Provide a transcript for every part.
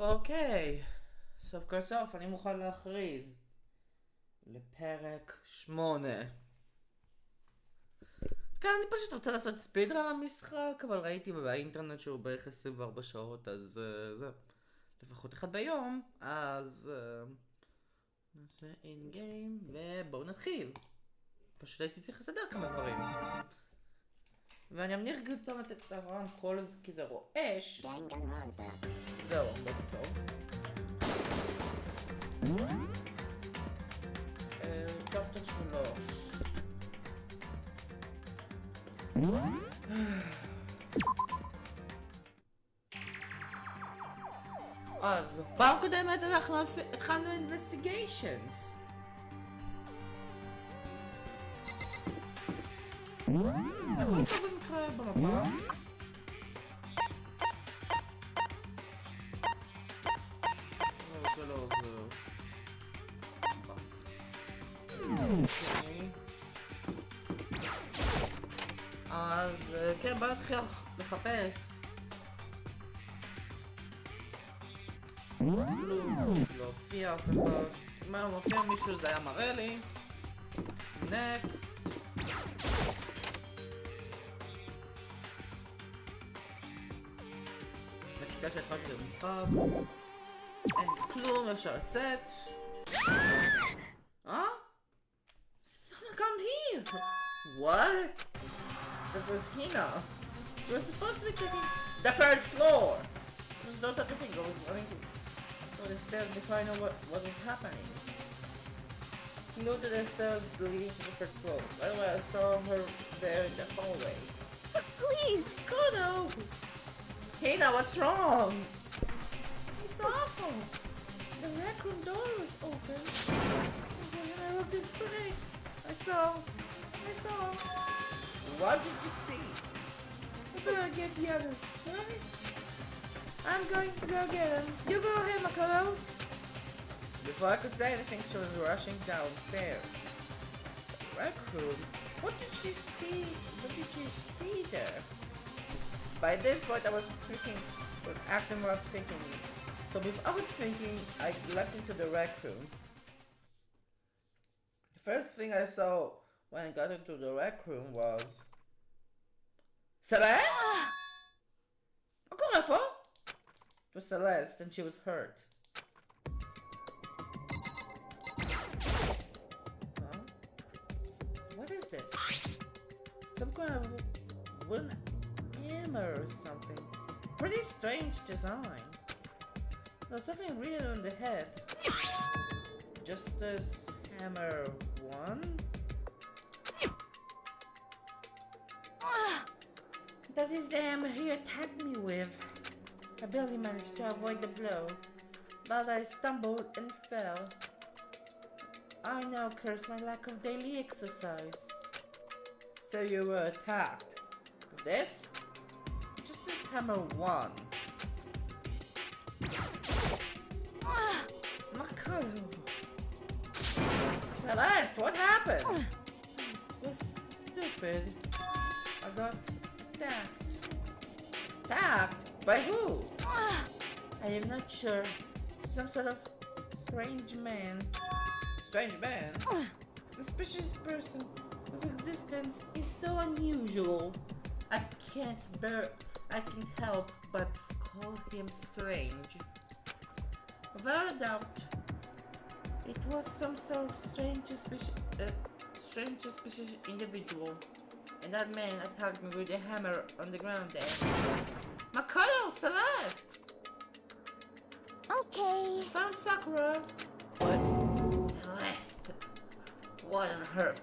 אוקיי, סוף כל סוף אני מוכן להכריז לפרק 8. כן, אני פשוט רוצה לעשות ספידרן למשחק, אבל ראיתי באינטרנט שהוא בערך 24 שעות, אז זה לפחות אחד ביום, אז נעשה אין גיים ובואו נתחיל. פשוט הייתי צריך לסדר כמה דברים. ואני אמניח גם לתת את הרמקול כי זה רועש. זהו, הרבה טוב. צ'פטר 3. אז פעם קודמת אנחנו התחלנו investigations. איפה אתה במקרה במפה? זה לא עוזר. אז כן, בוא נתחיל לחפש. לא הופיע אף אחד. אם מופיע מישהו זה היה מראה לי. נקסט. בכיתה שהתחלתי במשחק. אין כלום, אפשר לצאת. Someone come here! What? That was Hina. You were supposed to be checking the third floor. There was no other thing. I was running to the stairs before I know what was happening. Flew to the stairs leading to the third floor. By the way, I saw her there in the hallway. Please! Go now! Hina, what's wrong? It's awful. The rec room door was open. And I looked inside. I saw. What did you see? I better get the others, right? I'm going to go get them. You go ahead, Makalo. Before I could say anything, she was rushing downstairs. The rec room? What did she see? What did she see there? By this point, I was acting without thinking. So without thinking, I leapt into the rec room. The first thing I saw when I got into the rec room was... Celeste? מה קורה פה? It was Celeste and she was hurt. Huh? What is this? Some kind of wooden hammer or something. Pretty strange design. There's something written on the head. Justice Hammer 1? That is the hammer he attacked me with. I barely managed to avoid the blow, but I stumbled and fell. I now curse my lack of daily exercise. So you were attacked with this? Justice Hammer 1. Makalo! Celeste, what happened? It was stupid. I got attacked. Attacked? By who? I am not sure. Some sort of strange man. Strange man? Suspicious person whose existence is so unusual. I can't help but call him strange. Without a doubt, it was some sort of strange suspicious individual. And that man attacked me with a hammer on the ground there. Makalo, Celeste! Okay. Found Sakura. What? Celeste? What on earth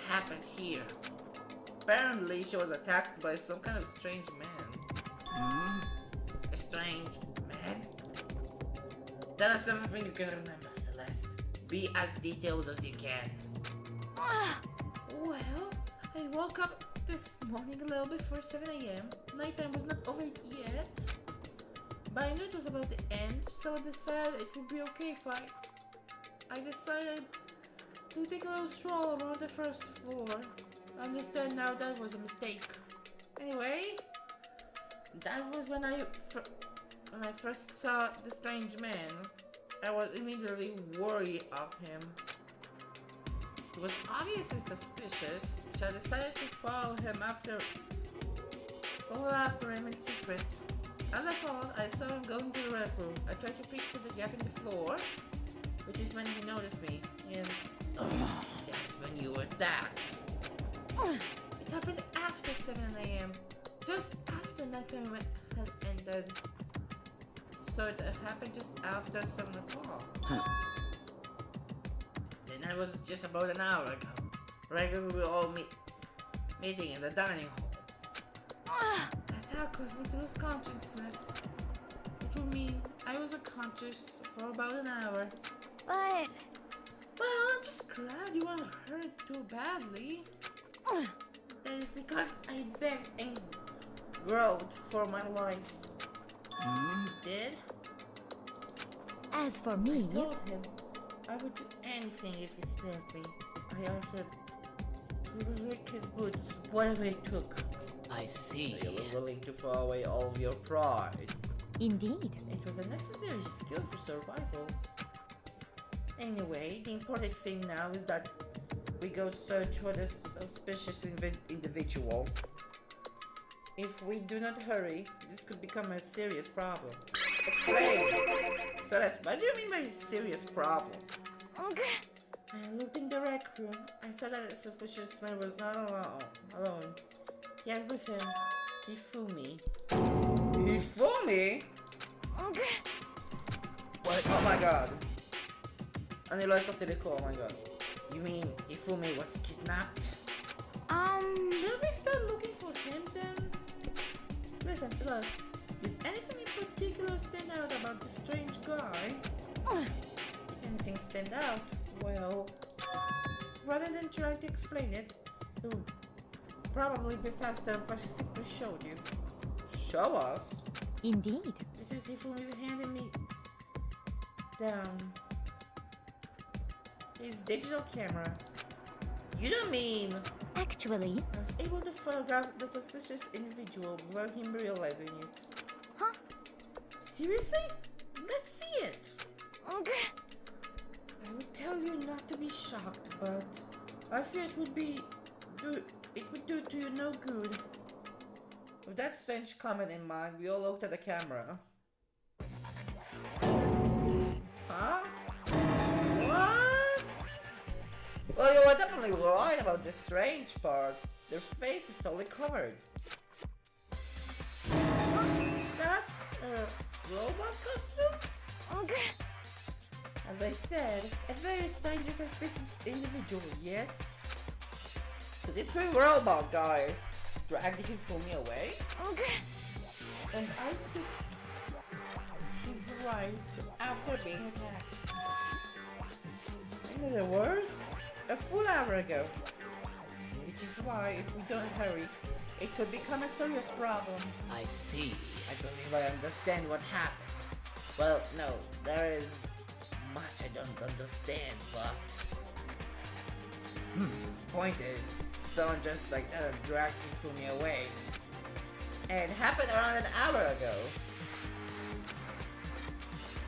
happened here? Apparently she was attacked by some kind of strange man. A strange man? Tell us everything you can remember, Celeste. Be as detailed as you can. Well, I woke up this morning a little before 7 a.m. Nighttime was not over yet. But I knew it was about to end, so I decided it would be okay if I decided to take a little stroll around the first floor. I understand now that was a mistake. Anyway, that was when I When I first saw the strange man, I was immediately worried of him. He was obviously suspicious, so I decided to follow after him in secret. As I followed, I saw him go into the rec room. I tried to peek through the gap in the floor, which is when he noticed me, and that's when you were attacked. It happened after 7 a.m., just after nighttime had ended. So it happened just after 7 o'clock. Then that was just about an hour ago. Right when we were all meeting in the dining hall. The attack caused me to lose consciousness, which would mean I was unconscious for about an hour. But... Well, I'm just glad you weren't hurt too badly. That is because I begged and growled for my life. You did? As for me... I told him I would do anything if he spared me. I offered to lick his boots, whatever it took. I see. So you were willing to throw away all of your pride. Indeed. It was a necessary skill for survival. Anyway, the important thing now is that we go search for this suspicious individual. If we do not hurry, this could become a serious problem. Explain! So what do you mean by serious problem? I looked in the rec room. I saw that the suspicious man was not alone. He had with him Hifumi. Hifumi? What? Oh my god. Ano lo sorti ko, oh my god. You mean Hifumi was kidnapped? Should we start looking for him then? Listen, Celeste, did anything in particular stand out about this strange guy? Did anything stand out? Well, rather than trying to explain it, it would probably be faster if I simply showed you. Show us? Indeed. This is Hifumi's handing me down his digital camera. You don't mean... Actually... I was able to photograph the suspicious individual without him realizing it. Huh? Seriously? Let's see it! I would tell you not to be shocked, but I fear it would do to you no good. With that strange comment in mind, we all looked at the camera. Huh? What? Well, you were definitely right about the strange part. Their face is totally covered. Is that a robot costume? As I said, a very strange and suspicious individual, yes? So this real robot guy dragged Hifumi away? And I took his right after being attacked. In other words, a full hour ago. Which is why, if we don't hurry, it could become a serious problem. I see. I believe I understand what happened. Well, no, there is much I don't understand, but... Point is, someone just like dragged Hifumi away. And it happened around an hour ago.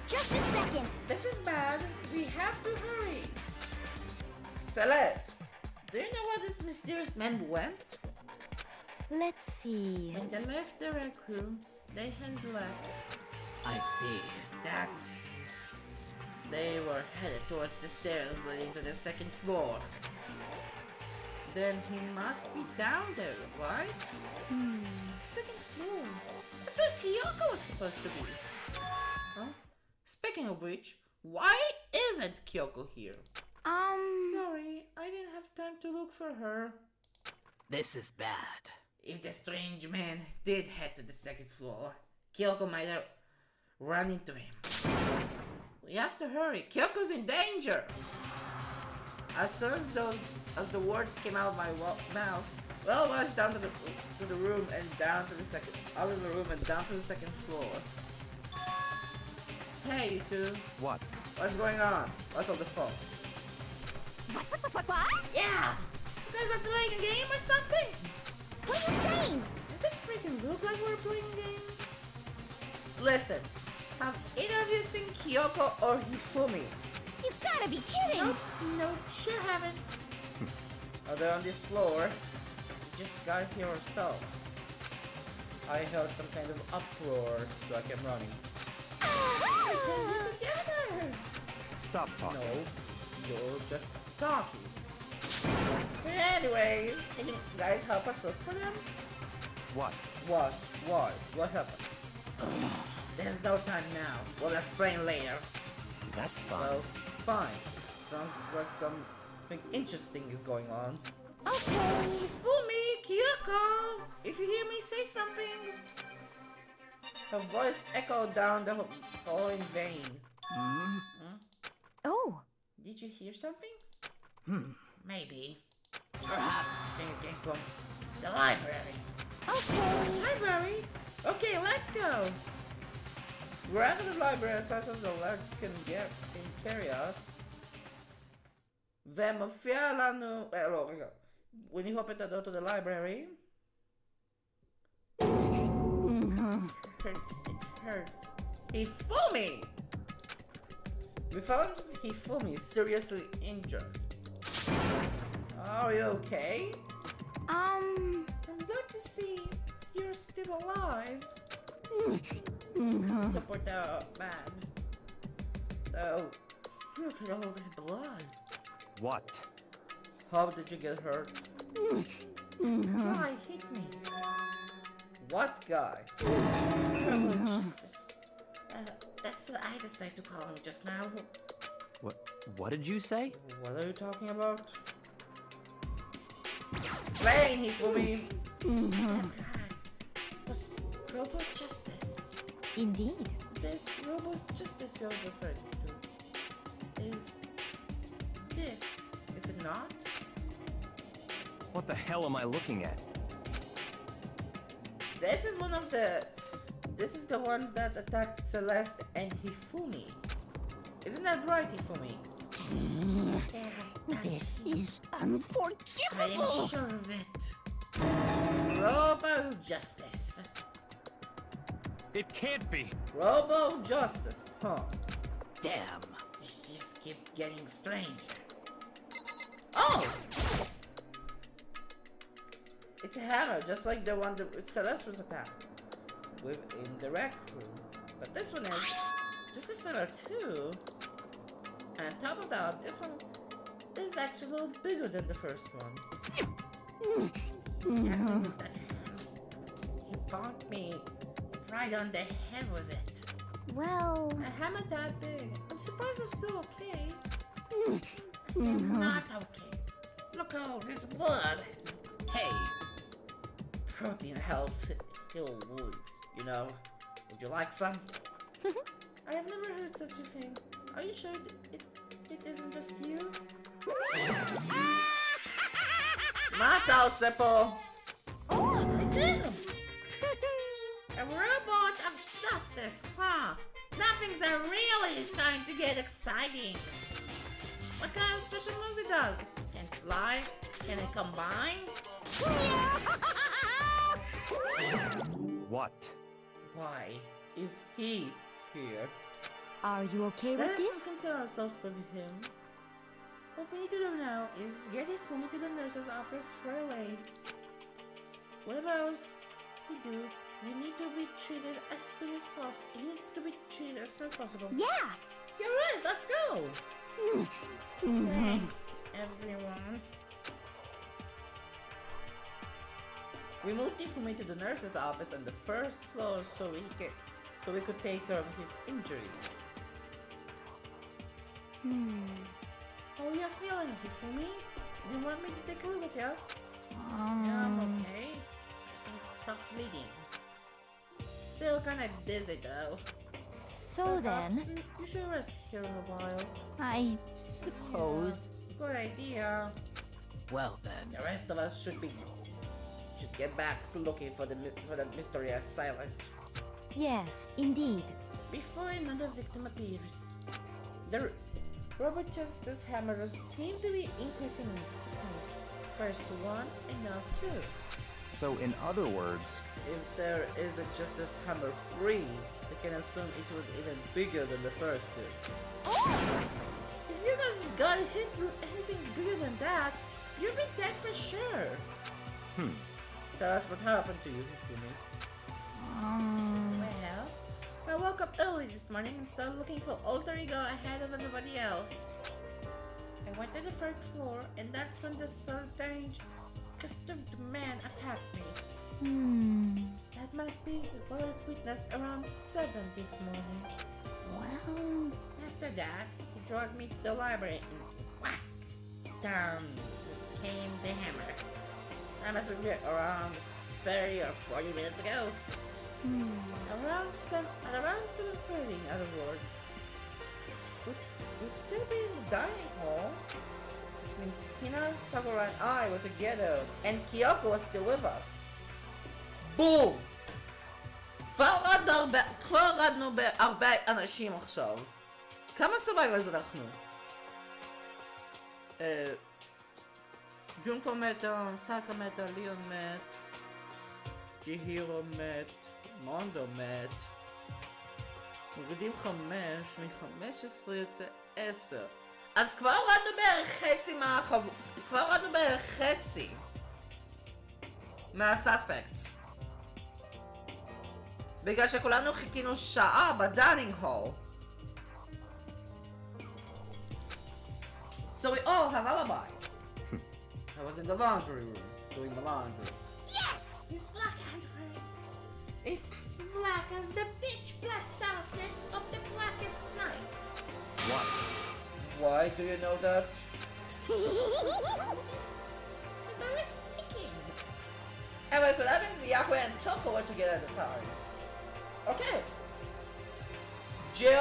Just a second. This is bad. We have to hurry. Celeste, do you know where this mysterious man went? Let's see. When they left the rec room, they had left. I see. That's... They were headed towards the stairs leading to the second floor. Then he must be down there, right? Second floor. That's where Kyoko was supposed to be. Huh? Speaking of which, why isn't Kyoko here? Sorry, I didn't have time to look for her. This is bad. If the strange man did head to the second floor, Kyoko might have run into him. We have to hurry. Kyoko's in danger! As soon as the words came out of my mouth, we all rushed down to the room and down to the second floor. Hey, you two. What? What's going on? What's all the fuss? What? Yeah! You guys are playing a game or something? What are you saying? Does it freaking look like we're playing a game? Listen, have either of you seen Kyoko or Hifumi? You've gotta be kidding! Nope, sure haven't. Oh, they're on this floor. We just got here ourselves. I heard some kind of uproar, so I came running. We can be together! Stop talking. No, you're just stalking. Anyways, can you guys help us look for them? What? What? Why? What happened? There's no time now. We'll explain later. That's fine. Well, fine. Sounds like something interesting is going on. Okay. Fumi, Kyoko! If you hear me, say something! Her voice echoed down the hall in vain. Hmm? Oh, Did you hear something? Maybe. Perhaps. It came from the library. okay. Library? Okay, let's go! We're out of the library as fast as the legs can carry us. שלנו. לא, רגע. When you open the door to the library... It hurts. Hifumi! We found Hifumi seriously injured. Are you okay? I'm glad to see you're still alive. Support bad. Oh, look at all the blood. What? How did you get hurt? Guy hit me. What guy? Justice. That's what I decided to call him just now. What did you say? What are you talking about? Explain, Hifumi! That guy was Robo Justice. Indeed. This Robo Justice you're referring to is it not? What the hell am I looking at? This is the one that attacked Celeste and Hifumi. Isn't that right, Hifumi? This is I am unforgivable! sure of it. Robo Justice. It can't be. Robo Justice, huh? Damn. This just keep getting stranger. Oh! It's a hammer, just like the one that Celeste was attacked with in the rec room. But this one is just as similar too. And on top of that, this one is actually a little bigger than the first one. Yeah, look at that hand. He bonked me right on the head with it. Well, A hammer that big. I'm surprised it's still okay. Not okay. Look at all this blood. Hey, Protein helps heal wounds, you know. Would you like some? I have never heard such a thing. Are you sure it isn't just you? Mato, Seppo! oh, It's him! A robot of justice, huh? Now things are really starting to get exciting. What kind of special moves it does? Can it fly? Can it combine? What? Why is he here? are you okay Let with us this? not concern ourselves with him. What we need to do now is get Hifumi to the nurse's office right away. Whatever else we do, we need to be treated as soon as possible. He needs to be treated as soon as possible. Yeah! You're right, let's go! Thanks, everyone. We moved Hifumi to the nurse's office on the first floor so we could take care of his injuries. How are you feeling, Hifumi? Do you want me to take a look at you? Yeah, I'm okay. I think I'll stop bleeding. Still kinda dizzy though. So Perhaps then, you should rest here a while. I suppose. Good idea. well then. The rest of us should get back to looking for the mysterious silent Yes, indeed. before another victim appears. The Robot Justice hammers seem to be increasing in size. First one and now two. So in other words, If there is a Justice Hammer 3, the can assume it was even bigger than the first two. If you guys got hit with anything bigger than that, you'd be dead for sure. Tell us what happened to you, Hifumi. Well, I woke up early this morning and started looking for alter ego ahead of everybody else. I went to the third floor, and that's when the strange, costumed man attacked me. That must be what I witnessed around 7 this morning. Well, After that, he dragged me to the library and whack! Down came the hammer. That must have been around 30 or 40 minutes ago. Around 7:30, in other words. We'd still be in the dining hall, which means Hina, Sakura, and I were together, and Kyoko was still with us. בום! כבר הורדנו בהרבה אנשים עכשיו. כמה סבייברס אנחנו? ג'ונקו מתה, סאקה מתה, ליאון מת, ג'יהירו מת, מונדו מת. מורידים 5, מ-15 יוצא 10. אז כבר הורדנו בערך חצי מהסאספקטס. בגלל שכולנו חיכינו שעה בדיינינג הול. So we all have alibis. I was in the laundry room doing my laundry. yes! It's black handwriting. It's black as the pitch black darkness of the blackest night. What? Why do you know that? Because I was speaking. Anyway, so that means Miyako and Toko were together at the time. Okay. ג'יל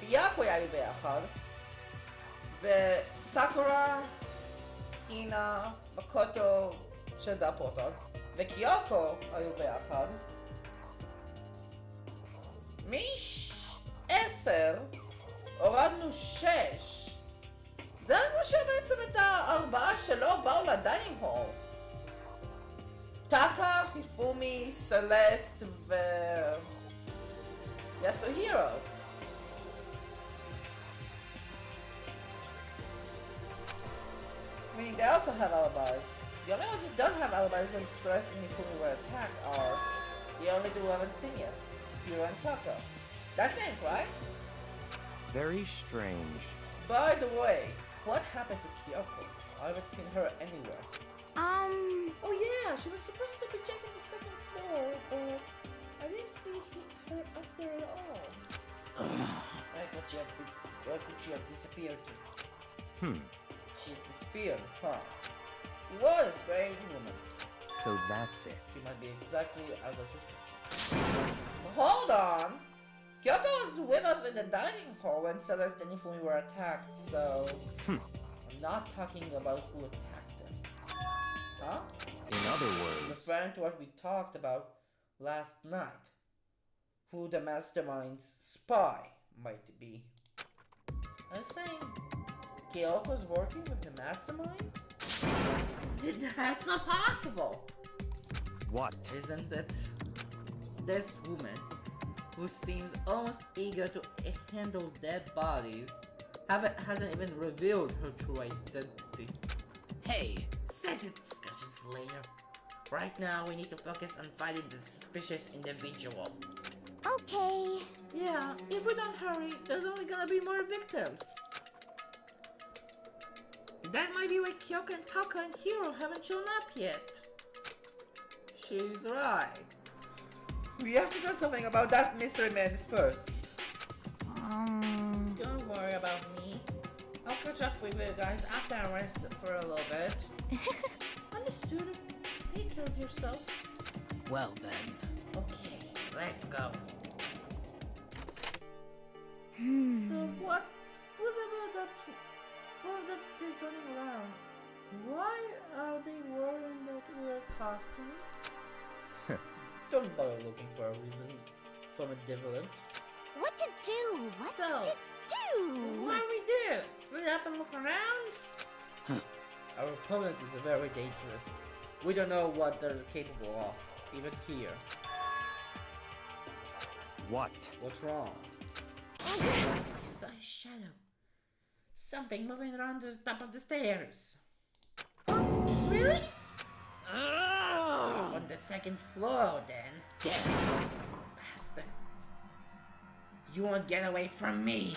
וביאקו היו ביחד, וסאקורה, הינה, מקוטו, שזה הפרוטוג, וקיוקו היו ביחד. מ-10 הורדנו 6. זה כמו שבעצם את הארבעה שלא באו לדיינינג הול. טאקה, היפומי, סלסט ו... יסוהירו. Meaning they also have alibis. The only ones who don't have alibis when Celeste and Hifumi were attacked are the only two who haven't seen yet, Hiro and Taka. That's it, right? Very strange. By the way, what happened to Kyoko? I haven't seen her anywhere. Oh yeah, she was supposed to be checking the second floor, but I didn't see her up there at all. Why could she have disappeared? She's disappeared, huh? What a strange woman. So that's it. She might be exactly as I suspected. Hold on! Kyoto was with us in the dining hall when Celeste and Hifumi were attacked, so... I'm not talking about who attacked them. Huh? In other words, Referring to what we talked about last night. Who the mastermind's spy might be. I was saying, Kyoko's working with the mastermind? That's not possible! what? Isn't it? This woman, who seems almost eager to handle dead bodies, hasn't even revealed her true identity. Hey, Save the discussion for later. Right now, we need to focus on finding the suspicious individual. Okay. Yeah, if we don't hurry, there's only gonna be more victims. That might be why Kyoko and Taka and Hiro haven't shown up yet. She's right. We have to do something about that mystery man first. Don't worry about me. I'll catch up with you guys after I rest for a little bit. Understood. Take care of yourself. well then. Okay, let's go. So what was that is running around? Why are they wearing that weird costume? Don't bother looking for a reason from a deviant. What to do? What So, to do? what do we do? Split up and look around? Our opponent is very dangerous. We don't know what they're capable of, even here. What? What's wrong? I saw a shadow. Something moving around the top of the stairs. Really? On the second floor, then. Damn. Bastard. You won't get away from me.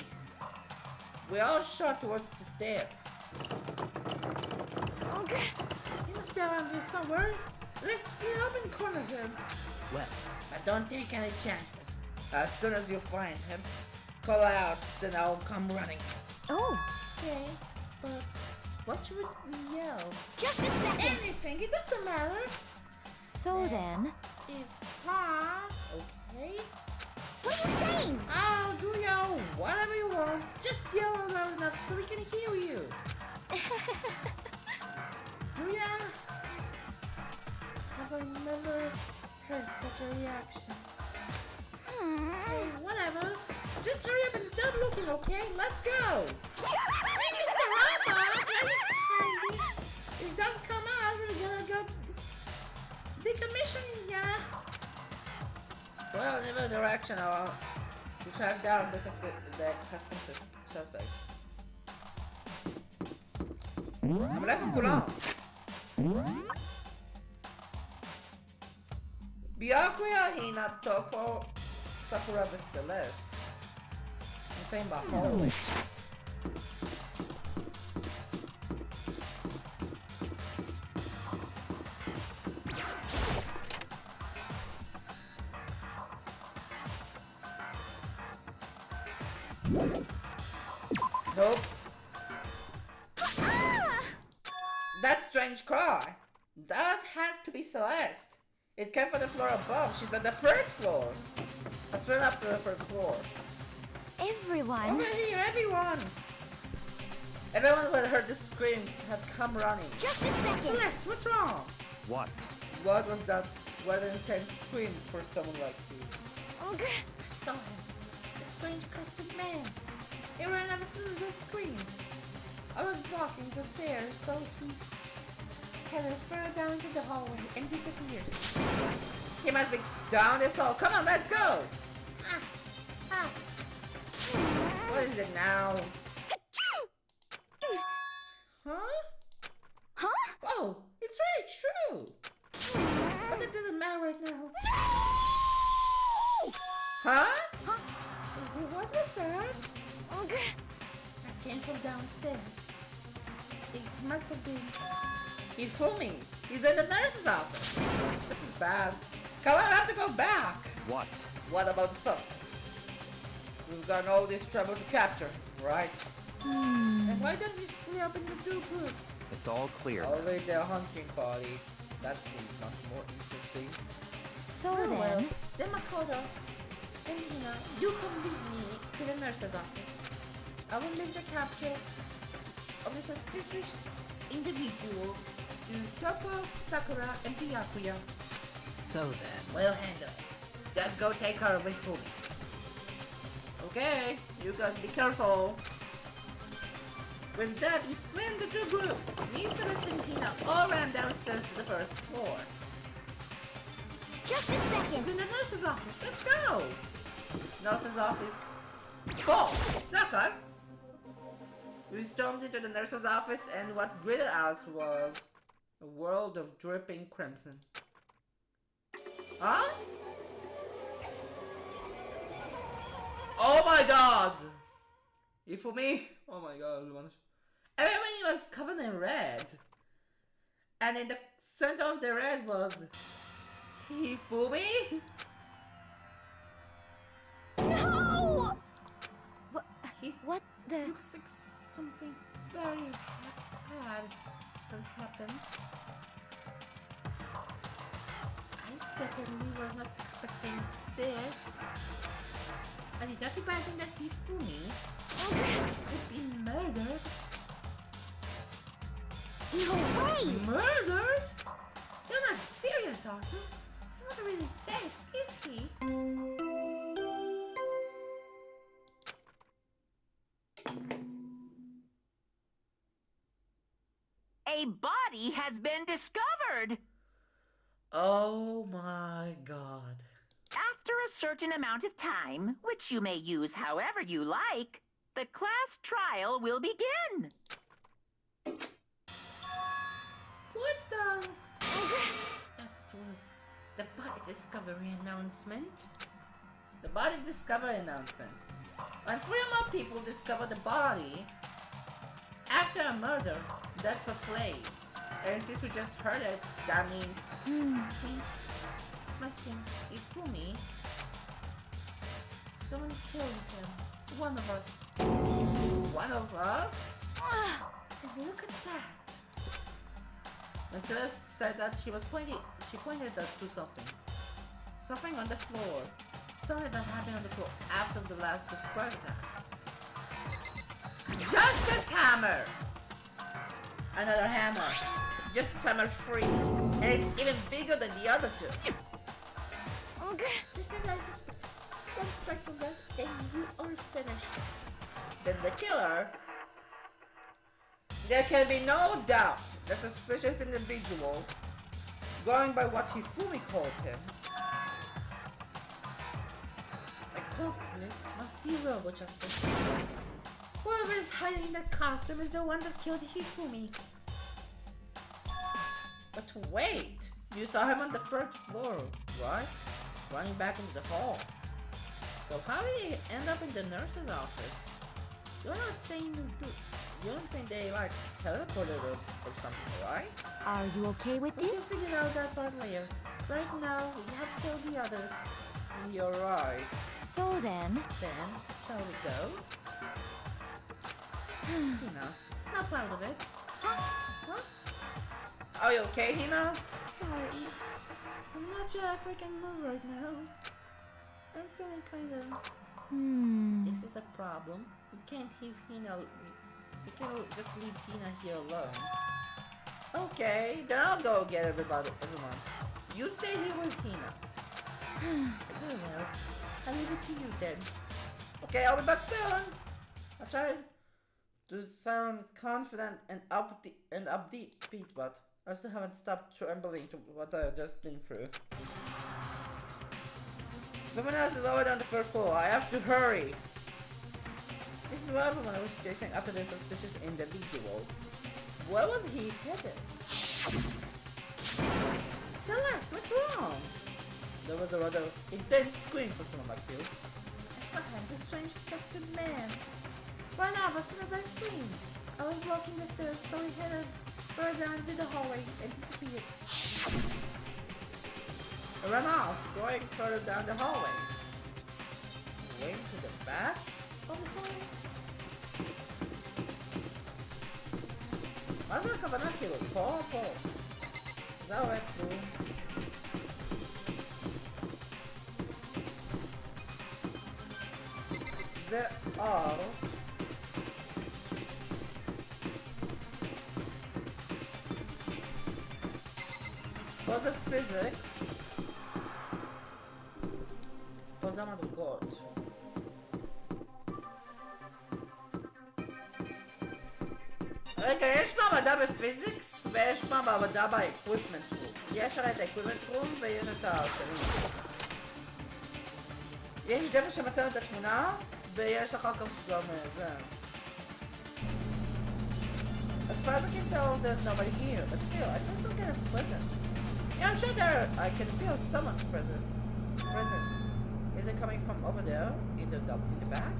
We all shot towards the stairs. He must be around here somewhere. Let's split up and corner him. Well, But don't take any chances. As soon as you find him, call out, then I'll come running. Oh, Okay, but what should we yell? just a second. Anything, it doesn't matter. So then, Is ha, okay? what are you saying? I'll do yell whatever you want. Just yell out loud enough so we can hear you. Do ya? Have I never heard such a reaction? Hey, whatever. Just hurry up and stop looking, okay? Let's go! Hey, Mr. Robot! If you don't come out, we're gonna go decommissioning ya! Well, in every direction, I'll to track down the suspect. I'm left coulant. Byakuya Hina Toko Sakura the Celeste. I'm saying about hallway. Nope. That strange cry. That had to be Celeste. It came from the floor above. She's on the third floor. Let's run up to the third floor. Everyone. Over here, everyone! Everyone who had heard the scream had come running. Just a second. Celeste, what's wrong? What? What was that? What an intense scream for someone like you. Ugh. I saw him. The strange costumed man. He ran ever since I screamed. I was walking the stairs, so he headed further down to the hallway and disappeared. He must be down this hall. Come on, let's go! Ah, ah. What is it now? Huh? Huh? Oh, it's really true. But it doesn't matter right now. Huh? Huh? What was that? Ugh. I came from downstairs. It must have been... He fooled me. He's in the nurse's office. This is bad. Come on, I have to go back. What? What about the suspect? We've got all this trouble to capture, right? And why don't we split up into two groups? It's all clear. I'll lead the hunting party. That seems much more interesting. So Oh, well, then, then Makoto and Hina, you come with me to the nurse's office. I will leave the capture of the suspicious individual to Toko, Sakura, and Byakuya. so then. We'll handle it. Just go take her away from me. Okay, you guys be careful. With that, we split into two groups. Me, Celeste, and Hina all ran downstairs to the first floor. just a It's second. in the nurse's office. Let's go. Nurse's office. Oh, Zakar. We stormed into the nurse's office, and what greeted us was a world of dripping crimson. Huh? Oh my god! Ifumi? Oh my god, everyone was covered in red. And in the center of the red was Hifumi? No! He What the? looks like something very bad has happened. I certainly was not expecting this. I did not imagine that Hifumi would be murdered. No way! Murdered? You're not serious, are you? He's not really dead, is he? A body has been discovered. Oh my god. After a certain amount of time, which you may use however you like, the class trial will begin. What the? That was the body discovery announcement. The body discovery announcement. When 3 or more people discover the body after a murder, that's what plays. And since we just heard it, that means Ifumi. Someone killed him. One of us. One of us? And look at that. When Celeste said that, she pointed to something. Something on the floor. Something that happened on the floor after the last described as. Justice Hammer! Another hammer. Justice Hammer 3. And it's even bigger than the other two. Just as I suspect. One strike from that and you are finished. Then the killer. There can be no doubt the suspicious individual, going by what Hifumi called him, a culprit must be Robo Justice. Whoever is hiding in that costume is the one that killed Hifumi. But wait, you saw him on the 3rd floor, right? Running back into the hall. So how did he end up in the nurse's office? You're not saying they like teleported or something, right? Are you okay with We'll this? figure out that part later. Right now, we have to kill the others. You're right. So then, Shall we go? Hina, snap out of it. Huh? Are you okay, Hina? sorry. I'm not sure if I can move right now. I'm feeling kind of... This is a problem. We can't leave Hina... We can't just leave Hina here alone. Okay, then I'll go get everyone. You stay here with Hina. Very well. I'll leave it to you then. Okay, I'll be back soon. I'll try to sound confident and upbeat, but I still haven't stopped trembling to what I've just been through. Someone else is already on the 3rd floor. I have to hurry. This is what everyone was chasing after the suspicious individual. Where was he headed? Celeste, what's wrong? There was a rather intense scream for someone like you. I saw him, the strange trusted man. Ran off as soon as I screamed. I was walking the stairs, so he headed further down into the hallway and disappeared. I ran off, going further down the hallway. Way to the back of the hallway? מה זה הכוונה כאילו? פה? זה הולך פה. זה R. פה זה physics. פה זה המדרגות. רגע, יש מעבדה בפיזיקס ויש מעבדה באקוויפמנט רום. יש הרי את האקוויפמנט רום ויש את השני. יש דרך שמצאנו את התמונה ויש אחר כך גם זה. As far as I can tell, there's nobody here, but still, I feel some kind of presence. Yeah, I'm sure I can feel someone's presence. Is it coming from over there in the back?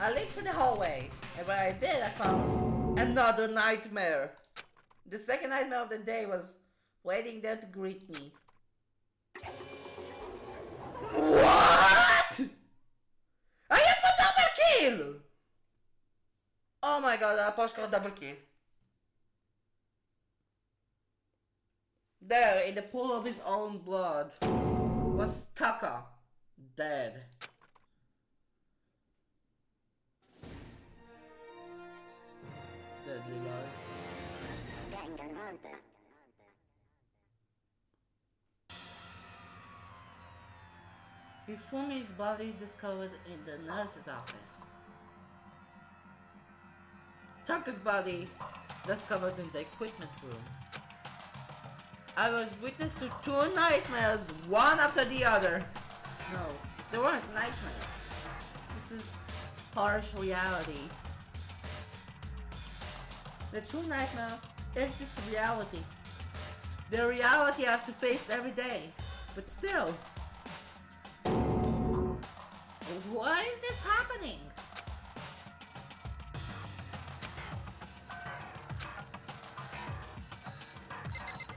I leaped through the hallway, and when I did, I found another nightmare. The second nightmare of the day was waiting there to greet me. What? I have a double kill! Oh my god, I pushed a double kill. There, in the pool of his own blood, was Taka, dead. Deadly life. Danganronpa. Ifumi's body discovered in the nurse's office. Taka's body discovered in the equipment room. I was witness to 2 nightmares, one after the other. No, they weren't nightmares. This is harsh reality. The true nightmare is this reality. The reality I have to face every day. But still, why is this happening?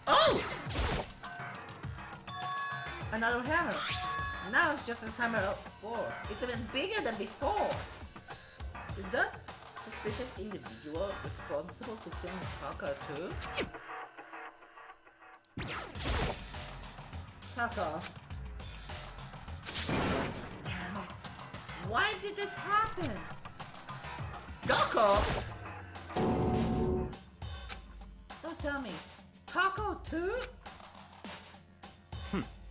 Oh! Another hammer. Now it's just a hammer of 4. It's even bigger than before. Is that suspicious individual responsible for killing Taka too? Taka. Damn it. Why did this happen? Taka? Don't tell me. Taco too?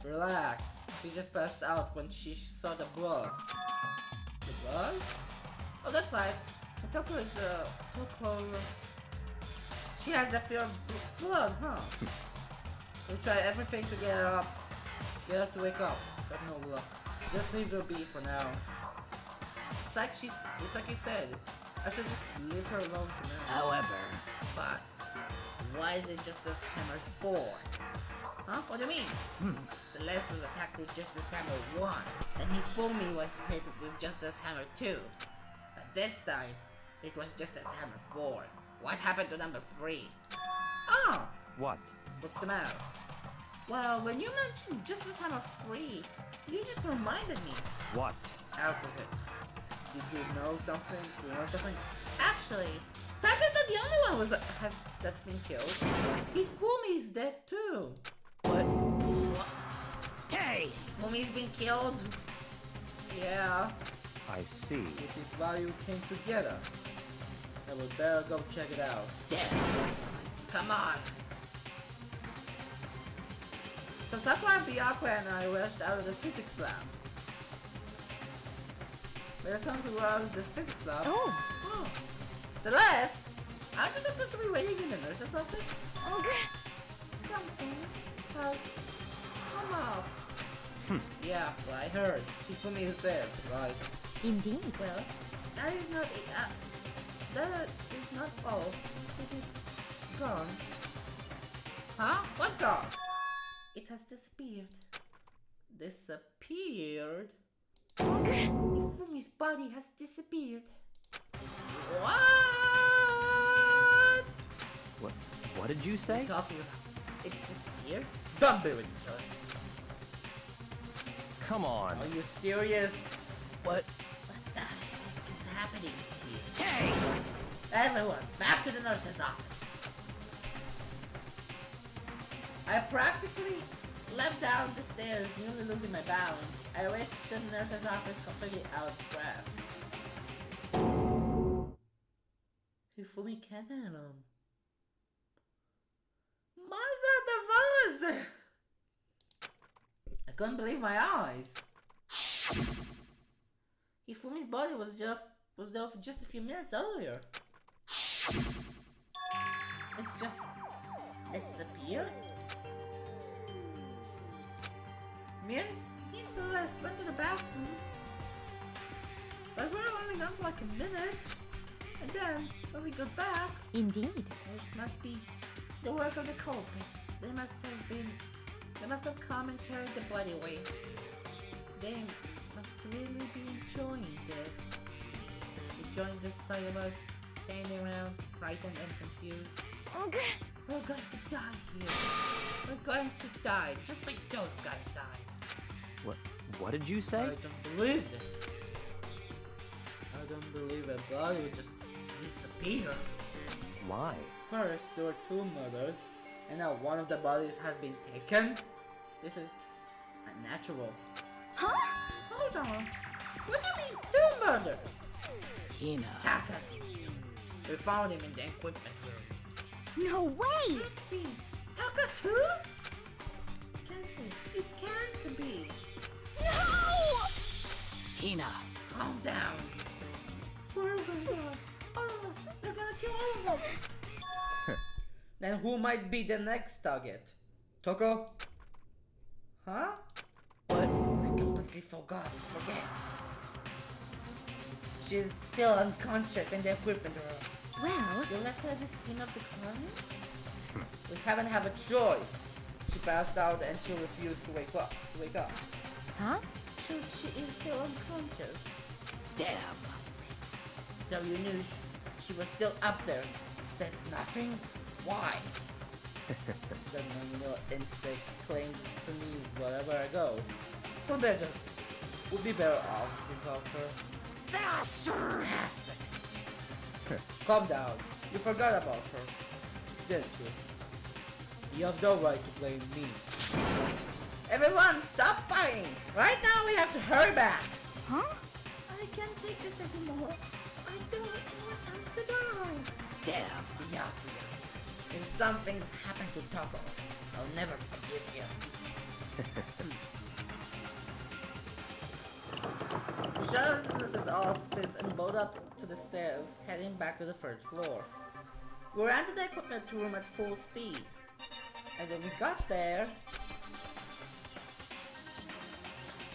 Relax. She just passed out when she saw the blood. The blood? Oh, that's right. Taco is Taco. She has a fear of blood, huh? We'll try everything to get her up. Get her to wake up. But no luck. Just leave her be for now. It's like you said. I should just leave her alone for now. However, But why is it just as hammer 4? Huh? What do you mean? Celeste was attacked with Justice Hammer 1, and Hifumi was hit with Justice Hammer 2. But this time, it was Justice Hammer 4. What happened to number 3? Oh! What? What's the matter? Well, when you mentioned Justice Hammer 3, you just reminded me. What? Out of it. Did you know something? Do you know something? Actually, Taka's not the only one that's been killed. Hifumi's dead too. what? Hey! Hifumi's been killed. Yeah, I see. which is why you came to get us. I would better go check it out. Damn. Come on. So Sakura, Byakuya, and I rushed out of the physics lab. By the time we were out of the physics lab. Oh. Oh. Celeste! Aren't you supposed to be waiting in the nurse's office? Something has come up. Yeah, well, I heard. Hifumi is dead, right? Indeed. Well, that is not it. That is not all. It is gone. Huh? What's gone? It has disappeared. Disappeared? Hifumi's body has disappeared. What? What did you say? Talking about it's disappeared? Don't be ridiculous. Come on. Are you serious? What? What the heck is happening here? Hey! Everyone, back to the nurse's office. I practically leapt down the stairs, nearly losing my balance. I reached the nurse's office completely out of breath. Hifumi can't handle him. Maza the vase! I couldn't believe my eyes. Hifumi's body was there for just a few minutes earlier. It's just disappeared? Me and Celeste went to the bathroom. But we were only gone for like a minute. And then, when we got back, Indeed. it must be the work of the culprit. They must have come and carried the body away. They must really be enjoying this. Enjoying the sight of us standing around, frightened and confused. We're going to die here. We're going to die, just like those guys died. What did you say? I don't believe this. I don't believe a body would just disappear. Why? First, there were 2 murders, and now one of the bodies has been taken. This is unnatural. Huh? Hold on. What do you mean 2 murders? Hina. Taka's been killed. We found him in the equipment room. No way! Can't be. Taka too? It can't be. It can't be. No! Hina. Calm down. We're gonna die. All of us. They're gonna kill all of us. Then who might be the next target? Toko? Huh? What? I completely forgot. Forget. She's still unconscious in the equipment room. Well, You left her at the scene of the crime? We haven't have a choice. She passed out and she refused to wake up. huh? She is still unconscious. Damn. So you knew she was still up there. Said nothing? Why? The nominal insects claims to me wherever I go. We'll be better off without her. Bastard! Bastard. Calm down. You forgot about her, didn't you? You have no right to blame me. Everyone, stop fighting! Right now we have to hurry back! Huh? I can't take this anymore. I don't want us to die. Damn. Yeah. If something's happened to Taco, I'll never forgive you. We shut in Mrs. office and both up to the stairs, heading back to the first floor. We ran to the equipment room at full speed. And when we got there...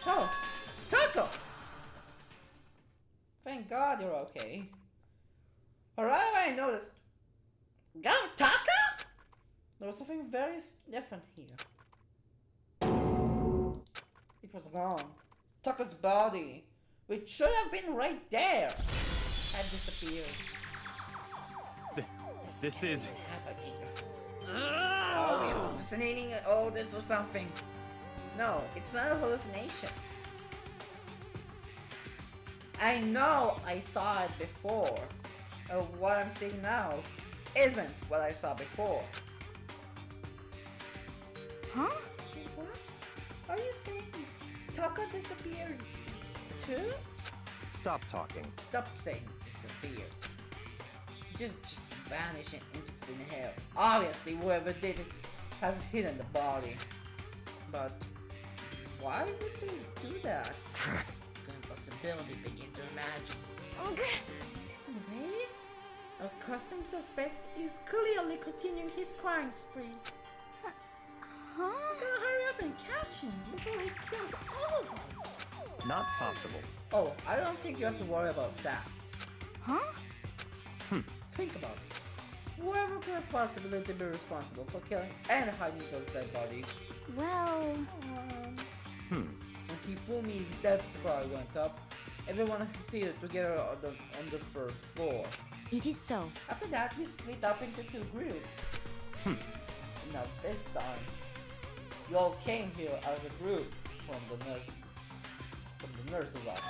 Oh! Taco! Thank God you're okay. Right away I noticed... Go, Taco? There was something very different here. It was gone. Taco's body, which should have been right there, had disappeared. This is... happening. Are we hallucinating all this or something? No, it's not a hallucination. I know I saw it before. What I'm seeing now isn't what I saw before. Huh? What are you saying? Taco disappeared too? Stop talking. Stop saying disappeared. Just vanishing into thin air. Obviously, whoever did it has hidden the body. But why would they do that? Can possibility begin to imagine. Anyways, a custom suspect is clearly continuing his crime spree. Huh? Gotta hurry up and catch him before he kills all of us. Not possible. Oh, I don't think you have to worry about that. Huh? Think about it. Whoever could have possibly be responsible for killing and hiding those dead bodies. Well, When Hifumi's death cry went up, everyone associated together on the first floor. it is so. After that, we split up into two groups. Now this time, you all came here as a group from the nurse's office.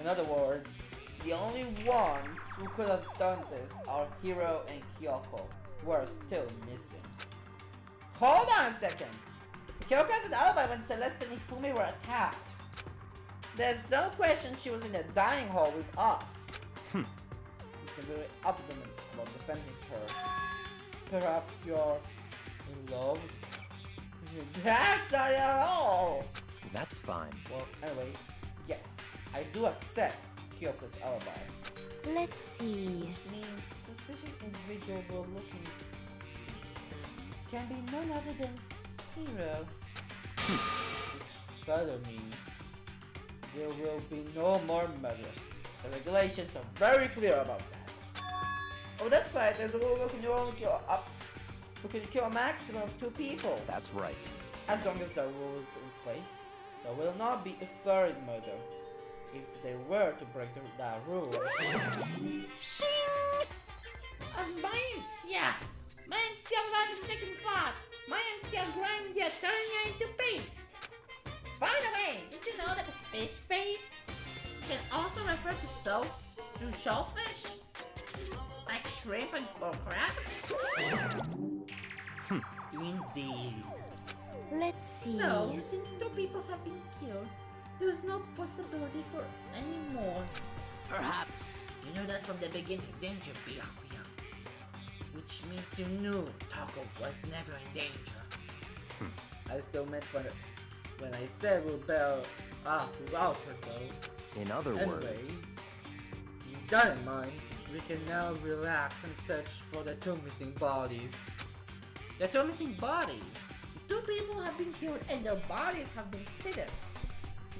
In other words, the only ones who could have done this are Hiro and Kyoko, who are still missing. Hold on a second! Kyoko has an alibi when Celeste and Ifumi were attacked. There's no question she was in the dining hall with us. He's very adamant about defending her. Perhaps you're in love? That's not at all! That's fine. Well, anyway, yes, I do accept Kyoko's alibi. Let's see. Which means suspicious individual we're looking can be none other than Hiro. Which further means there will be no more murders. The regulations are very clear about that. Oh, that's right, there's a rule who can kill a maximum of 2 people. That's right. As long as the rule is in place, there will not be a third murder. If they were to break that rule... Shing! Mines, yeah! Mines, you have a second thought! Mine can grind you, turn you into paste! By the way, did you know that the fish paste can also refer to shellfish? Like shrimp or crabs? Indeed. Let's see. So, since 2 people have been killed, there's no possibility for any more. Perhaps. You knew that from the beginning, didn't you, Byakuya? Which means you knew Taco was never in danger. I still meant when I said we'll bear off without her though. In other words... Anyway, you've got in mind, we can now relax and search for the 2 missing bodies. The 2 missing bodies? 2 people have been killed and their bodies have been hidden.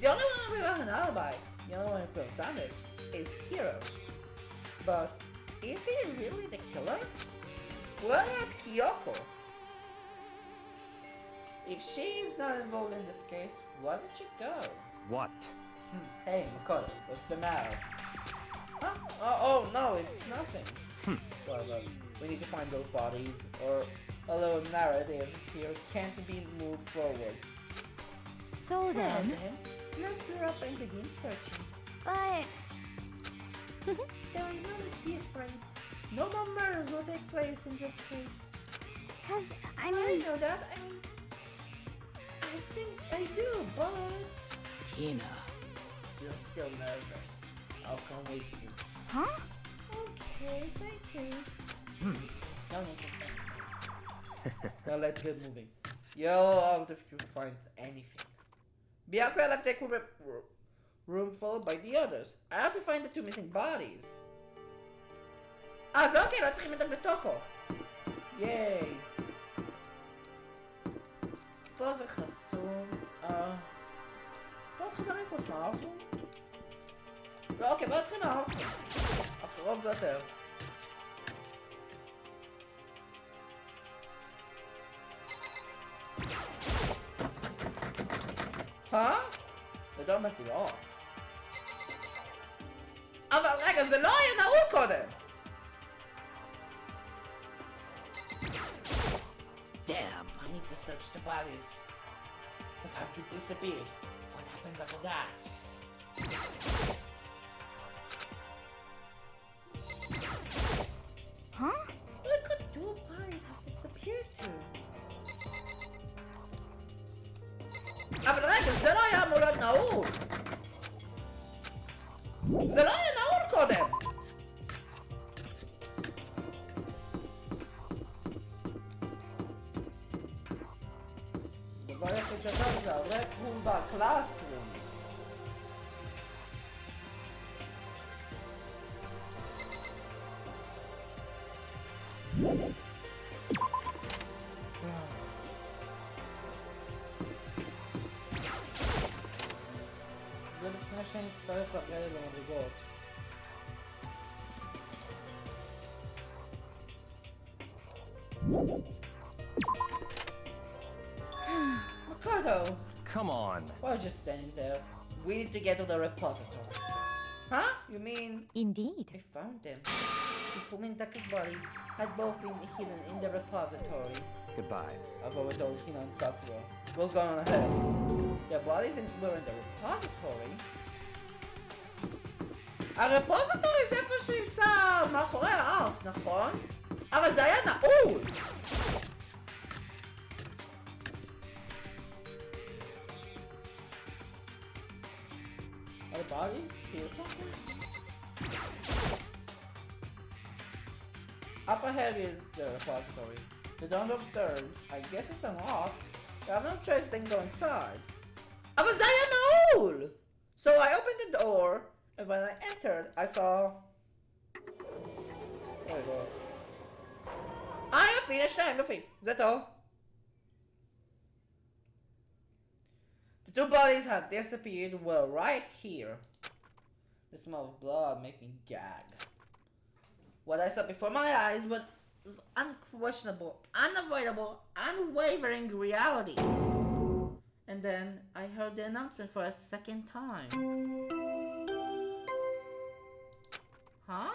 The only one who has an alibi, the only one who could have done it, is Hiro. But is he really the killer? What about Kyoko? If she's not involved in this case, why did she go? What? Hey, Makoto, what's the matter? Huh? Oh, no, it's nothing. Well, we need to find those bodies, or a little narrative here can't be moved forward. So then, Let's gear up and begin searching. but There is no need to be afraid. No more murders will take place in this case. cause I I mean, know that. I think I do, but Hina. you're still nervous. I'll come with you. huh? Okay, thank you. Don't need to think. Now let's get moving. Yell out if you find anything. Byakuya left the equipment room followed by the others. I have to find the 2 missing bodies. אז אוקיי, לא צריכים אותם בטוקו. ייי. פה זה חסום. פה עוד חדרים חוץ מהאוטרום? לא, אוקיי, בוא נתחיל מהאוטרום. הקרוב ביותר. זה לא מטילון. אבל רגע, זה לא היה נעול קודם! Damn. I need to search the bodies that have been disappeared. What happens after that? Huh? Where could 2 bodies have disappeared to? אבל רגע, זה לא היה אמור להיות נעול! זה לא היה נעול קודם! הדבר היחיד שאתה זה הרק רום בקלאסרומס. זה לפני שנצטרך לרדת למדרגות. Makoto! Come on. Why are you just standing there? We need to get to the repository. Huh? You mean Indeed. I found them? Ifumi and Taka's body had both been hidden in the repository. Goodbye. I've always told Hina and Sakura. We'll go on ahead. Their bodies were in the repository. הרפוזיטורי זה איפה שנמצא מאחורי הארץ, נכון? אבל זה היה נעול! Are the bodies here somewhere? Up ahead is the repository. The door of the third. I guess it's unlocked. I have no choice than go inside. אבל זה היה נעול! So I opened the door, and when I entered, I saw... There we go. יופי, יש 2, יופי. זה טוב. The 2 bodies have disappeared well right here. The smell of blood makes me gag. What I saw before my eyes was unquestionable, unavoidable, unwavering reality. And then I heard the announcement for a second time. Huh?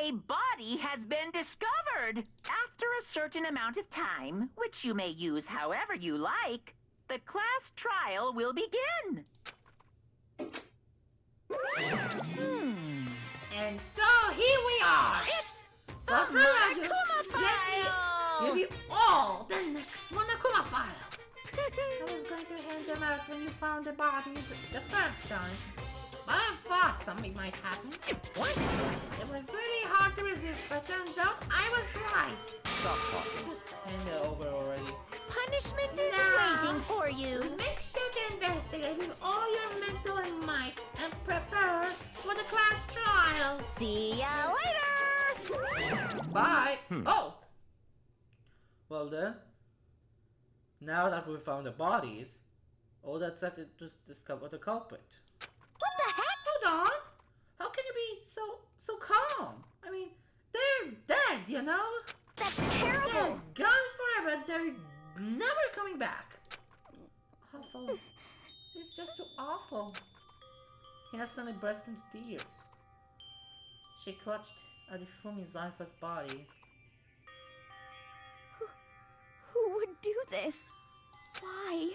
A body has been discovered. After a certain amount of time, which you may use however you like, the class trial will begin. And so here we are. It's the Monokuma file! Give you all the next Monokuma file. I was going to hand them out when you found the bodies the first time. I thought something might happen. What? It was really hard to resist, but turns out I was right. Stop talking. Just hand it over already. Punishment is Now, waiting for you. Make sure to investigate with all your mental might and prepare for the class trial. See ya later! Bye. Oh, Well then, now that we found the bodies, all that's left is to discover the culprit. What the heck? Hold on! How can you be so calm? I mean, they're dead, you know? That's They're terrible. gone forever. They're never coming back. Awful. It's just too awful. Hina suddenly burst into tears. She clutched at Ifumi's lifeless body. Who would do this? Why?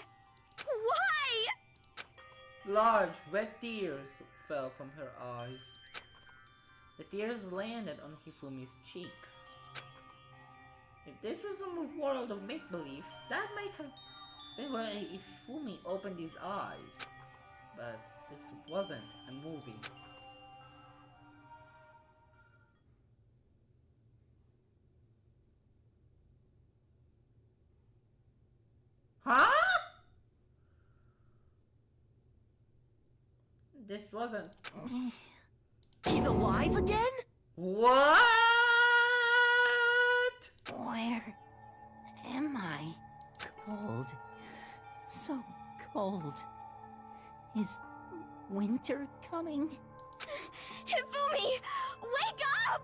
Why? Large red tears fell from her eyes. The tears landed on Hifumi's cheeks. If this was a world of make-believe, that might have been where Hifumi opened his eyes. But this wasn't a movie. Huh? This wasn't... He's alive again? What? Where am I? Cold. So cold. Is winter coming? Hifumi, wake up!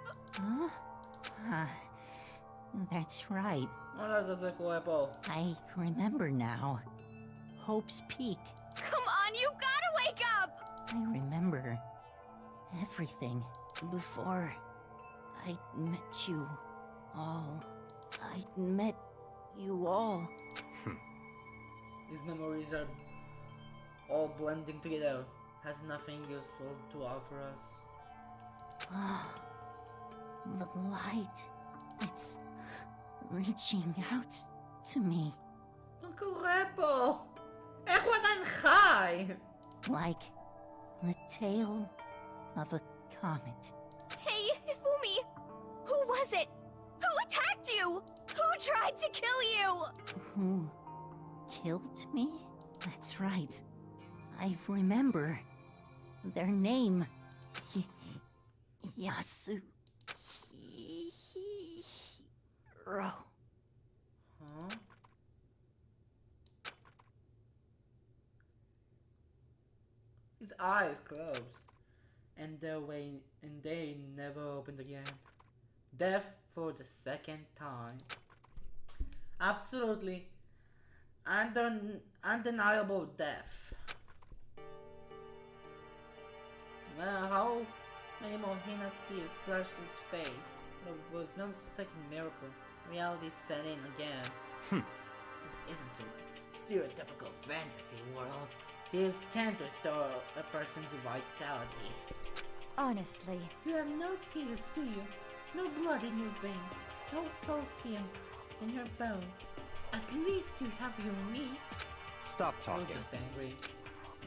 Huh? That's right. Hola, de cuerpo. I remember now. Hope's Peak. Come on, you gotta wake up! I remember everything before I met you all. I met you all. These memories are all blending together. Has nothing useful to offer us. Ah, the light. It's reaching out to me Uncle Repo! Echt wat een gaai! like the tail of a comet. Hey, Hifumi! Who was it? Who attacked you? Who tried to kill you? Who killed me? That's right. I remember their name. Yasuhiro. Huh? His eyes closed, and they never opened again. Death for the second time. Absolutely undeniable death. No matter how many more Hina's tears splashed his face, there was no mistaking miracle. Reality set in again. This isn't some stereotypical fantasy world. Tears can't restore a person's vitality. Honestly, You have no tears, do you? No blood in your veins, no calcium in your bones. At least you have your meat. Stop You're talking. just angry.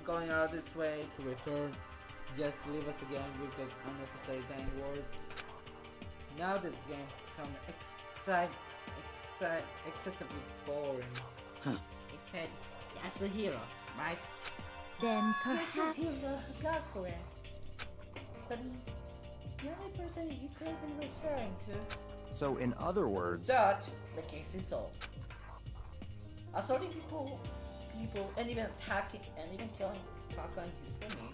Going out this way to return, just to leave us again with those unnecessary dang words. Now this game has become excessively boring. He said, Yasuhiro, right? then perhaps... Yasuhiro Gakure. That means the only person you could have been referring to. So, in other words, That the case is solved. Assaulting people, and even attacking, and even killing Taka and Hifumi,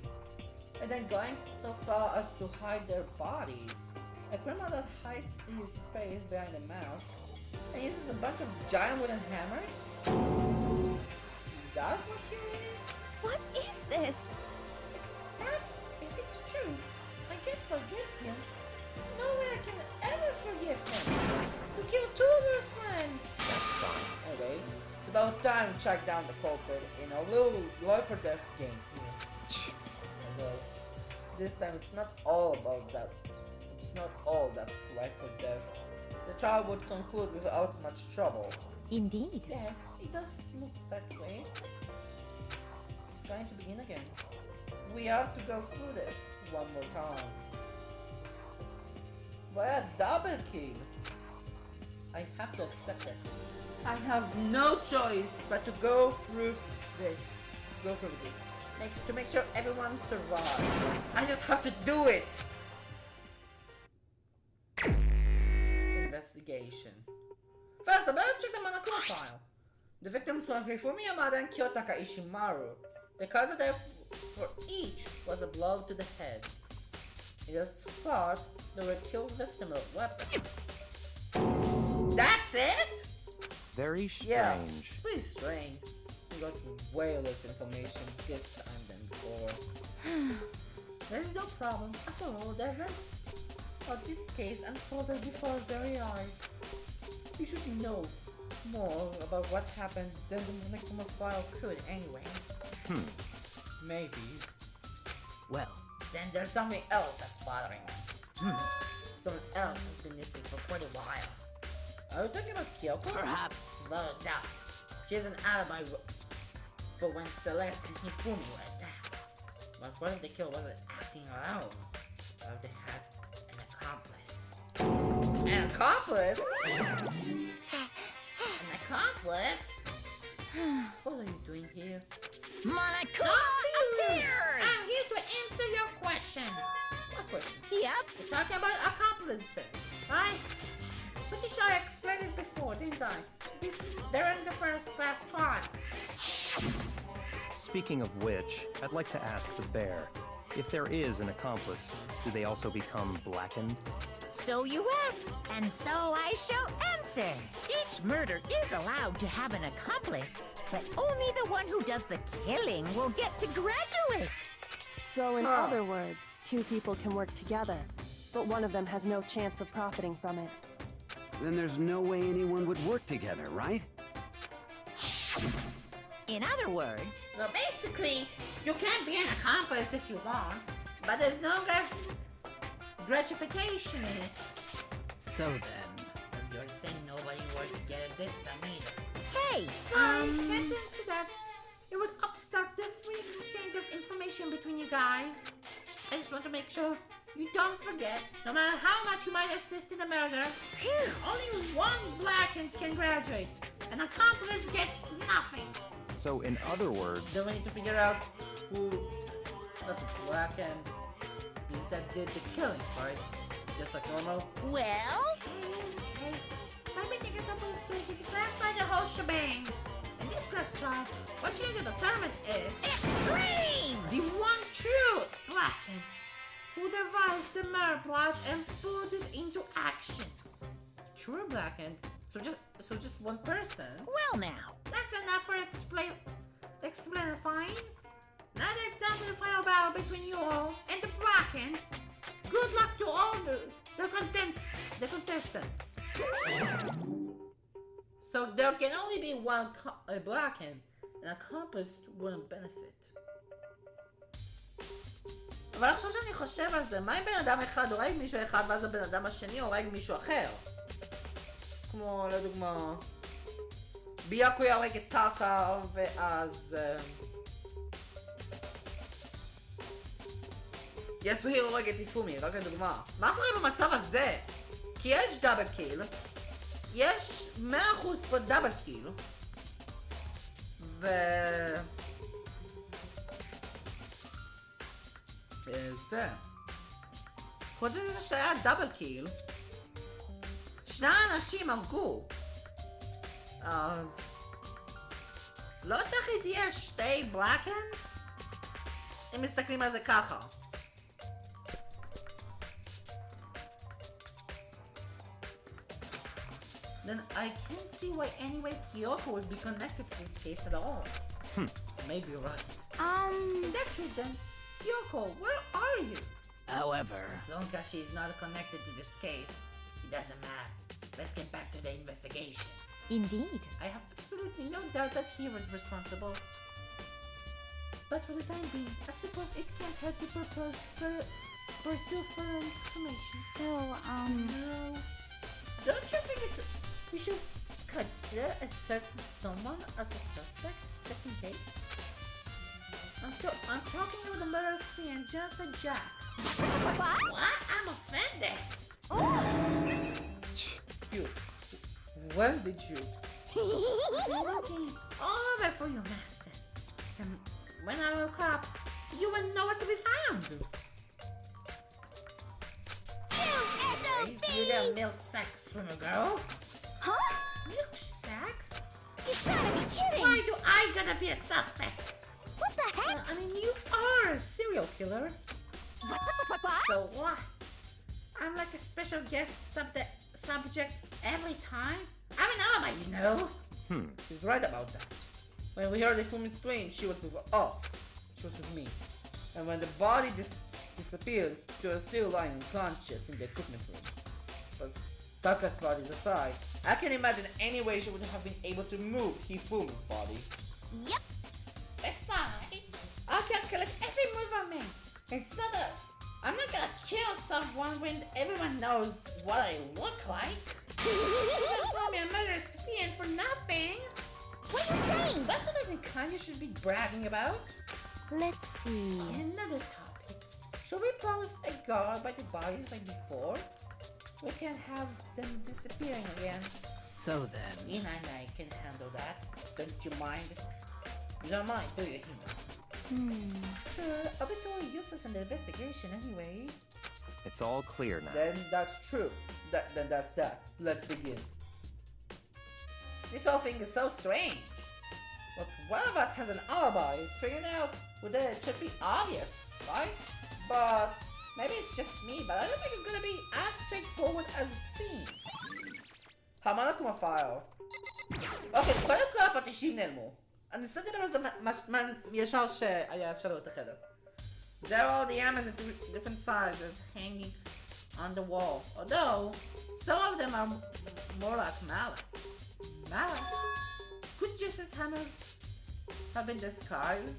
and then going so far as to hide their bodies. A criminal that hides his face behind a mask and uses a bunch of giant wooden hammers? Is that what he is? What is this? Perhaps, if it's true, I can't forgive him. No way I can ever forgive him. To kill two of your friends. That's fine. Anyway, it's about time to track down the culprit in a little life or death game here. Although, this time it's not all about that. It's not all that life or death. The trial would conclude without much trouble. Indeed. Yes, it does look that way. It's going to begin again. We have to go through this one more time. By a double kill. I have to accept it. I have no choice but to go through this. To make sure everyone survives. I just have to do it. Investigation. First, I better check them on the profile. The victims were Hifumi Yamada and Kyotaka Ishimaru. The cause of death for each was a blow to the head. It is thought they were killed with a similar weapon. That's it? Very strange. Yeah, it's pretty strange. We got way less information this time than before. There's no problem. After all, the events of this case unfolded before our very eyes. You should know more about what happened than the Monokuma file could anyway. Maybe. Well, Then there's something else that's bothering me. Someone else has been missing for quite a while. Are you talking about Kyoko? perhaps. Without a doubt. She has an alibi for when Celeste and Hifumi were attacked. But what if the killer wasn't acting alone? What if they had an accomplice? An accomplice? An accomplice? What are you doing here? Monokuma I'm appears! here to answer your question. What question? Yep. We're talking about accomplices, right? Pretty sure I explained it before, didn't I? They're in the first class trial. Speaking of which, I'd like to ask the bear, if there is an accomplice, do they also become blackened? So you ask, and so I shall answer. Each murder is allowed to have an accomplice, but only the one who does the killing will get to graduate. So in Huh. other words, two people can work together, but one of them has no chance of profiting from it. Then there's no way anyone would work together, right? In other words, So basically, you can be an accomplice if you want, but there's no gratification in it. so then. So you're saying nobody worked together this time either? Hey, Sorry, can't answer that. It would obstruct the free exchange of information between you guys. I just want to make sure you don't forget, no matter how much you might assist in the murder, only one blackened can graduate. An accomplice gets nothing. So in other words, Then we need to figure out who not blackened is that did the killing part. Just like normal. well, Hey, let me take this opportunity to clarify the whole shebang. In this class trial, what you need to determine is extreme! the one true blackened who devised the murder plot and put it into action. True blackened. So just one person. Well now, That's enough for explainifying. Now that it's down to the final battle between you all and the blackened. Good luck to all the contestants. So there can only be one blackened. An accomplice wouldn't benefit. אבל עכשיו שאני חושב על זה, מה אם בן אדם אחד הורג מישהו אחד ואז הבן אדם השני הורג מישהו אחר? כמו לדוגמה ביאקו יהורג את טאקה ואז יסוהיר הורג את היפומי, רק לדוגמה. מה קורה במצב הזה? כי יש דאבל קיל, יש 100% פה דאבל קיל זה. חוץ מזה שהיה דאבל קיל, שני האנשים הרגו. אז לא תמיד יש שתי בלאקנס? אם מסתכלים על זה ככה. Then I can't see why anyway Kyoko would be connected to this case at all. Maybe you're right. Is that true then? Kyoko, where are you? however, As long as she's not connected to this case, it doesn't matter. Let's get back to the investigation. Indeed. I have absolutely no doubt that he was responsible. But for the time being, I suppose it can't hurt to pursue further information. So, No. Don't you think we should consider a certain someone as a suspect, just in case? I'm talking with the murderous fiend, just a Jack. What? I'm offended. You. When did you? Looking all over for your master. And when I woke up, you wouldn't know where to be found. You little milk sack swimmer girl. Huh? You sack? You gotta be kidding! Why do I gotta be a suspect? What the heck? I mean, you are a serial killer. What? So what? I'm like a special guest subject every time? I'm an alibi, you know? She's right about that. When we heard Ifumi scream, she was with us. She was with me. And when the body disappeared, she was still lying unconscious in the equipment room. Because Taka's body is aside, I can imagine any way she would have been able to move Hifumi's body. Yep. Besides, I can collect every move I make. It's not a... I'm not gonna kill someone when everyone knows what I look like. You just call me a murderous fiend for nothing. What are you saying? That's not the kind you should be bragging about. Let's see. Another topic. Should we post a guard by the bodies like before? We can have them disappearing again. So then, Me and I can handle that. Don't you mind? You don't mind, do you, Hima? Sure, I'll be totally useless in the investigation anyway. It's all clear now. Then that's true. Then that's that. Let's begin. This whole thing is so strange. But one of us has an alibi. Figuring out who did it should be obvious, right? But maybe it's just me, but I don't think it's gonna be as straightforward as it seems. המענק ומפאיו. אוקיי, קודם כל הפטישים נעלמו. אני שמתי לב לזה ישר שהיה אפשר לראות את החדר. There are all the hammers in different sizes hanging on the wall. Although, some of them are more like mallets. Mallets? Could Jesus hammers have been disguised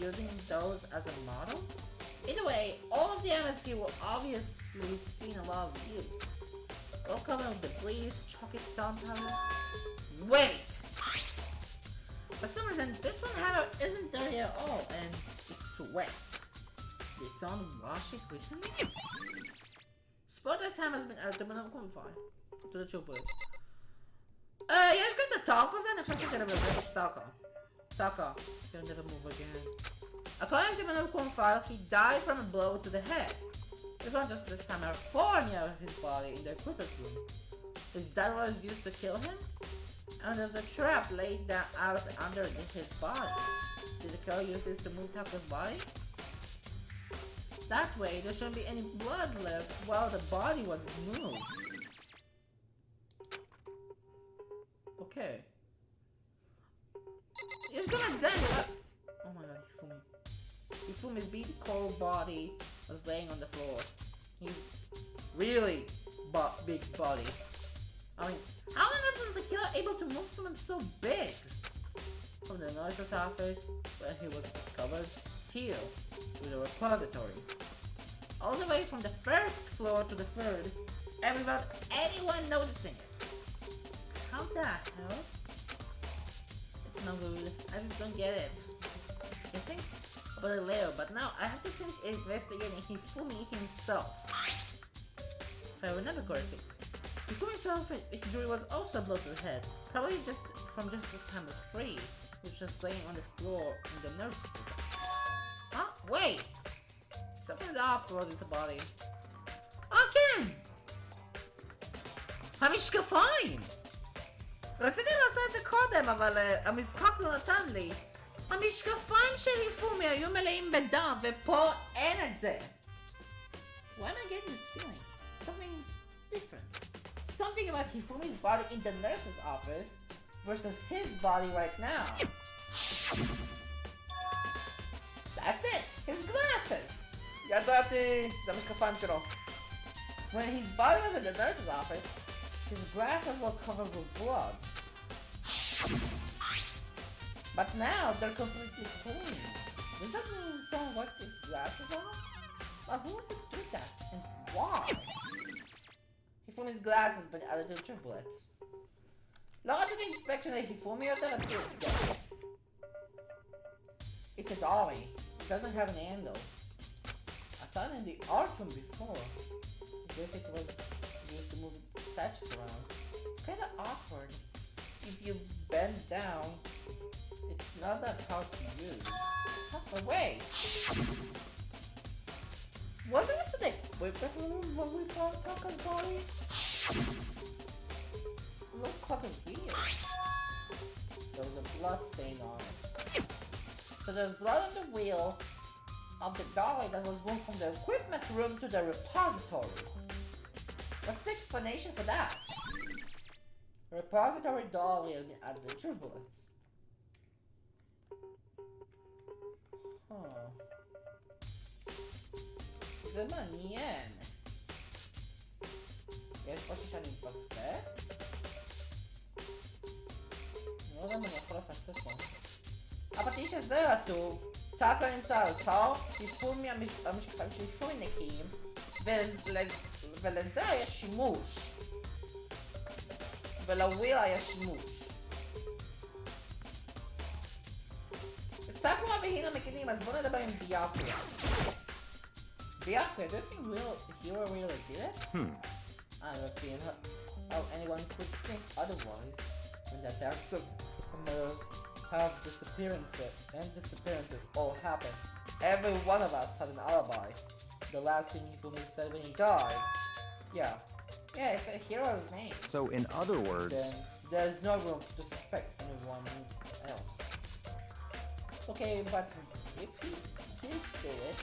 using those as a model? Either way, all of the hammers here were obviously seen a lot of use. All covered with debris, chalky stone powder. Wait! For some reason, this one hammer isn't dirty at all, and it's wet. Did someone wash it recently? Spotless hammer's been added to the qualifier. To the chopper. יש כאן את הטאפ הזה? אני חושב שכאלה בזה יש טאקה. טאקה. Can never move again. According to the qualifier, he died from a blow to the head. We found just this hammer far near his body in the equipment room. Is that what was used to kill him? And there's a trap laid down out under his body. Did the killer use this to move Taco's body? That way, there shouldn't be any blood left while the body was moved. Okay. יש גם את זה, oh my god, Hifumi's beat cold body was laying on the floor. He's really big body. I mean, how on earth was the killer able to move someone so big? From the nurse's office, where he was discovered, here, to the repository. All the way from the first floor to the third, and without anyone noticing it. How the hell? It's no good. I just don't get it. You think about it later, but now I have to finish investigating Hifumi himself. If I remember correctly, Hifumi's injury was also a blow to the head, probably just from this hammer 3, which was laying on the floor in the nurse's office. Huh? Wait! Something's off with his body. Again! המשקפיים! רציתי לעשות את זה קודם, אבל המשחק לא נתן לי. המשקפיים של היפומי היו מלאים בדם, ופה אין את זה. Why am I getting this feeling? Something different. Something about Hifumi's body in the nurse's office versus his body right now. That's it! His glasses! ידעתי, זה המשקפיים שלו. When his body was in the nurse's office, his glasses were covered with blood. But now they're completely clean. Does that mean someone wiped his glasses off? But who would do that? And why? Hifumi's glasses been added to triplets. לא רציתי inspection of Hifumi יותר, רציתי את זה. It's a dolly. It doesn't have an handle. I saw it in the Arkham before. I guess it was used to move statues around. It's kinda awkward. If you bend down, it's not that hard to use. But wait! Wasn't this in the equipment room when we found Taka's body? look kind of weird. There was a blood stain on it. So there's blood on the wheel of the dolly that was moved from the equipment room to the repository. What's the explanation for that? Repository dolly and adventure bullets. זה מעניין. יש משהו שאני מפספס? אני לא יודע אם אני יכול לפספס פה. הפטיש הזה רטוב, טאקו נמצא על טוב, טיפול מהמשקפיים שליפוי נקיים, ולזה היה שימוש. ולוויל היה שימוש. סאקורה והינה מגינים, אז בוא נדבר עם ביאקורה. Bianca, do you think the hero really did it? I don't see how anyone could think otherwise when the attacks of murders have disappearances all happen. Every one of us had an alibi. The last thing Hifumi said when he died. Yeah, it's a hero's name. So in other words... Then there's no room to suspect anyone else. Okay, but if he did do it,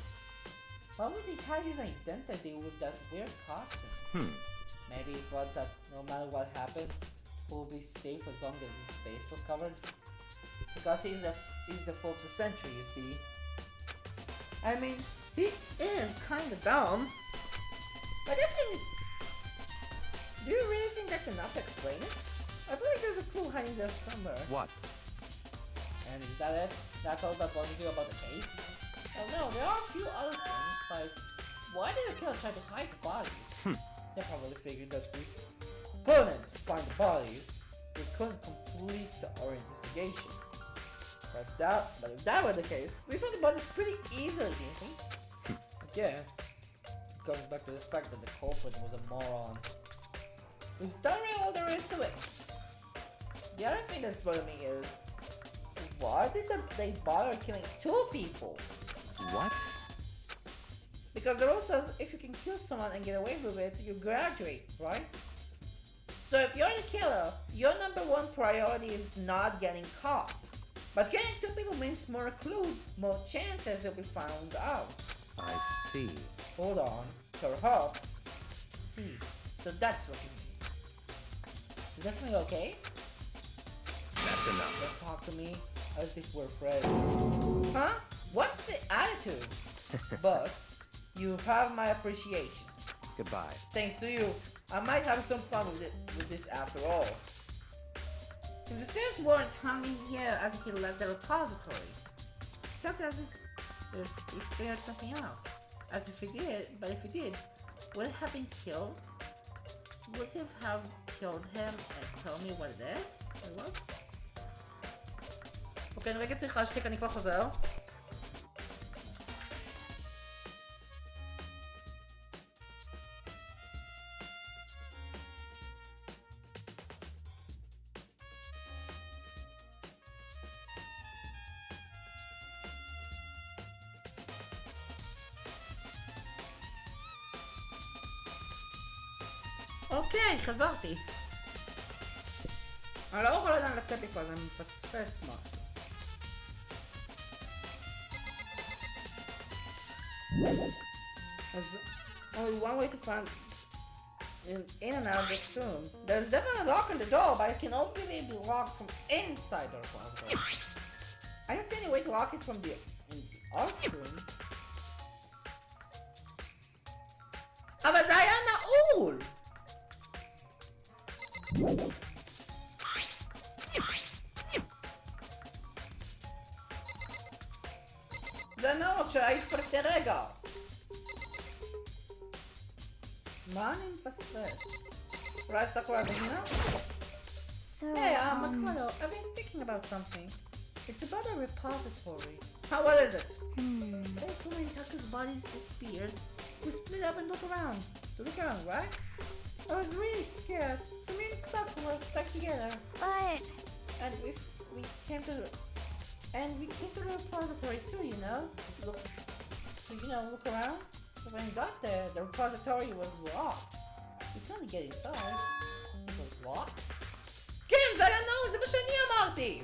why would he hide his identity with that weird costume? Maybe he thought that no matter what happened, he will be safe as long as his face was covered. Because he's the 4th century, you see. I mean, he is kinda dumb. But do you really think that's enough to explain it? I feel like there's a clue hiding there somewhere. What? And is that it? That's all that bothers you about the case? Oh no, there are a few other things, like why did the killer try to hide the bodies? They probably figured that we couldn't find the bodies, we couldn't complete our investigation. But if that were the case, we found the bodies pretty easily, do you think? Again, it goes back to the fact that the culprit was a moron. Is that really all there is to it? The other thing that's bothering me is, why did they bother killing 2 people? What? Because the rule says if you can kill someone and get away with it, you graduate, right? So if you're the killer, your number 1 priority is not getting caught. But killing 2 people means more clues, more chances you'll be found out. I see. Hold on, perhaps. See, so that's what you mean. Is everything okay? That's enough. Don't talk to me as if we're friends. Huh? What's the attitude? But you have my appreciation. Goodbye. Thanks to you, I might have some fun with this after all. His mysterious words hung in the air as he left the repository. He talked as if he figured something out. As if he did, but if he did, would it have been killed? Would he have killed him and tell me what it is? It was? אוקיי, אני רגע צריך להשתיק, אני כבר חוזר. אוקיי, חזרתי. אני לא יכול עדיין לצאת מפה, אז אני מפספס משהו. There's only one way to find in and out of this room. There's definitely a lock on the door, but it can only be locked from inside the repository. I don't see any way to lock it from in the art room. אבל זה היה נעול! זה נעול שהיית פה לפני רגע. מה אני מפספס? אולי סקורה והינה? So, Hey, Makoto, I've been thinking about something. It's about a repository. How what is it? Before Taka's bodies disappeared, we split up and look around. To look around, right? I was really scared, so me and Sakura stuck together. but And we came to the repository too, you know? Look around. But when we got there, the repository was locked. We couldn't get inside. It was locked. זה היה no, זה מה שאני אמרתי!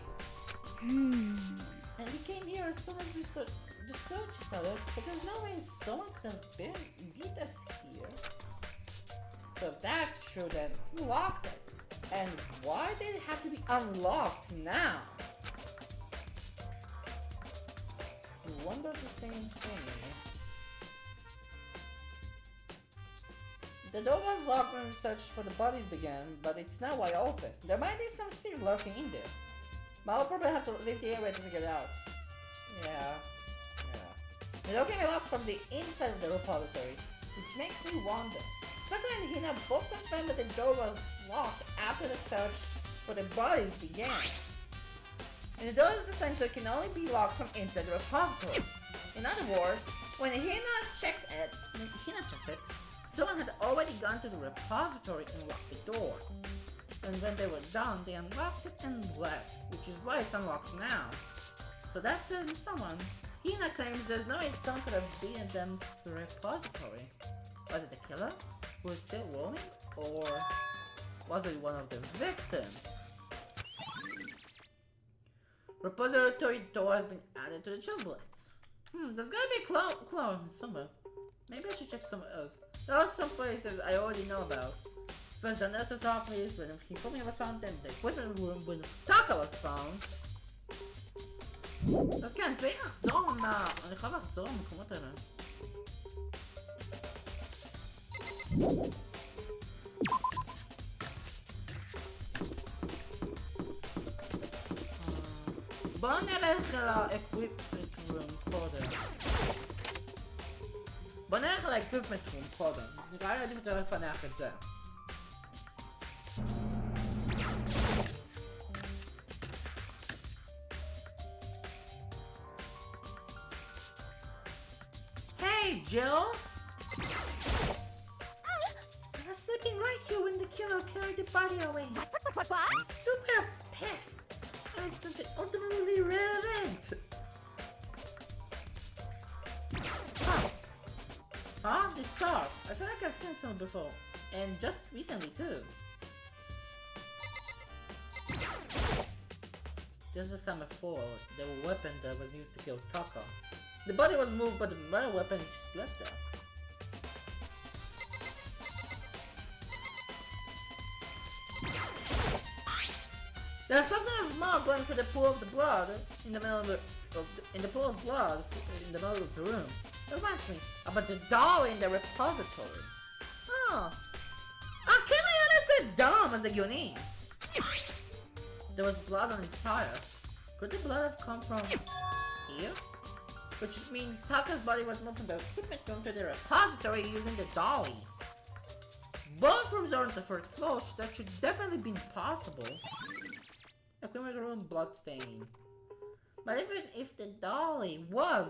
And we came here as soon as the search started, so there's no way someone could have beat us here. So if that's true, then who locked it? And why did it have to be unlocked now? We wonder the same thing. The door was locked when we searched for the bodies began, but it's now wide open. There might be some secret lurking in there. But I'll probably have to leave the area to figure it out. Yeah. The door can be locked from the inside of the repository, which makes me wonder. Sakura and Hina both confirmed that the door was locked after the search for the bodies began. And the door is designed so it can only be locked from inside the repository. In other words, when Hina checked it, someone had already gone to the repository and locked the door. And when they were done, they unlocked it and left, which is why it's unlocked now. So that's someone. Hina claims there's no way someone could have beaten them to the repository. Was it the killer who is still roaming, or was it one of the victims? Repository door has been added to the chill blades. There's gotta be a clone somewhere. Maybe I should check somewhere else. There are some places I already know about. First, the nurse's office, when Hifumi was found, then the equipment room, when Taka was found. אז כן, צריך לחזור אני חייב לחזור למקומות האלה. בואו נלך ל-equipment room קודם. בואו נלך ל-equipment room קודם. נראה לי עדיף יותר לפנח את זה. Hey, Jill! I was sleeping right here when the killer carried the body away. What? I'm super pissed. That was such an ultimately rare event. Huh? The scarf. I feel like I've seen it somewhere before. And just recently, too. This was time before. The weapon that was used to kill Taka. The body was moved, but the murder weapon is just left there. There's something of more going for the pool of the blood in the middle of the pool of blood in the middle of the room. It reminds me about the doll in the repository. Oh, Kilian is a dumb as a Yoni. There was blood on its tire. Could the blood have come from here? Which means Taka's body was moved from the equipment room to the repository using the dolly. Both rooms are on the first floor, so that should definitely be possible. Equipment room blood stain. But even if the dolly was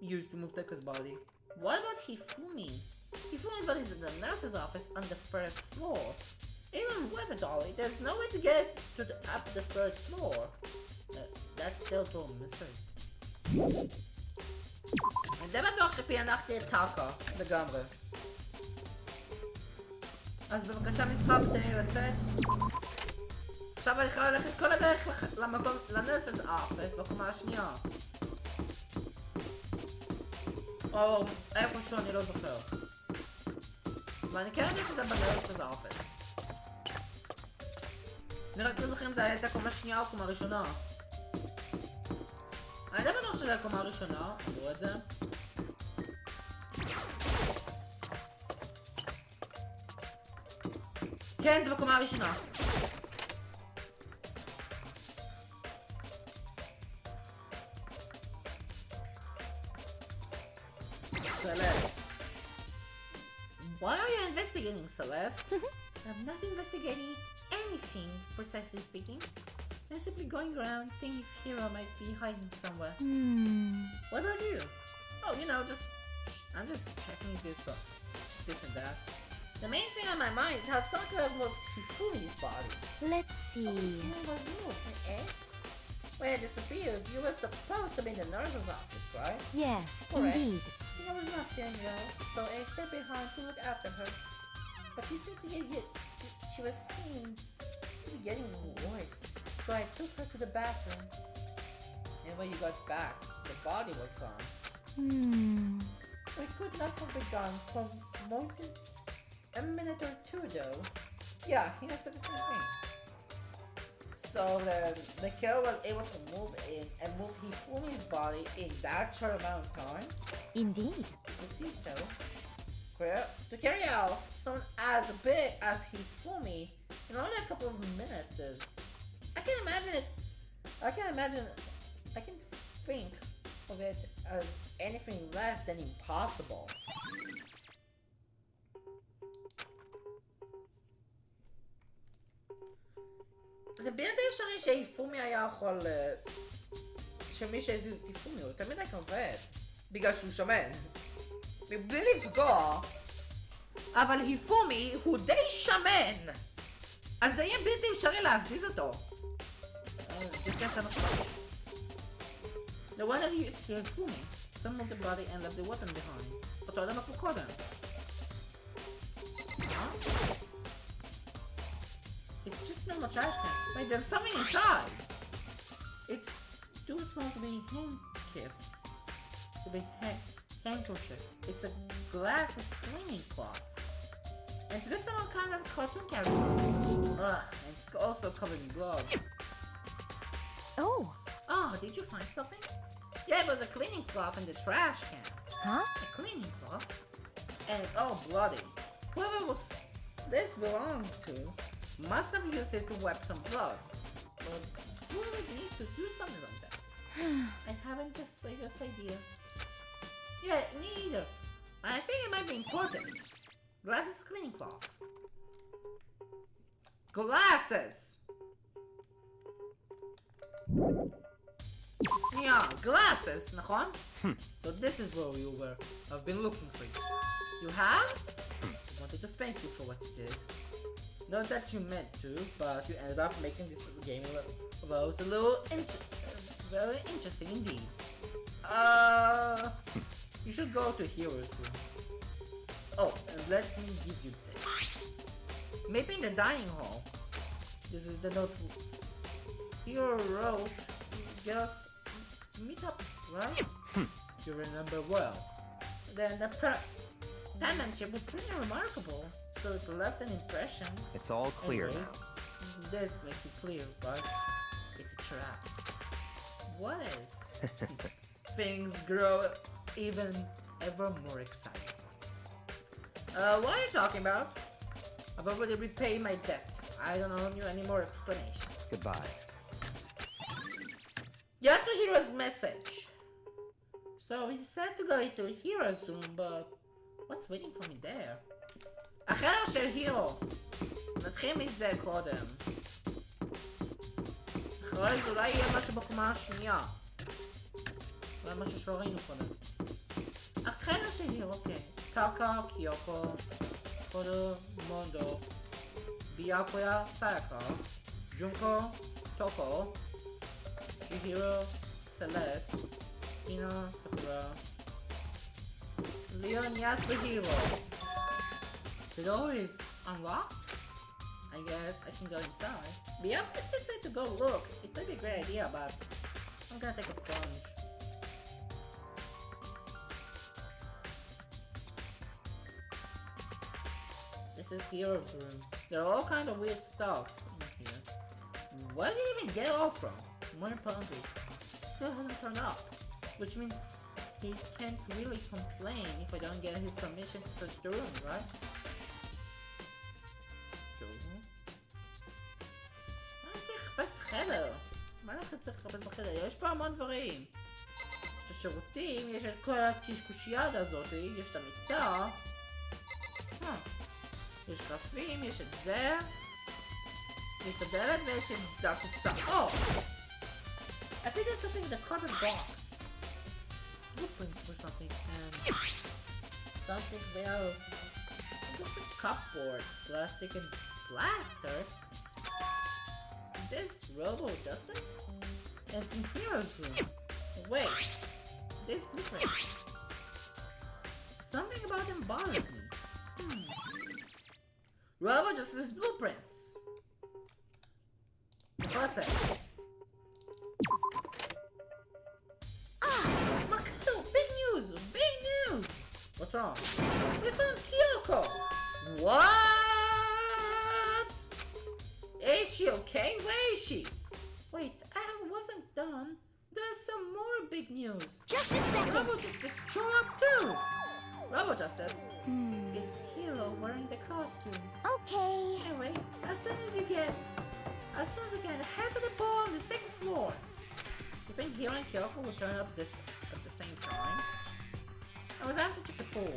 used to move Taka's body, what about Hifumi? Hifumi's body is in the nurse's office on the first floor. Even with a dolly, there's no way to get to up the third floor. That's still too mystery. אני די בטוח שפענחתי את טאקה, לגמרי. אז בבקשה משחק, תן לי לצאת. עכשיו אני חייב ללכת כל הדרך למקום, לנסס אפס, בקומה השנייה. או איפשהו, אני לא זוכר. ואני כן יודע שזה בנסס אפס. אני רק לא זוכר אם זה היה את הקומה השנייה או הקומה הראשונה. אני די בטוח שזה הקומה הראשונה, תראו את זה. כן, זה בקומה הראשונה. Celeste. Why are you investigating, Celeste? I'm not investigating anything, precisely speaking. I'm simply going around seeing if Hero might be hiding somewhere. What about you? Oh, you know, I'm just checking this and that. The main thing on my mind is how someone could have moved Hifumi's body. Let's see. It was moved, eh? When it disappeared, you were supposed to be in the nurse's office, right? Yes, Correct. indeed. I was not feeling well, so I stayed behind to look after her. But she seemed to get hit. She was seen to be getting worse. So I took her to the bathroom. And when you got back, the body was gone. We could not have been gone for more than a minute or two though. Yeah, he has said the same thing. So the killer was able to move in and move Hifumi's body in that short amount of time? Indeed. It seems so. To carry out someone as big as Hifumi in only a couple of minutes is... I can think of it as anything less than impossible. זה בלתי אפשרי שהיפומי היה יכול... שמי שהזיז את היפומי הוא תמיד היה עובד בגלל שהוא שמן. מבלי לפגוע, אבל היפומי הוא די שמן, אז זה יהיה בלתי אפשרי להזיז אותו. The one that used to Hifumi, some of the body and left the weapon behind. אותו אדם כמו קודם. It's just normal trash can. Wait, there's something inside! It's too small to be handkerchief. Handkerchief. It's a glass cleaning cloth. And it's got some kind of cartoon character. Ugh, and it's also covered in gloves. Oh. Oh, did you find something? Yeah, it was a cleaning cloth in the trash can. Huh? A cleaning cloth? And it's all bloody. Whoever this belonged to must have used it to wipe some blood. But who would need to do something like that? I haven't the slightest idea. Yeah, me either. I think it might be important. Glasses cleaning cloth. Glasses! Yeah, glasses, נכון? So this is where you were. I've been looking for you. You have? I wanted to thank you for what you did. Not that you meant to, but you ended up making this game a little very interesting indeed. You should go to Hero's room. Oh, and let me give you this. Maybe in the dining hall. This is the notebook. Hero wrote, get us meet up, right? You remember well. Then the penmanship was pretty remarkable, so it left an impression. It's all clear Anyway, now. This makes it clear, but it's a trap. What is? Things grow even ever more exciting. What are you talking about? I've already repaid my debt. I don't owe you any more explanation. Goodbye. Yasuhiro's message. So he said to go to Hero's room, but what's waiting for me there? החדר של הירו. נתחיל מזה קודם. אחרי זה אולי יהיה משהו בקומה השנייה. אולי משהו שלא ראינו קודם. החדר של הירו, אוקיי. קאקה, קיוקו, קודו, מונדו, ביאקויה, סאקה, ג'ונקו, טוקו, Chihiro, Celeste, Hina, Sakura, Leon Yasuhiro. The door is unlocked? I guess I can go inside. But yeah, I'm excited to go look. It might be a great idea, but I'm gonna take a plunge. This is Hero's room. There are all kinds of weird stuff in here. Where did he even get all from? More importantly, it still hasn't turned up, which means he can't really complain if I don't get his permission to search the room, right? אני צריך לחפש את החדר. מה אנחנו צריכים לחפש בחדר? יש פה המון דברים. בשירותים יש את כל הקשקושיאדה הזאת, יש את המיטה. יש קלפים, יש את זה. יש את הדלת ויש את הקופסה. I think there's something in the cardboard box. It's blueprints for something, and something's there. Different cupboard, plastic, and plaster. Is this Robo Justice? And it's in Hero's room. Wait, this blueprint. Something about them bothers me. Robo Justice blueprints. Let's see. Makoto, big news! Big news! What's wrong? We found Kyoko! What? Is she okay? Where is she? Wait, I wasn't done. There's some more big news. Just a second. Robo Justice show up too! Robo Justice? It's Hero wearing the costume. Okay. Anyway, as soon as you can, head to the pool on the second floor. You think Hiro and Kyoko will turn up this at the same time? I was out to check the pool.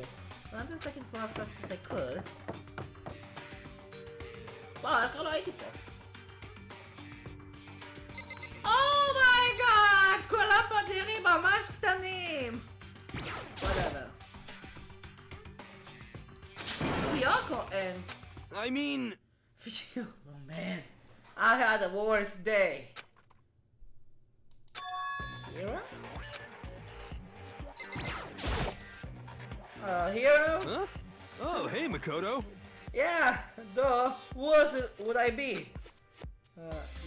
Run to the second floor as fast as I could. But קראתי פה. Oh my god! כולם פדירים ממש קטנים! Whatever. Kyoko and... I mean... Phew, oh man. I had the worst day. Hero? Hero? Huh? Oh, hey, Makoto. Yeah, duh. Would I be?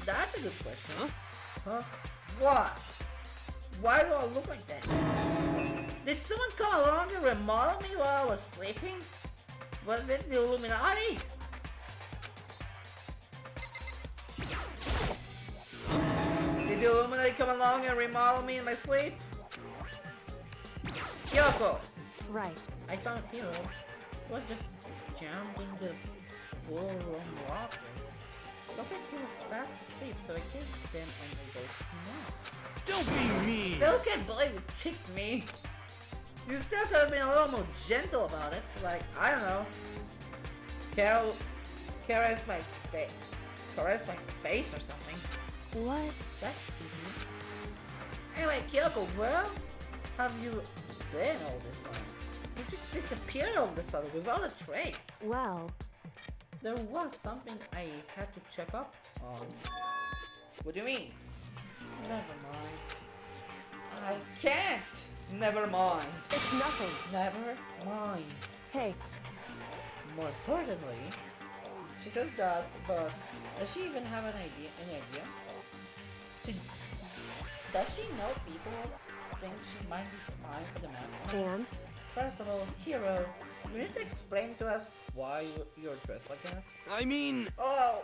That's a good question. Huh? What? Why do I look like this? Did someone come along and remodel me while I was sleeping? Was it the Illuminati? Did the Illuminati come along and remodel me in my sleep? Kyoko! Right. I found Hero was just jammed in the ballroom locker. Look like he was fast asleep, so I kicked them and they both came out. Don't be mean. Still can't believe you kicked me. You still could have been a little more gentle about it. Like, I don't know. Caress my face. Caress my face or something. What? That's easy. Anyway, Kyoko, where have you been all this time? You just disappeared all of a sudden without a trace. Well, There was something I had to check up on. What do you mean? Never mind. I can't! Never mind. it's nothing. Never mind. Hey, More importantly, she says that, but does she even have any idea? Does she know people think she might be spying for the master? and? First of all, Hero, you need to explain to us why you're dressed like that. I mean... Oh,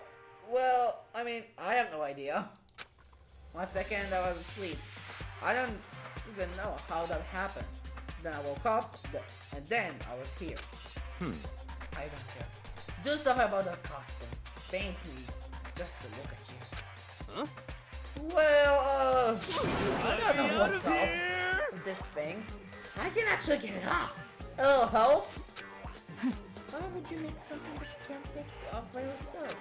well, I mean, I have no idea. 1 second, I was asleep. I don't even know how that happened. Then I woke up, and then I was here. I don't care. Do something about that costume. Pains me just to look at you. Huh? Well, I don't know Out what's of up here! with this thing. I can actually get it off. A little help? Why would you make something that you can't take off by yourself?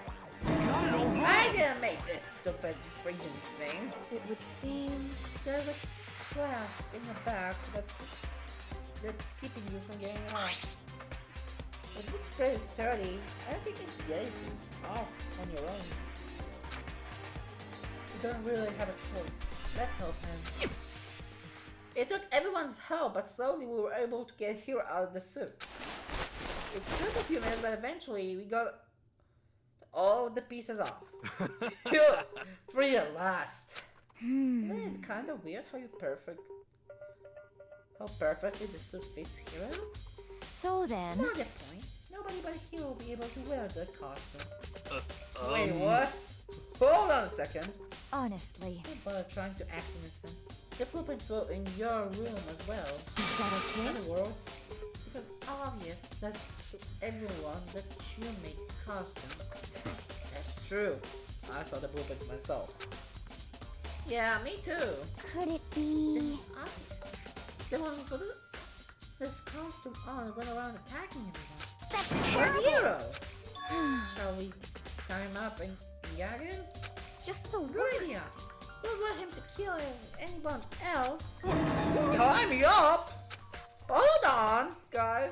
Got it all wrong! I didn't make this stupid freaking thing. It would seem... There's a clasp in the back that's keeping you from getting it off. It looks pretty sturdy. I don't think you can get it off on your own. You don't really have a choice. Let's help him. It took everyone's help, but slowly we were able to get Hero out of the suit. It took a few minutes, but eventually we got all the pieces off. Free at last. Isn't it kind of weird how perfectly the suit fits Hero? So then... More to the point, nobody but Hero will be able to wear the costume. Wait, what? Hold on a second. Honestly, Don't bother trying to act innocent. The blueprints were in your room as well. is that In okay? other words, it was obvious that to everyone that you make this costume. That's true. I saw the blueprint myself. Yeah, me too. Could it Then be... it's obvious. The one who put this costume on went around attacking everyone. That's Where's terrible! Hero? Shall we tie him up and gag him? Just the Good worst. idea. We want him to kill anyone else. Tie me up? Hold on, guys.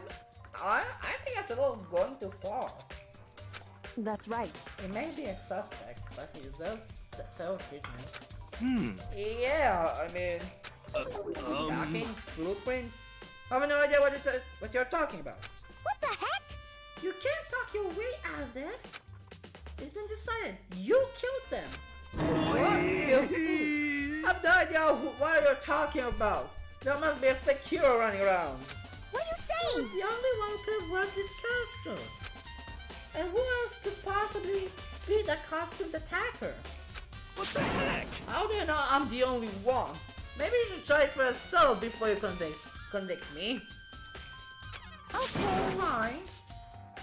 I think that's a little going too far. That's right. He may be a suspect, but he deserves the thorough treatment. Yeah, I mean, talking blueprints. I have no idea what you're talking about. What the heck? You can't talk your way out of this. It's been decided. You killed them. What? I have no idea what you're talking about. There must be a fake hero running around. What are you saying? The only one who could wear this costume. And who else could possibly be the costumed attacker? What the heck? How do you know I'm the only one? Maybe you should try it for yourself before you convict me. Okay. Fine.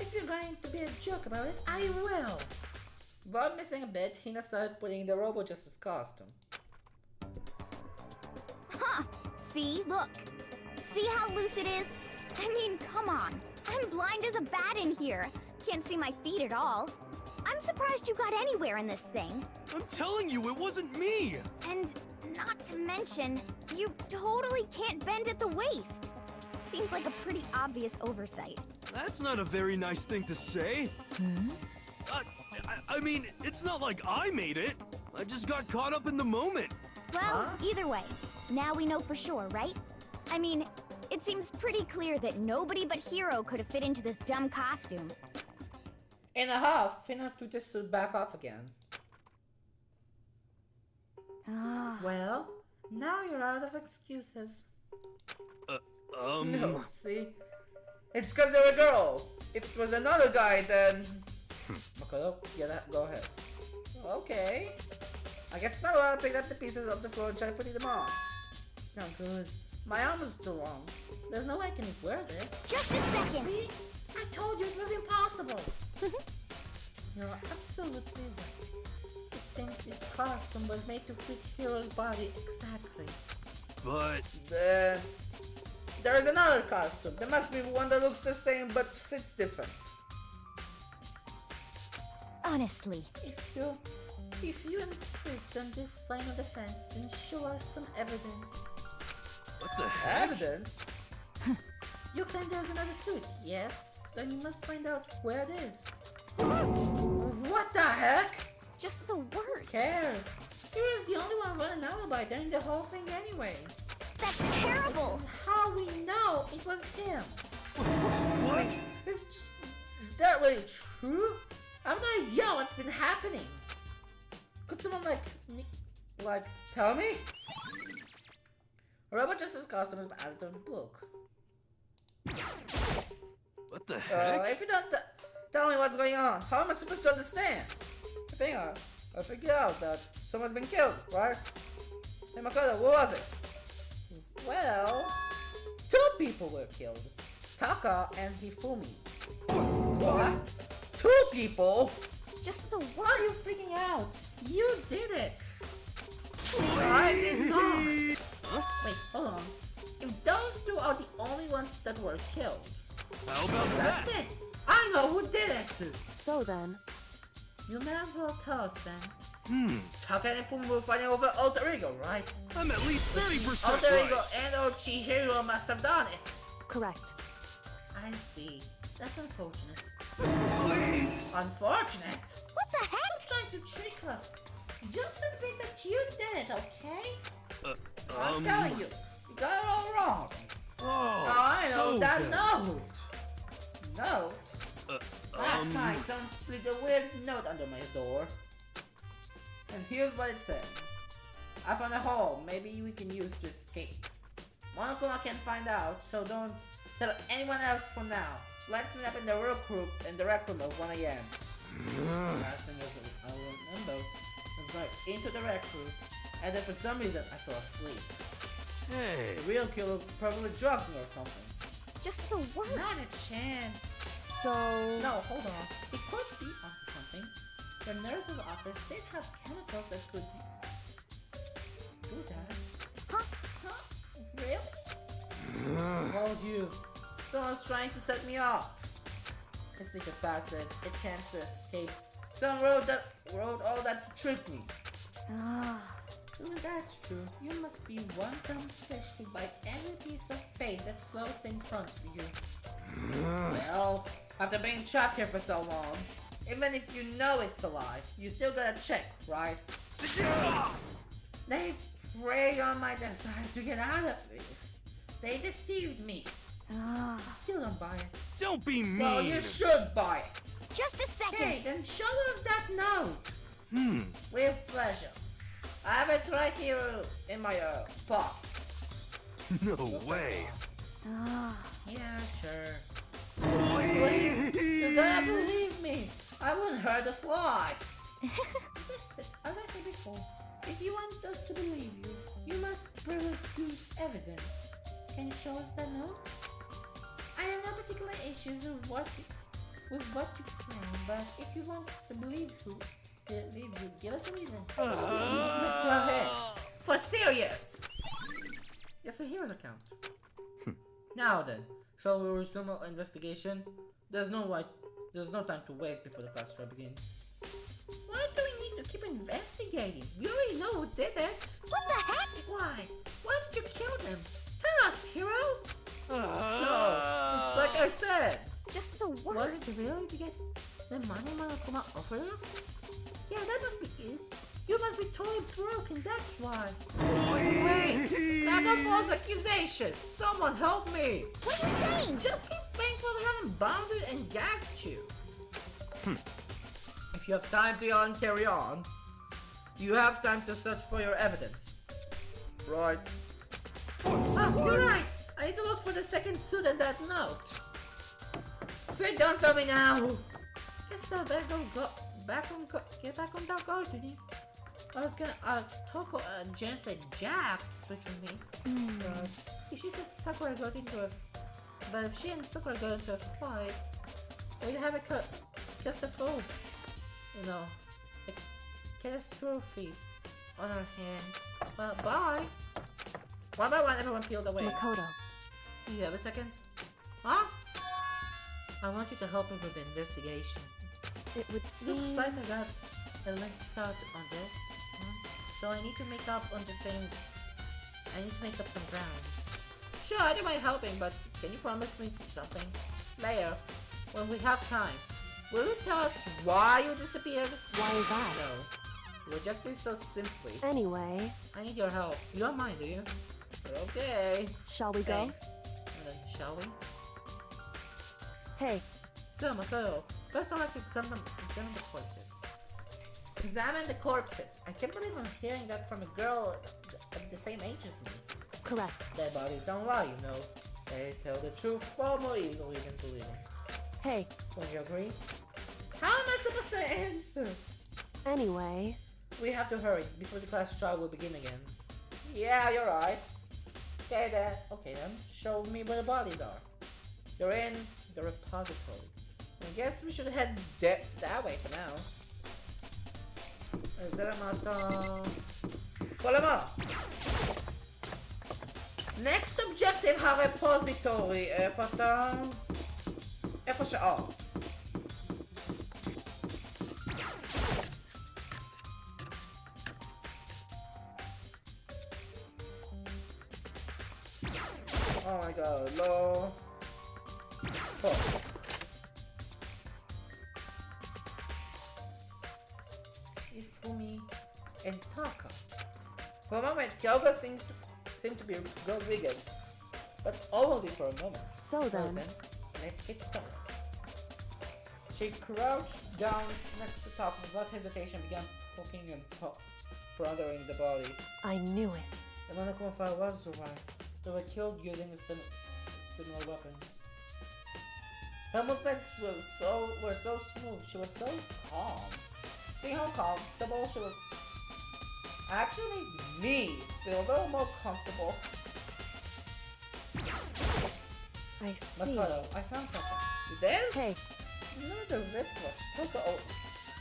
If you're going to be a jerk about it, I will. While missing a bit, Hina started putting the Robo Justice costume. Huh. See? Look. See how loose it is? I mean, come on. I'm blind as a bat in here. Can't see my feet at all. I'm surprised you got anywhere in this thing. I'm telling you, it wasn't me! And not to mention, you totally can't bend at the waist. Seems like a pretty obvious oversight. That's not a very nice thing to say. I mean, it's not like I made it. I just got caught up in the moment. Well, either way, now we know for sure, right? I mean, it seems pretty clear that nobody but Hero could have fit into this dumb costume. In a huff, Hina took the suit back off again. Well, now you're out of excuses. No, see? It's because they're a girl. If it was another guy, then... Makoto, yeah, go ahead. Okay. I get my well, picked up the pieces off the floor and tried putting them on. No good. My arm is too long. There's no way I can wear this. Just a second! See? I told you it was impossible. You're absolutely right. It seems this costume was made to fit Hero's body exactly. But... There is another costume. There must be one that looks the same but fits different. Honestly. If you insist on this line of defense, then show us some evidence. What the heck? Evidence? You claim there's another suit, yes? Then you must find out where it is. What the heck? Just the worst. Who cares? He was the only one with an alibi during the whole thing anyway. That's terrible! How we know it was him? What? Is that really true? I have no idea what's been happening. Could someone tell me? Robot Justice costume is added to the book. What the heck? If you don't tell me what's going on, how am I supposed to understand? I figured out that someone's been killed, right? Hey Makoto, who was it? Well, 2 people were killed. Taka and Hifumi. What? 2 people? Just the Why are you worst. freaking out? You did it! I did not! Wait, hold on. If those 2 are the only ones that were killed, How about that's that? it! I know who did it! So then, You may as well tell us then. Taka and Hifumi were fighting over Alter Ego, right? I'm at least 30% Alter right. Ego and Chihiro must have done it. correct. I see. That's unfortunate. Please. Unfortunate? What the heck? Stop trying to trick us. Just admit that you did it, okay? I'm Um... telling you, you got it all wrong. Oh, I know so that good. note. Note? Last night, someone slid a weird note under my door. And here's what it said. I found a hole maybe we can use to escape. Monokuma can find out, so don't tell anyone else for now. Let's meet up in the rec room at 1 a.m. Last thing I remember was right into the rec room, and then for some reason I fell asleep. Hey. The real killer probably drugged me or something. Just the worst. Not a chance. So, No, hold on. It could be onto something. The nurse's office did have chemicals that could do that. Huh? Really? Told you. Someone's trying to set me up. A secret passage, a chance to escape. Someone wrote all that to trick me. If that's true, you must be one dumb fish to bite every piece of paint that floats in front of you. Well, after being trapped here for so long, even if you know it's a lie, you still gotta check, right? They prey on my desire to get out of here. They deceived me. I still don't buy it. Don't be mean. Well, you should buy it. Just a second. Okay, then show us that note. With pleasure. I have it right here in my pocket. No way. Ah, Yeah, sure. Please, you gotta believe me. I wouldn't hurt a fly. Listen, as I said before, if you want us to believe you, you must produce evidence. Can you show us that note? I have no particular issues with what you claim, but if you want us to believe you, give us a reason. Go ahead. For serious. Yes, so here's a count. Now then, shall we resume our investigation? There's no time to waste before the class trial begins. Why do we need to keep investigating? We already know who did it. What the heck? Why? Why did you kill them? Tell us, hero! No, it's like I said. Just the Was worst. it really to get the money Monokuma offered us? Yeah, that must be it. You must be totally broken, that's why. Wait! That's a false accusation! Someone help me! What are you saying? Just be thankful we haven't bounded and gagged you. If you have time to yell and carry on, you have time to search for your evidence. Right. Oh, you're right! I need to look for the second suit in that note. Fit, don't tell me now! Guess I better get back on dark gardening. I was gonna ask Toko and Jen said Jack to switch with me. But if she said Sakura got into a... But if she and Sakura got into a fight, we'd have just a full, you know, a catastrophe on our hands. Well, bye! One by one, everyone peeled away. Makoto. Do you have a second? Huh? I want you to help me with the investigation. It would seem... Looks like I got a link start on this. So I need to make up on the same... I need to make up some ground. Sure, I don't mind helping, but can you promise me something? Later, when we have time, will you tell us why you disappeared? Why is that? No. Reject this so simply. Anyway, I need your help. You don't mind, do you? Okay. shall we go? Thanks. And then, shall we? Hey, So, Makoto, first I'd like to examine the corpses. Examine the corpses. I can't believe I'm hearing that from a girl of the same age as me. correct. Dead bodies don't lie, you know. They tell the truth far more easily than believing. Hey, Don't you agree? How am I supposed to answer? anyway, We have to hurry before the class trial will begin again. Yeah, you're right. Okay then. Show me where the bodies are. You're in the repository. I guess we should head that way for now. Voila! Next objective, repository. איפה שאר. Oh my god, low. Oh. Ifumi and Taka. For a moment, Kyoga seemed to be well-rigged, but only for a moment. so Well then, let's get started. She crouched down next to the top and without hesitation began poking and pondering the body. I knew it. The Monokuma file was survived. They were killed using similar weapons. Her movements were so smooth. She was so calm. Seeing how comfortable she was actually made me feel a little more comfortable. I see. Makoto, I found something. You there? Hey, You know the wristwatch Toka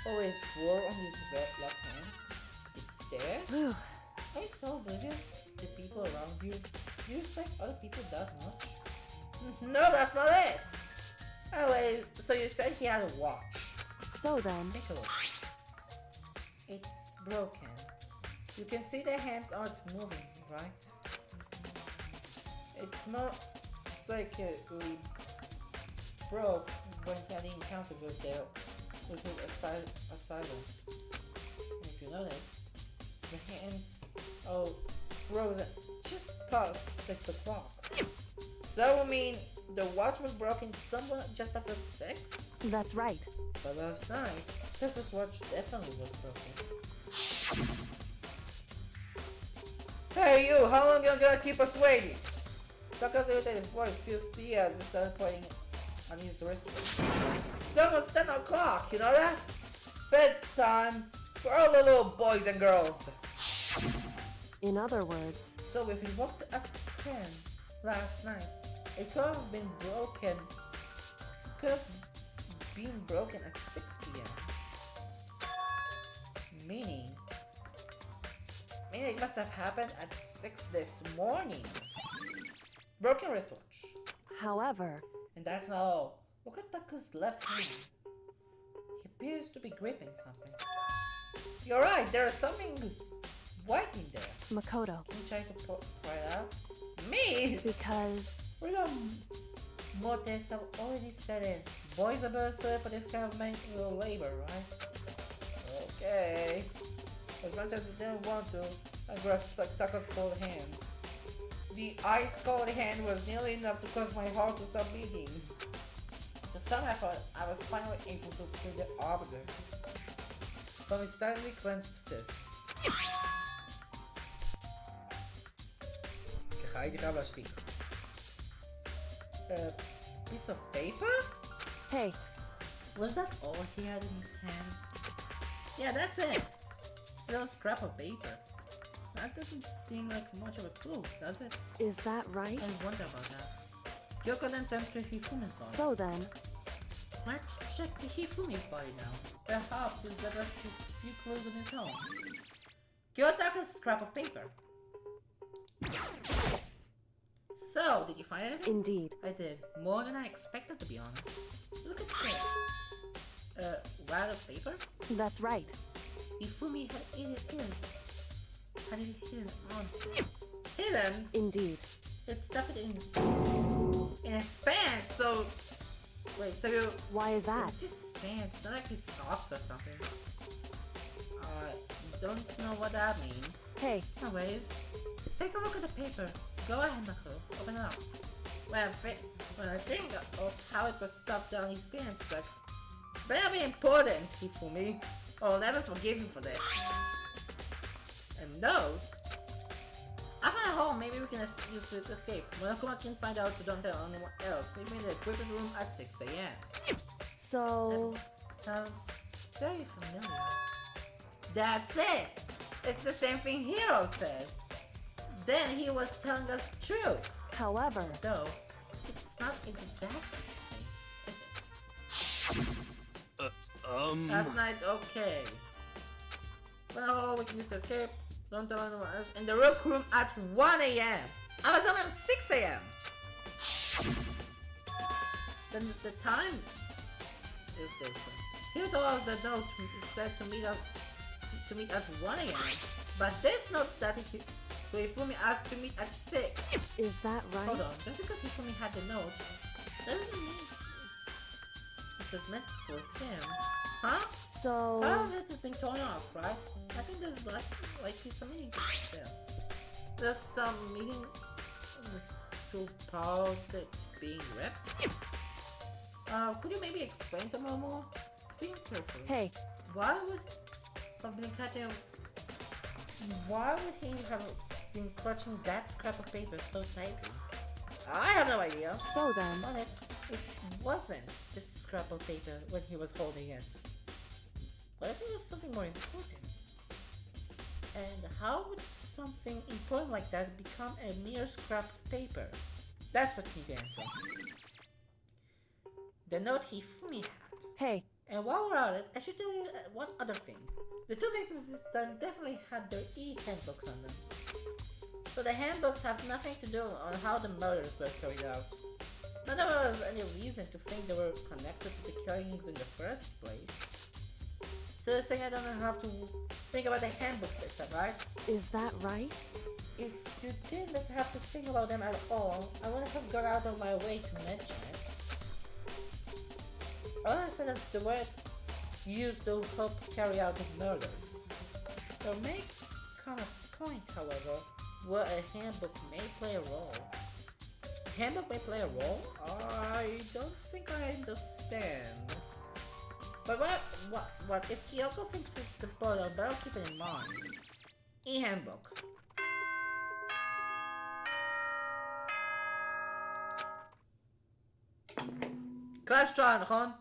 always wore on his left hand? You there? whew, Are you so oblivious to people around you? Do you respect other people that much? No, that's not it! Oh wait, so you said he had a watch. so then, Take a look. It's broken. You can see the hands aren't moving, right? It's like we broke when he had the encounter with his assailant. And if you notice, the hands frozen just past 6 o'clock. So I mean, the watch was broken somewhere just after 6? that's right. But last night, Turtle's watch definitely was broken. Hey you, how long you gonna keep us waiting? Tucker's irritated voice feels Diaz started pointing on his wristwatch. It's almost 10 o'clock, you know that? Bedtime for all the little boys and girls. In other words, So if we woke up at 10 last night, it could have been broken. Could have been broken at 6 p.m. Meaning it must have happened at 6 this morning. Broken wristwatch. however, And that's not all. Look at Taku's left hand. He appears to be gripping something. You're right, there is something white in there. Makoto, Can you try to pry it out? Me? because Freedom motives have already set in. Boys are better suited for this kind of manual labor, right? Okay. As much as I didn't want to, I grasped Tako's cold hand. The ice cold hand was nearly enough to cause my heart to stop beating. To some effort, I was finally able to free the object from his tightly clenched fist. הייתי חייב להשתיק. Piece of paper? hey, Was that all he had in his hand? Yeah, that's it. Still a scrap of paper. That doesn't seem like much of a clue, does it? is that right? I wonder about that. Kyoko then turned to Hifumi's body. So then, Let's check the Hifumi's body now. Perhaps it's left us a few clues on his own. Kyo took a scrap of paper. So, did you find anything? indeed, I did. More than I expected, to be honest. Look at this. Wad of paper? that's right. Hifumi had it hidden on. Hidden? Indeed. It stuffed it in his pants, so... Wait, so you... Why is that? It's just his pants, not like his socks or something. Don't know what that means. Hey, Anyways, take a look at the paper. Go ahead, Mako. Open it up. When I think of how it was stuffed down his pants, like, better be important, Hifumi. I'll never forgive you for this. And no. I found a hole. Maybe we can use it to escape. When Akuma can find out, so don't tell anyone else. Leave me in the equipment room at 6 a.m. so... Sounds very familiar. That's it! It's the same thing Hiro said. Then he was telling us the truth. However, Though, it's not exactly the same, is it? Last night, okay. Well, we can just escape. Don't tell anyone else. In the Rook Room at 1 a.m. I was only at 6 a.m. Then the time is different. He told us the note said to meet at 1 a.m. But this note that Hifumi asked to meet at 6. is that right? Hold on, just because Hifumi had the note doesn't mean it was meant for him. Huh? So... Part of it has been torn off, right? I think there's likely some meaning there. There's some meaning to part of it being ripped. Could you maybe explain to me more? Think carefully. Hey, Why would have been cutting? Why would he have been clutching that scrap of paper so tightly? I have no idea. so then, What if it wasn't just a scrap of paper when he was holding it? What if it was something more important? And how would something important like that become a mere scrap of paper? That's what he answered. The note Hifumi had. hey, And while we're at it, I should tell you one other thing. The two victims this time definitely had their e-handbooks on them. So the handbooks have nothing to do on how the murders were carried out. Not that there was any reason to think they were connected to the killings in the first place. So you're saying I don't have to think about the handbooks this time, right? is that right? If you didn't have to think about them at all, I wouldn't have gone out of my way to mention it. All I said is the word used to help carry out the murders. There may come a point, however, where a handbook may play a role. A handbook may play a role? I don't think I understand. But what if Kyoko thinks it's important, better keep it in mind. E-handbook. Class trial, נכון?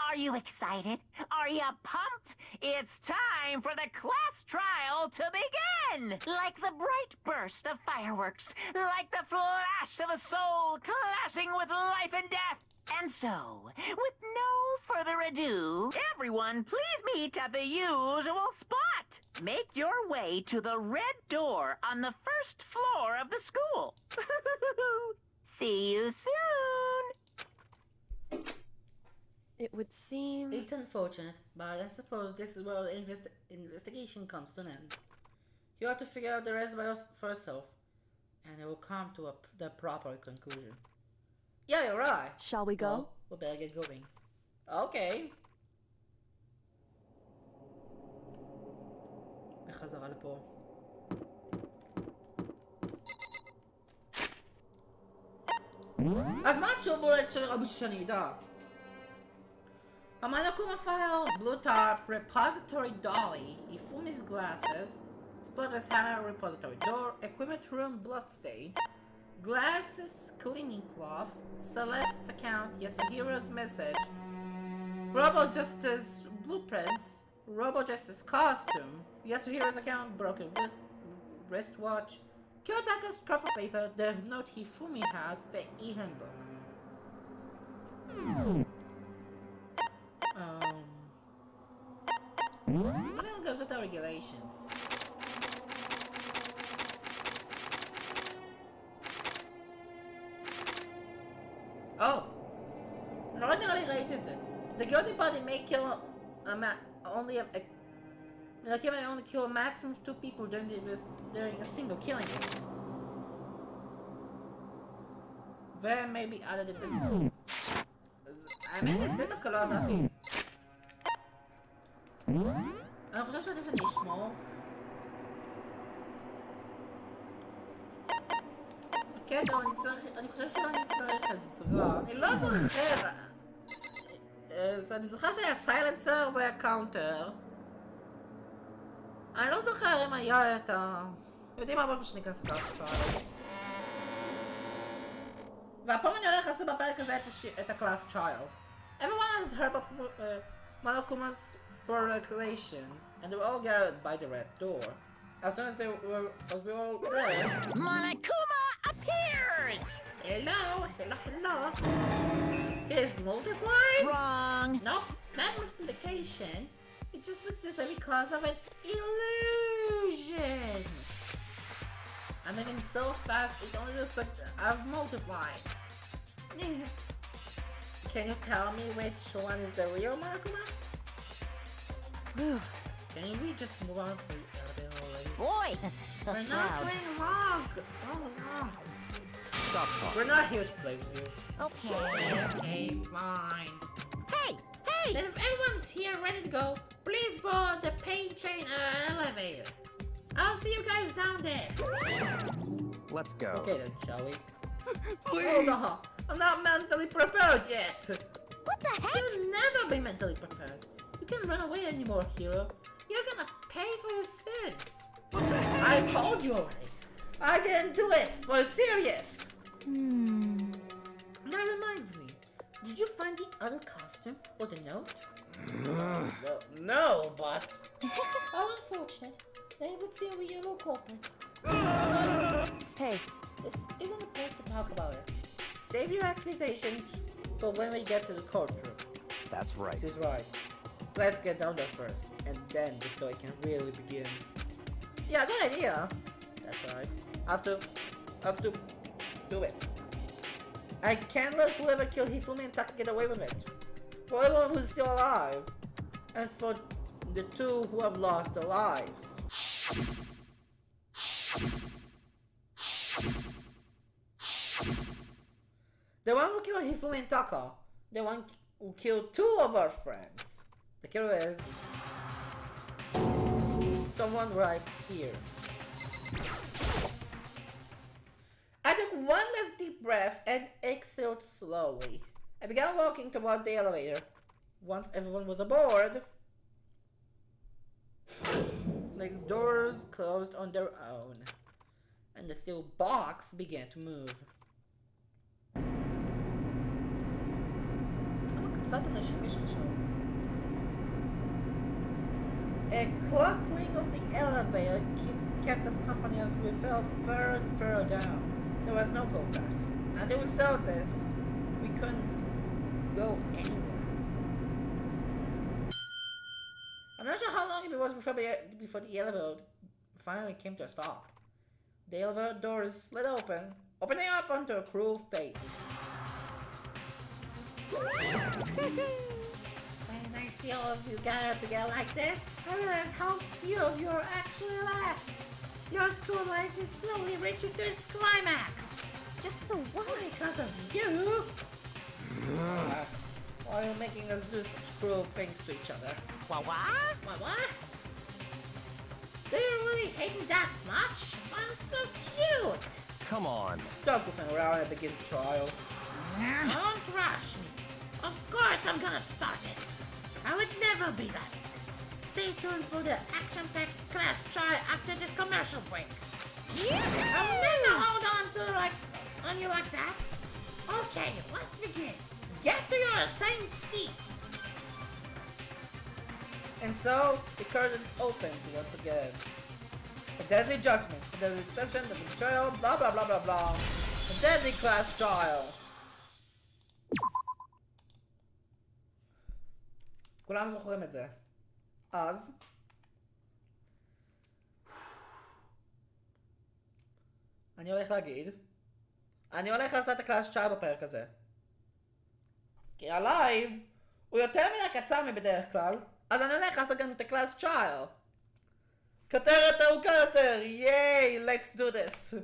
Are you excited? Are you pumped? It's time for the class trial to begin! Like the bright burst of fireworks, like the flash of a soul clashing with life and death. And so, with no further ado, everyone please meet at the usual spot. Make your way to the red door on the first floor of the school. See you soon! It would seem... It's unfortunate, but I suppose this is where the investigation comes to an end. You have to figure out the rest for yourself, and it will come to the proper conclusion. Yeah, you're right. Shall we go? Well, we better get going. Okay. בחזרה לפה. אז מה התשובה בולט של רבי שאני אדע? Amanakuma file, blue tarp, repository dolly, Ifumi's glasses, Spotter's hammer, repository door, equipment room, bloodstain, glasses, cleaning cloth, Celeste's account, Yasuhiro's message, Robo Justice blueprints, Robo Justice costume, Yasuhiro's account, broken wristwatch, Kyotake's scrap of paper, the note Hifumi had, the e-handbook. But I'll go to the regulations. Oh! לא נראה לי ראיתי את זה. The guilty body may kill only kill a maximum of 2 people during a single killing. There may be other business. האמת, את זה דווקא לא ידעתי. אני חושב שעדיף שאני אשמור. כן, גם אני חושב שאני צריך עזרה. אני לא זוכר. אני זוכר שהיה סיילנסר והיה קאונטר. אני לא זוכר אם היה את ה... יודעים מה בוא שניכנס לקלאס טרייל. והפעם אני הולך לעשות בפרק הזה את הקלאס טרייל. Everyone had heard about Monokuma's regulation, and they were all gathered by the red door. As soon as we were all there... Monokuma appears! Hello! Is multiplying? Wrong! Nope, not multiplication. It just looks this way because of an illusion. I'm moving so fast, it only looks like I've multiplied. Can you tell me which one is the real Monokuma? Can we just move on to the elevator already? Boy! We're not playing wrong! Oh no! Stop talking. We're not here to play with you. Okay. Okay, fine. Hey! Hey! Then if everyone's here ready to go, please board the pain train elevator. I'll see you guys down there. Let's go. Okay then, shall we? Please! Hold on. I'm not mentally prepared yet. What the heck? You'll never be mentally prepared. You can't run away anymore, hero. You're gonna pay for your sins. What the heck? I told you already. I didn't do it. For serious. That reminds me. Did you find the other costume or the note? No, but... How unfortunate. They would see we are all culprit. Hey, This isn't a place to talk about it. Save your accusations for when we get to the courtroom. That's right. She's right. Let's get down there first, and then the story can really begin. Yeah, good idea. That's right. I have to do it. I can't let whoever killed Hifumi and Taka get away with it. For everyone who's still alive, and for the 2 who have lost their lives. The one who killed Hifumi and Taka. The one who killed 2 of our friends. The killer is... someone right here. I took one last deep breath and exhaled slowly. I began walking toward the elevator. Once everyone was aboard, the doors closed on their own, and the steel box began to move. A clucking of the elevator kept us company as we fell further and further down. There was no go back. Until we saw this, we couldn't go anywhere. I'm not sure how long it was before the elevator finally came to a stop. The elevator doors slid open, opening up onto a cruel fate. When I see all of you gathered together like this, I realize how few of you are actually left. Your school life is slowly reaching to its climax. Just the worst. Because of you. Why are you making us do such cruel things to each other? What? What? Do you really hate me that much? I'm so cute. Come on. Stop goofing around and begin the trial. Don't rush me. Of course I'm gonna start it. I would never be that. Stay tuned for the action-packed class trial after this commercial break. I'll never hold on you like that. Okay, let's begin. Get to your assigned seats. And so, the curtains opened once again. A deadly judgment, a deadly deception, a betrayal, blah blah blah blah blah. A deadly class trial. כולם זוכרים את זה. אז אני הולך לעשות את הקלאס טרייל בפרק הזה. כי הלייב הוא יותר מן הקצר מבדרך כלל, אז אני הולך לעשות גם את הקלאס טרייל. כותרת ארוכה יותר, ייי, let's do this.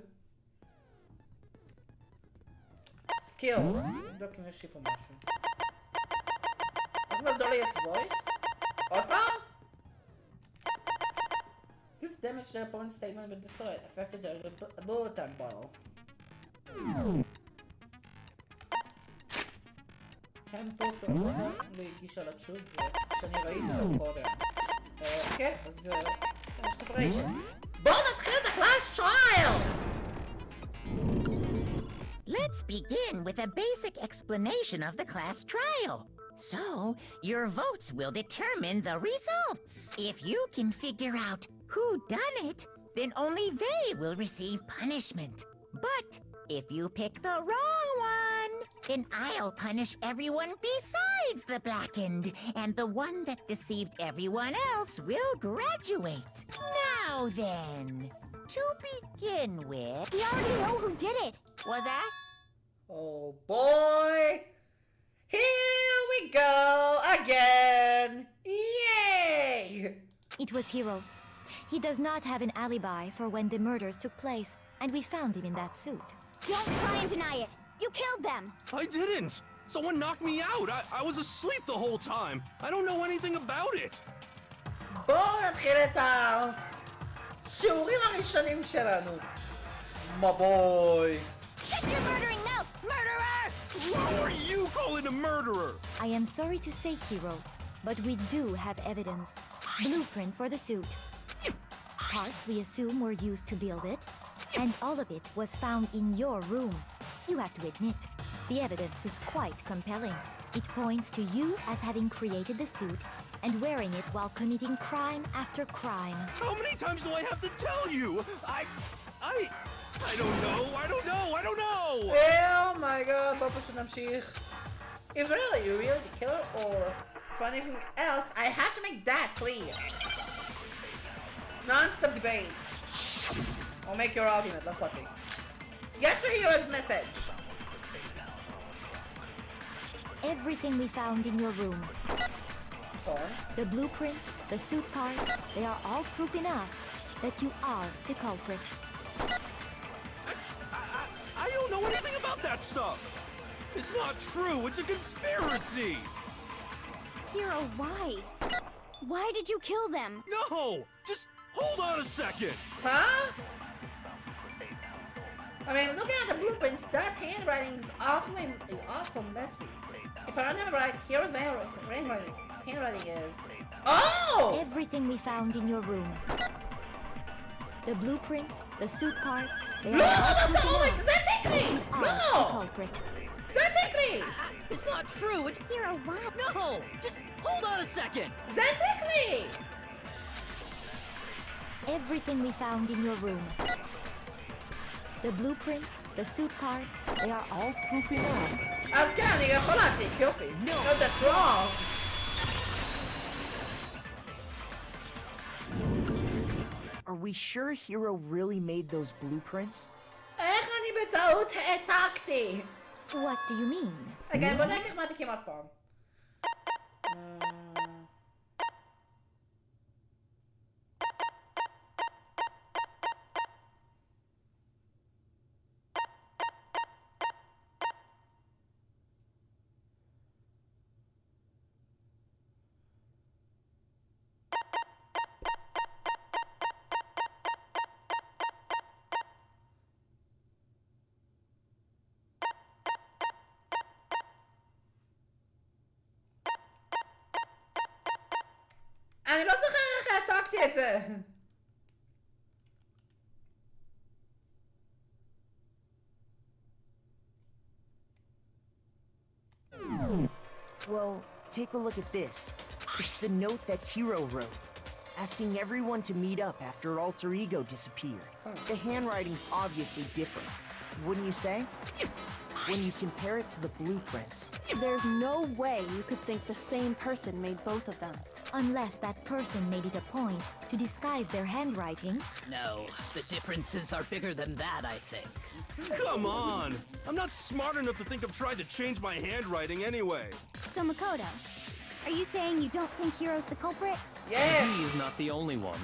skills, נבדוק אם יש לי פה משהו. רק בלדוליאס voice? עוד פעם? This damage their opponent's statement will destroy it, affected their bulletin ball. הם פה קודם להגישה לתשוב שאני ראיתי לו קודם. אוקיי, אז יש preparations. בואו נתחיל את הקלאס טרייל! Let's begin with a basic explanation of the class trial. So, your votes will determine the results. If you can figure out who done it, then only they will receive punishment. But if you pick the wrong one, then I'll punish everyone besides the blackened, and the one that deceived everyone else will graduate. Now then, to begin with... We already know who did it. Was that? Oh boy! Here we go again! Yay! It was Hiro. He does not have an alibi for when the murders took place, and we found him in that suit. Don't try and deny it! You killed them! I didn't! Someone knocked me out! I was asleep the whole time! I don't know anything about it! בואו נתחיל את השיעורים הראשונים שלנו. מבוי. Shut your murdering mouth, murderer! Who are you calling a murderer? I am sorry to say, Hiro, but we do have evidence. Blueprint for the suit. Parts we assume were used to build it, and all of it was found in your room. You have to admit, the evidence is quite compelling. It points to you as having created the suit and wearing it while committing crime after crime. How many times do I have to tell you? I don't know. Oh my god, בואו פשוט נמשיך. Is really you really the killer, or for anything else, I have to make that clear. Non-stop debate. Or make your argument, not what. Yes to Hero's message. Everything we found in your room, Fine. the blueprints, the suit parts, they are all proof enough that you are the culprit. I don't know anything about that stuff! It's not true, it's a conspiracy! Hiro, why? Why did you kill them? No! Just hold on a second! Huh? I mean, looking at the blueprints, that handwriting is awful messy. If I remember right, here's handwriting is... Oh! Everything we found in your room. The blueprints, the suit parts, they are No, all that's proving all like out exactly! you are the No! culprit. Exactly! It's not true. It's Hero, what? no. Just hold on a second. Exactly! Everything we found in your room. The blueprints, the suit parts, they are all proof enough. אז כן, אני יכול להעתיק, יופי. No, that's wrong. Are we sure Hero really made those blueprints? איך אני בטעות העתקתי? What do you mean? רגע, אני בודק איך מעתיקים עוד פעם. אני לא זוכר איך העתקתי את זה. Well, take a look at this. It's the note that Hero wrote, asking everyone to meet up after Alter Ego disappeared. The handwriting's obviously different, wouldn't you say? When you compare it to the blueprints. There's no way you could think the same person made both of them. Unless that person made it a point to disguise their handwriting. No, the differences are bigger than that, I think. Come on! I'm not smart enough to think of trying to change my handwriting anyway. So Makoto, are you saying you don't think Hero's the culprit? Yes! He is not the only one.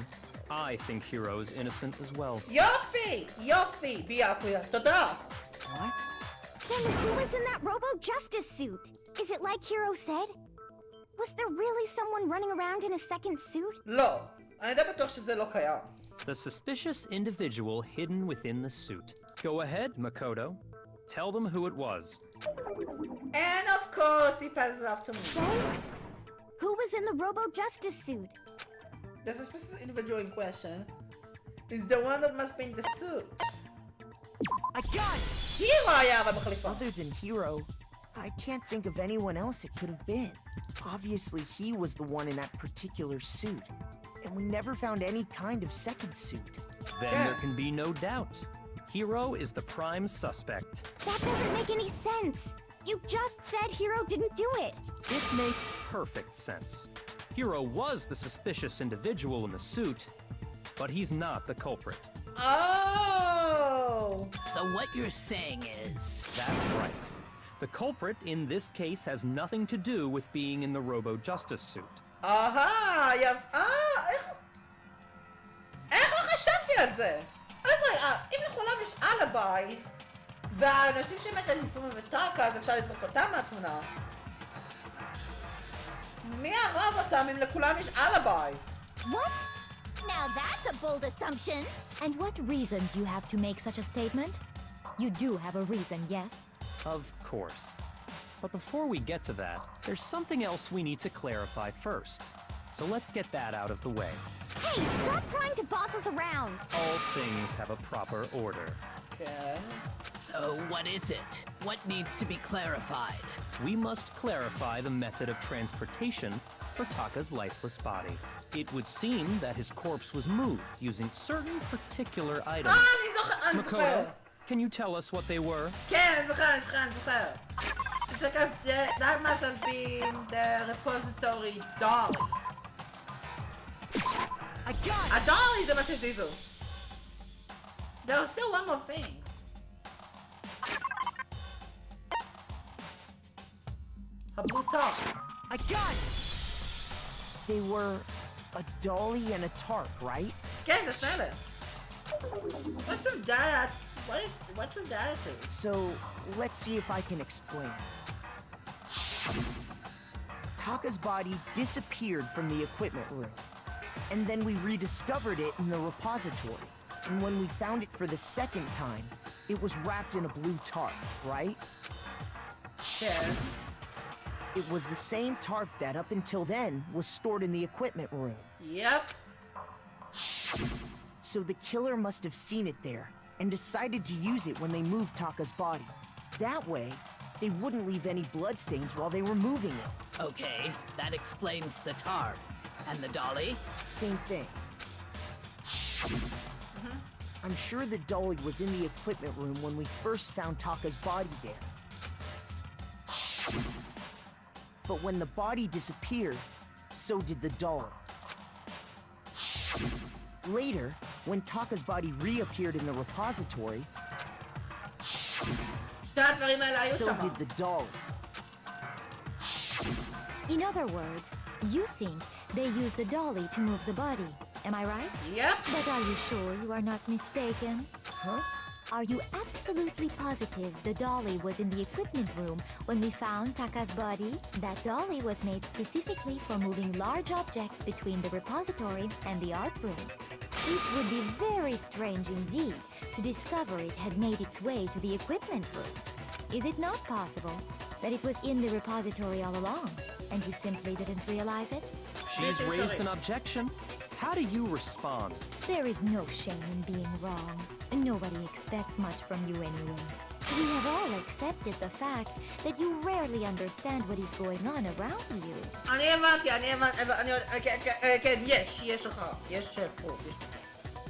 I think Hero is innocent as well. יופי! יופי! ביאפויה. תודה! What? Then who was in that Robo-Justice suit? Is it like Hero said? Was there really someone running around in a second suit? לא. אני די בטוח שזה לא קיים. The suspicious individual hidden within the suit. Go ahead, Makoto. Tell them who it was. And of course he passes off to me. So, who was in the Robo-Justice suit? The suspicious individual in question is the one that must be in the suit. I got it! Hero היה אבל בחליפה. Other than Hero, I can't think of anyone else it could have been. Obviously, he was the one in that particular suit. And we never found any kind of second suit. Then there can be no doubt. Hero is the prime suspect. That doesn't make any sense. You just said Hero didn't do it. It makes perfect sense. Hero was the suspicious individual in the suit, but he's not the culprit. Oh! So what you're saying is... That's right. The culprit in this case has nothing to do with being in the Robo-Justice suit. אהה, איך לא חשבתי על זה? אז אם לכולם יש אלבייז, והאנשים שמתים לפעמים בטאקה, אז אפשר לזרוק אותם מהתמונה. מי הרב אותם אם לכולם יש אלבייז? What? Now that's a bold assumption. And what reason do you have to make such a statement? You do have a reason, yes? Of course. But before we get to that, there's something else we need to clarify first. So let's get that out of the way. Hey, stop trying to boss us around. All things have a proper order. כן. So what is it? What needs to be clarified? We must clarify the method of transportation for Taka's lifeless body. It would seem that his corpse was moved using certain particular items. אני זוכר. Can you tell us what they were? כן, אני זוכר. Because that must have been the repository dolly. I got it! A dolly זה מה שהזיזו. There was still one more thing. A blue top. I got it! They were a dolly and a tarp, right? כן, זה שני אלה. What's with that? What's with that? So, let's see if I can explain. Taka's body disappeared from the equipment room. And then we rediscovered it in the repository. And when we found it for the second time, it was wrapped in a blue tarp, right? כן. It was the same tarp that up until then was stored in the equipment room. Yep. So the killer must have seen it there and decided to use it when they moved Taka's body. That way, they wouldn't leave any bloodstains while they were moving it. Okay, that explains the tarp. And the dolly? Same thing. I'm sure the dolly was in the equipment room when we first found Taka's body there. But when the body disappeared, so did the dolly. Later, when Taka's body reappeared in the repository, so did the dolly. In other words, you think they used the dolly to move the body. Am I right? Yep. But are you sure you are not mistaken? Huh? Are you absolutely positive the dolly was in the equipment room when we found Taka's body? That dolly was made specifically for moving large objects between the repository and the art room. It would be very strange indeed to discover it had made its way to the equipment room. Is it not possible that it was in the repository all along, and you simply didn't realize it? She's raised an objection. How do you respond? There is no shame in being wrong. Nobody expects much from you anyway. We have all accepted the fact that you rarely understand what is going on around you.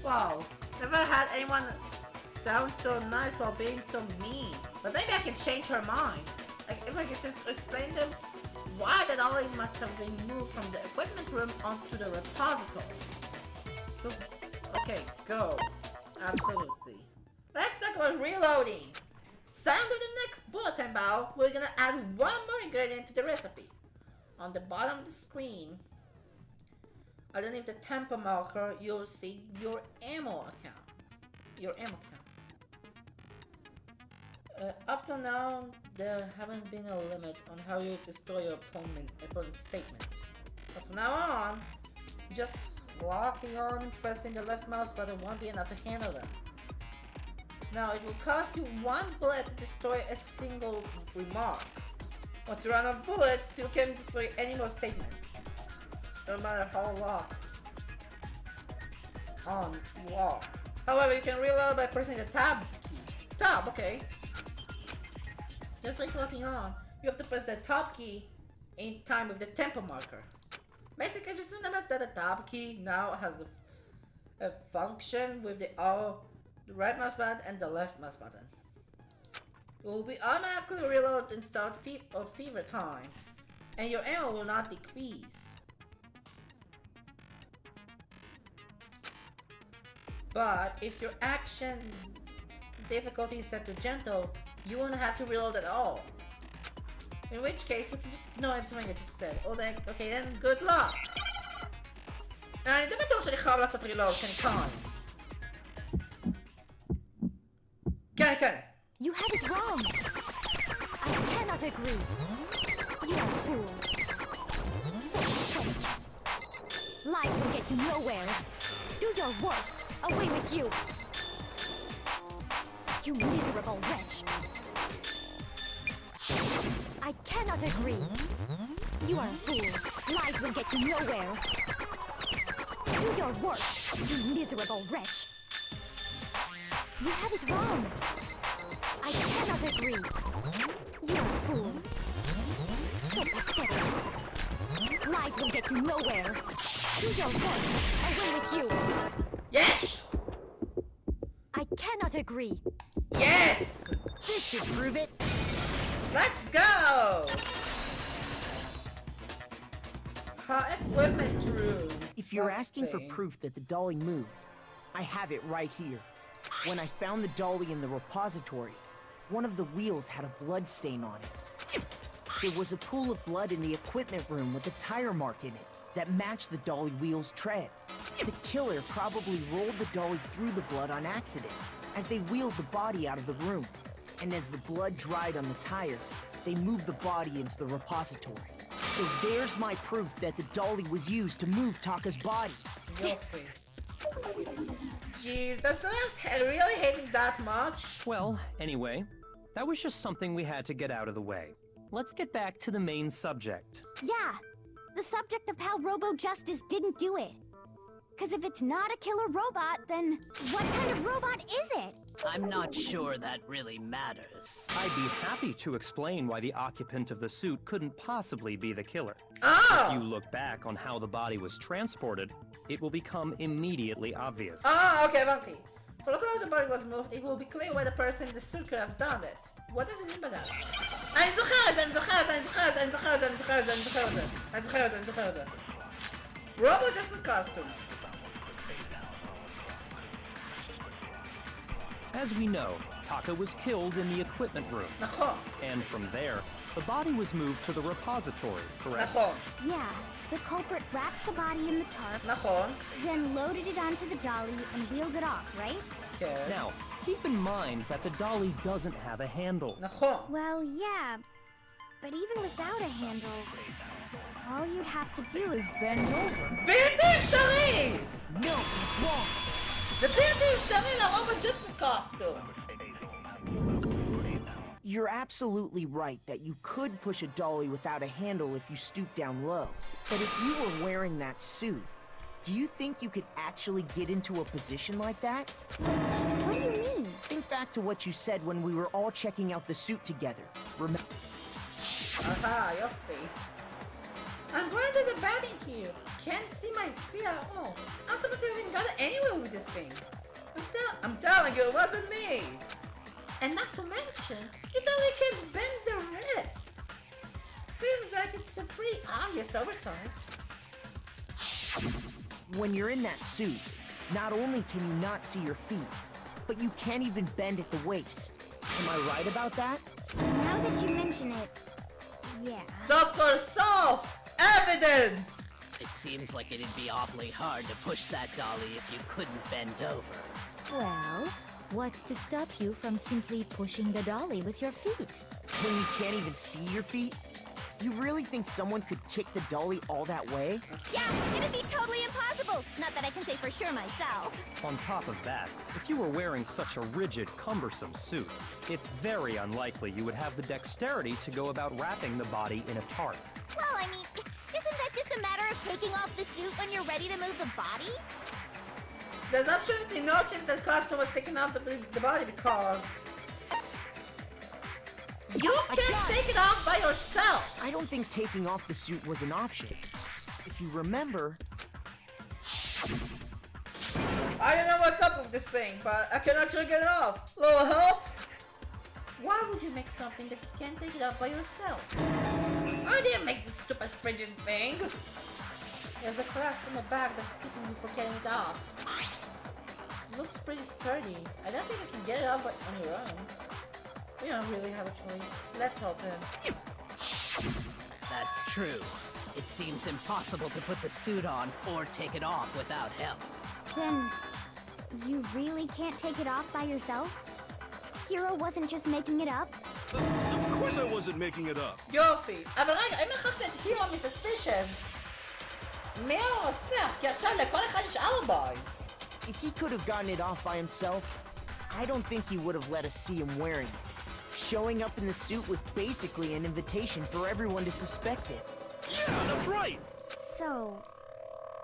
Wow, never had anyone sound so nice while being so mean. But maybe I can change her mind. Like, if I could just explain them why the dolly must have been moved from the equipment room onto the repository. Okay, go. Absolutely. Let's talk about reloading. Starting with the next bulletin bowl, we're gonna add one more ingredient to the recipe. On the bottom of the screen, underneath the tempo marker, you'll see your ammo account. Your ammo count. Up till now, there haven't been a limit on how you destroy your opponent's statement. But from now on, just locking on and pressing the left mouse button won't be enough to handle them. Now, it will cost you 1 bullet to destroy a single remark. Once you run out of bullets, you can destroy any more statements. No matter how long you are. However, you can reload by pressing the tab key. Tab, okay. Just like locking on, you have to press the tab key in time with the tempo marker. Basically, just remember that the tab key now has a function with the right mouse button and the left mouse button. It will be automatically reload and start fever time, and your ammo will not decrease. But if your action difficulty is set to gentle, you won't have to reload at all. In which case, you can just ignore everything I just said. Okay, then good luck! אני די בטוח שאני חייב לעשות reload, כי אני כאן. כן. You have it wrong. I cannot agree. You are a fool. So pathetic. Lies will get you nowhere. Do your worst. Away with you. You miserable wretch. I cannot agree. You are a fool. Lies will get you nowhere. Do your worst, you miserable wretch. You have it wrong. I cannot agree. You are a fool. So pathetic. Lies will get you nowhere. Do your worst. Away with you. Yes! I cannot agree. Yes! This should prove it. Let's go! Equipment room. If you're asking for proof that the dolly moved, I have it right here. When I found the dolly in the repository, one of the wheels had a blood stain on it. There was a pool of blood in the equipment room with a tire mark in it that matched the dolly wheel's tread. The killer probably rolled the dolly through the blood on accident as they wheeled the body out of the room. And as the blood dried on the tire, they moved the body into the repository. So there's my proof that the dolly was used to move Taka's body. Jeez, does someone really hate it that much? Well, anyway, that was just something we had to get out of the way. let's get back to the main subject. Yeah, the subject of how Robo Justice didn't do it. Because if it's not a killer robot, then what kind of robot is it? I'm not sure that really matters. I'd be happy to explain why the occupant of the suit couldn't possibly be the killer. Oh! If you look back on how the body was transported, it will become immediately obvious. Ah, okay, Avanti. For look how the body was moved, it will be clear why the person in the suit could have done it. What does it mean by that? אני זוכר את זה. Robo Justice costume. As we know, Taka was killed in the equipment room. נכון. And from there, the body was moved to the repository, correct? נכון. Yeah, the culprit wrapped the body in the tarp, נכון. then loaded it onto the dolly and wheeled it off, right? כן. Now, keep in mind that the dolly doesn't have a handle. נכון. Well, yeah, but even without a handle, all you'd have to do is bend over. בלתי אפשרי! No, it's wrong. זה בלתי אפשרי לרובוט Justice costume! You're absolutely right that you could push a dolly without a handle if you stoop down low. But if you were wearing that suit, do you think you could actually get into a position like that? What do you mean? Think back to what you said when we were all checking out the suit together. Remember? Aha, יופי. I'm blind as a bat in here. Can't see my feet at all. I'm supposed to even got anywhere with this thing. I'm telling you, it wasn't me. And not to mention, it only can bend the wrist. Seems like it's a pretty obvious oversight. When you're in that suit, not only can you not see your feet, but you can't even bend at the waist. Am I right about that? Now that you mention it, yeah. Soft or soft! Evidence! It seems like it'd be awfully hard to push that dolly if you couldn't bend over. Well, what's to stop you from simply pushing the dolly with your feet? When you can't even see your feet? You really think someone could kick the dolly all that way? Yeah, it'd be totally impossible. Not that I can say for sure myself. On top of that, if you were wearing such a rigid, cumbersome suit, it's very unlikely you would have the dexterity to go about wrapping the body in a tarp. Well, I mean, isn't that just a matter of taking off the suit when you're ready to move the body? There's absolutely no chance that costume was taken off the body because... You can't take it off by yourself! I don't think taking off the suit was an option. If you remember... I don't know what's up with this thing, but I can actually get it off. Little help? Why would you make something that you can't take it off by yourself? I didn't make this stupid frigid thing. There's a clasp in the back that's keeping you from getting it off. It looks pretty sturdy. I don't think you can get it off on your own. We don't really have a choice. Let's help him. That's true. It seems impossible to put the suit on or take it off without help. Then, you really can't take it off by yourself? Hero wasn't just making it up? Of course I wasn't making it up. יופי. אבל רגע, אם לקחת את הירו מסספישן, מי הרוצח? כי עכשיו לכל אחד יש אלibis. If he could have gotten it off by himself, I don't think he would have let us see him wearing it. Showing up in the suit was basically an invitation for everyone to suspect it. Yeah, that's right. So,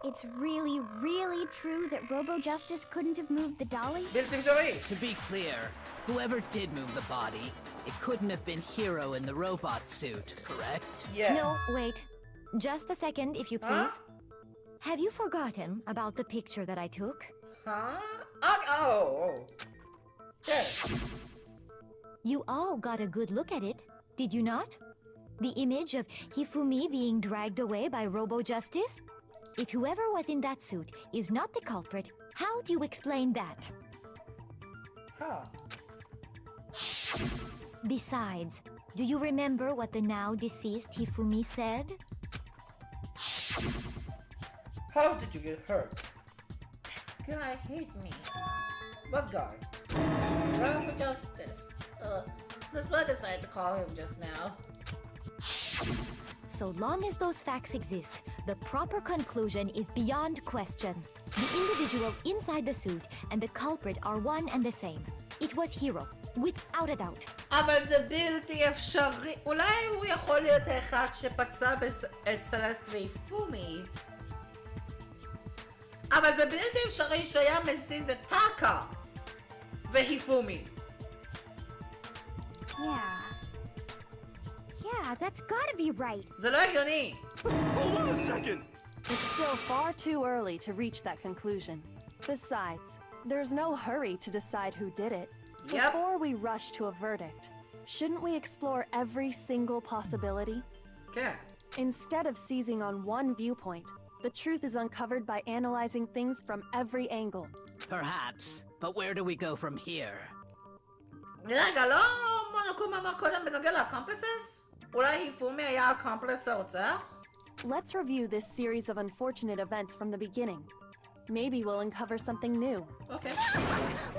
it's really, really true that Robo Justice couldn't have moved the dolly? בלתי אפשרי. To be clear, whoever did move the body, it couldn't have been Hero in the robot suit, correct? Yes. No, wait. Just a second, if you please. Have you forgotten about the picture that I took? Huh? Oh. Okay. You all got a good look at it, did you not? The image of Hifumi being dragged away by Robo Justice? If whoever was in that suit is not the culprit, how do you explain that? Huh. Besides, do you remember what the now deceased Hifumi said? How did you get hurt? Guy hate me. What guy? Robo Justice. That's what I decided to call him just now. So long as those facts exist, the proper conclusion is beyond question. The individual inside the suit and the culprit are one and the same. It was Hero. without a doubt. אבל זה בלתי אפשרי. אולי הוא יכול להיות האחד שפצע את סלסט והיפומי. אבל זה בלתי אפשרי שהיה מזיז את טאקה והיפומי. Yeah, that's gotta be right. זה לא הגיוני. Hold on a second. It's still far too early to reach that conclusion. Besides, there's no hurry to decide who did it. Yep. Before we rush to a verdict, shouldn't we explore every single possibility? כן. Instead of seizing on one viewpoint, the truth is uncovered by analyzing things from every angle. Perhaps, but where do we go from here? רגע, לא מונוקום אמר קודם בנוגע לאקומפלסס? אולי היפומי היה אקומפלס לרוצח? Let's review this series of unfortunate events from the beginning. Maybe we'll uncover something new. Okay.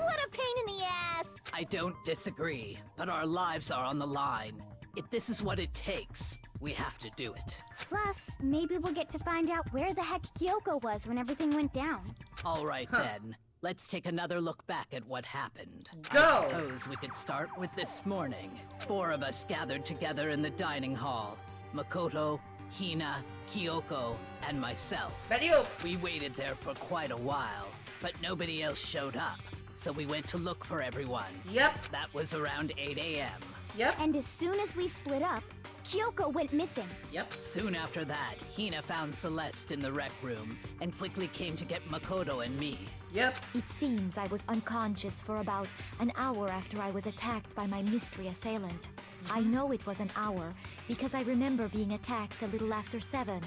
What a pain in the ass! I don't disagree, but our lives are on the line. If this is what it takes, we have to do it. Plus, maybe we'll get to find out where the heck Kyoko was when everything went down. All right then, let's take another look back at what happened. Go! I suppose we could start with this morning. 4 of us gathered together in the dining hall. Makoto, Hina, Kyoko, and myself. בדיוק. We waited there for quite a while, but nobody else showed up, so we went to look for everyone. Yep. That was around 8 a.m. Yep. And as soon as we split up, Kyoko went missing. Yep. Soon after that, Hina found Celeste in the rec room and quickly came to get Makoto and me. Yep. It seems I was unconscious for about an hour after I was attacked by my mystery assailant. I know it was an hour because I remember being attacked a little after 7.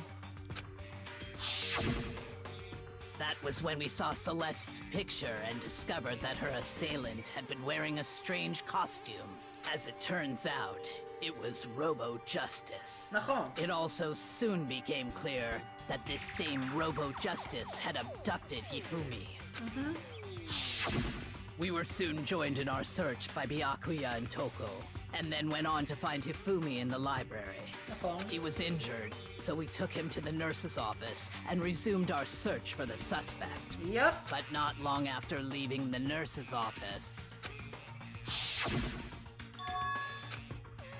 That was when we saw Celeste's picture and discovered that her assailant had been wearing a strange costume. As it turns out, it was Robo-Justice. נכון. It also soon became clear that this same Robo-Justice had abducted Hifumi. We were soon joined in our search by Byakuya and Toko, and then went on to find Hifumi in the library. נכון. He was injured, so we took him to the nurse's office and resumed our search for the suspect. Yep. But not long after leaving the nurse's office,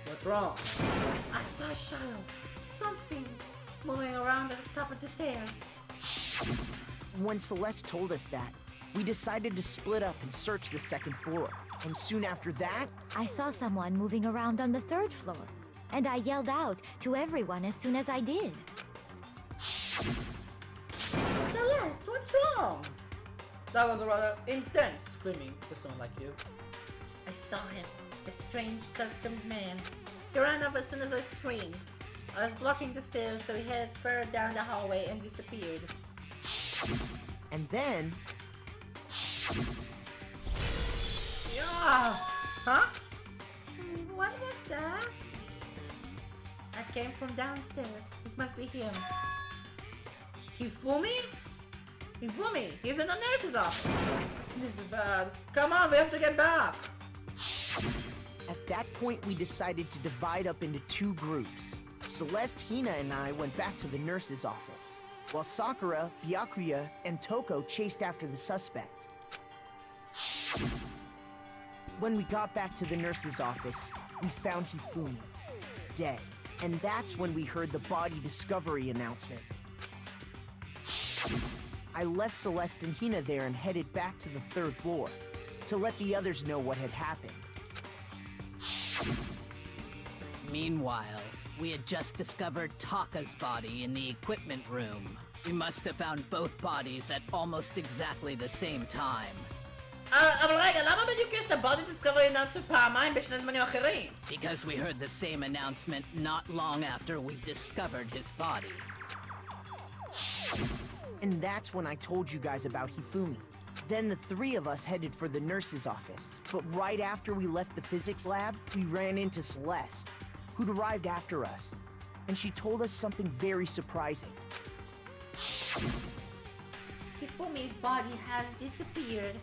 What's wrong? I saw a shadow. Something moving around at the top of the stairs. When Celeste told us that, we decided to split up and search the second floor. And soon after that, I saw someone moving around on the 3rd floor, and I yelled out to everyone as soon as I did. Celeste, what's wrong? That was a rather intense screaming for someone like you. I saw him, a strange costumed man. He ran up as soon as I screamed. I was blocking the stairs, so he headed further down the hallway and disappeared. and then, Yeah! Huh? What was that? That came from downstairs. It must be him. Hifumi? Hifumi! He's in the nurse's office! This is bad. Come on, we have to get back! at that point we decided to divide up into 2 groups. Celeste, Hina, and I went back to the nurse's office, while Sakura, Byakuya, and Toko chased after the suspect. When we got back to the nurse's office, we found Hifumi, dead. And that's when we heard the body discovery announcement. I left Celeste and Hina there and headed back to the 3rd floor to let the others know what had happened. meanwhile, we had just discovered Taka's body in the equipment room. We must have found both bodies at almost exactly the same time. אבל רגע, למה בדיוק יש את הבודי דיסקוברי אנאונסמנט פעמיים בשני זמנים אחרים? Because we heard the same announcement not long after we discovered his body. And that's when I told you guys about Hifumi. Then the 3 of us headed for the nurse's office. But right after we left the physics lab, we ran into Celeste, who'd arrived after us. And she told us something very surprising. Hifumi's body has disappeared.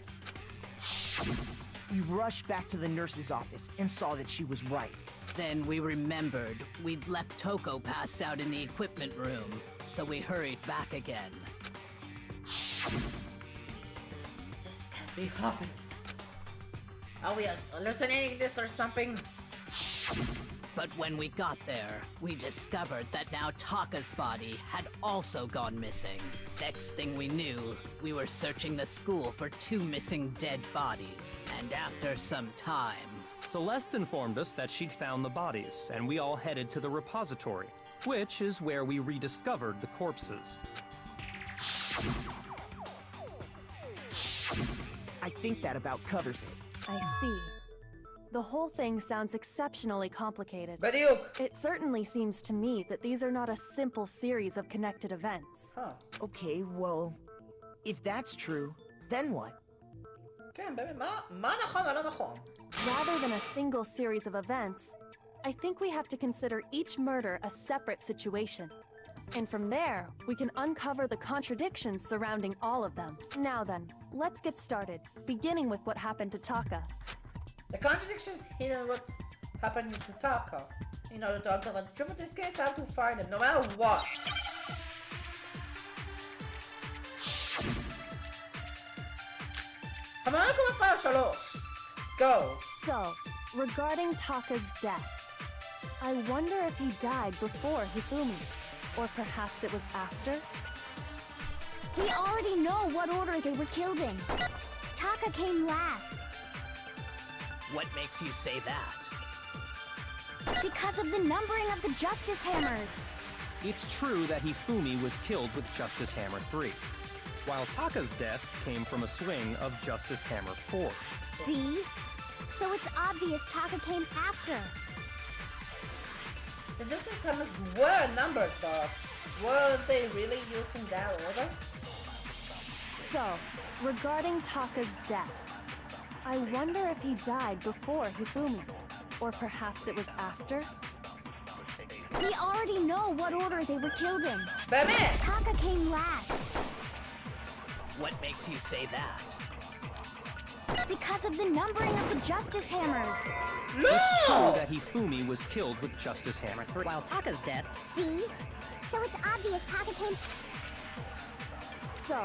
We rushed back to the nurse's office and saw that she was right. Then we remembered we'd left Toko passed out in the equipment room, so we hurried back again. This can't be happening. Are we hallucinating this or something? But when we got there, we discovered that now Taka's body had also gone missing. Next thing we knew, we were searching the school for 2 missing dead bodies. And after some time... Celeste informed us that she'd found the bodies, and we all headed to the repository, which is where we rediscovered the corpses. I think that about covers it. I see. The whole thing sounds exceptionally complicated. בדיוק. It certainly seems to me that these are not a simple series of connected events. Huh. Okay, well, if that's true, then what? כן, באמת, מה נכון ולא נכון? Rather than a single series of events, I think we have to consider each murder a separate situation. And from there, we can uncover the contradictions surrounding all of them. Now then, let's get started, beginning with what happened to Taka. The contradictions hidden what happened to Taka. In order to uncover the truth of this case, I have to find them, no matter what. Go. So, regarding Taka's death, I wonder if he died before Hifumi, or perhaps it was after? We already know what order they were killed in. Taka came last. What makes you say that? Because of the numbering of the Justice Hammers. It's true that Hifumi was killed with Justice Hammer 3, while Taka's death came from a swing of Justice Hammer 4. See? So it's obvious Taka came after. The Justice Hammers were numbered though. Were they really used in that order? So, regarding Taka's death, I wonder if he died before Hifumi, or perhaps it was after? We already know what order they were killed in. באמת! Taka came last. What makes you say that? Because of the numbering of the Justice Hammers. It's true that Hifumi was killed with Justice Hammer 3, while Taka's death... See? So it's obvious Taka came... So,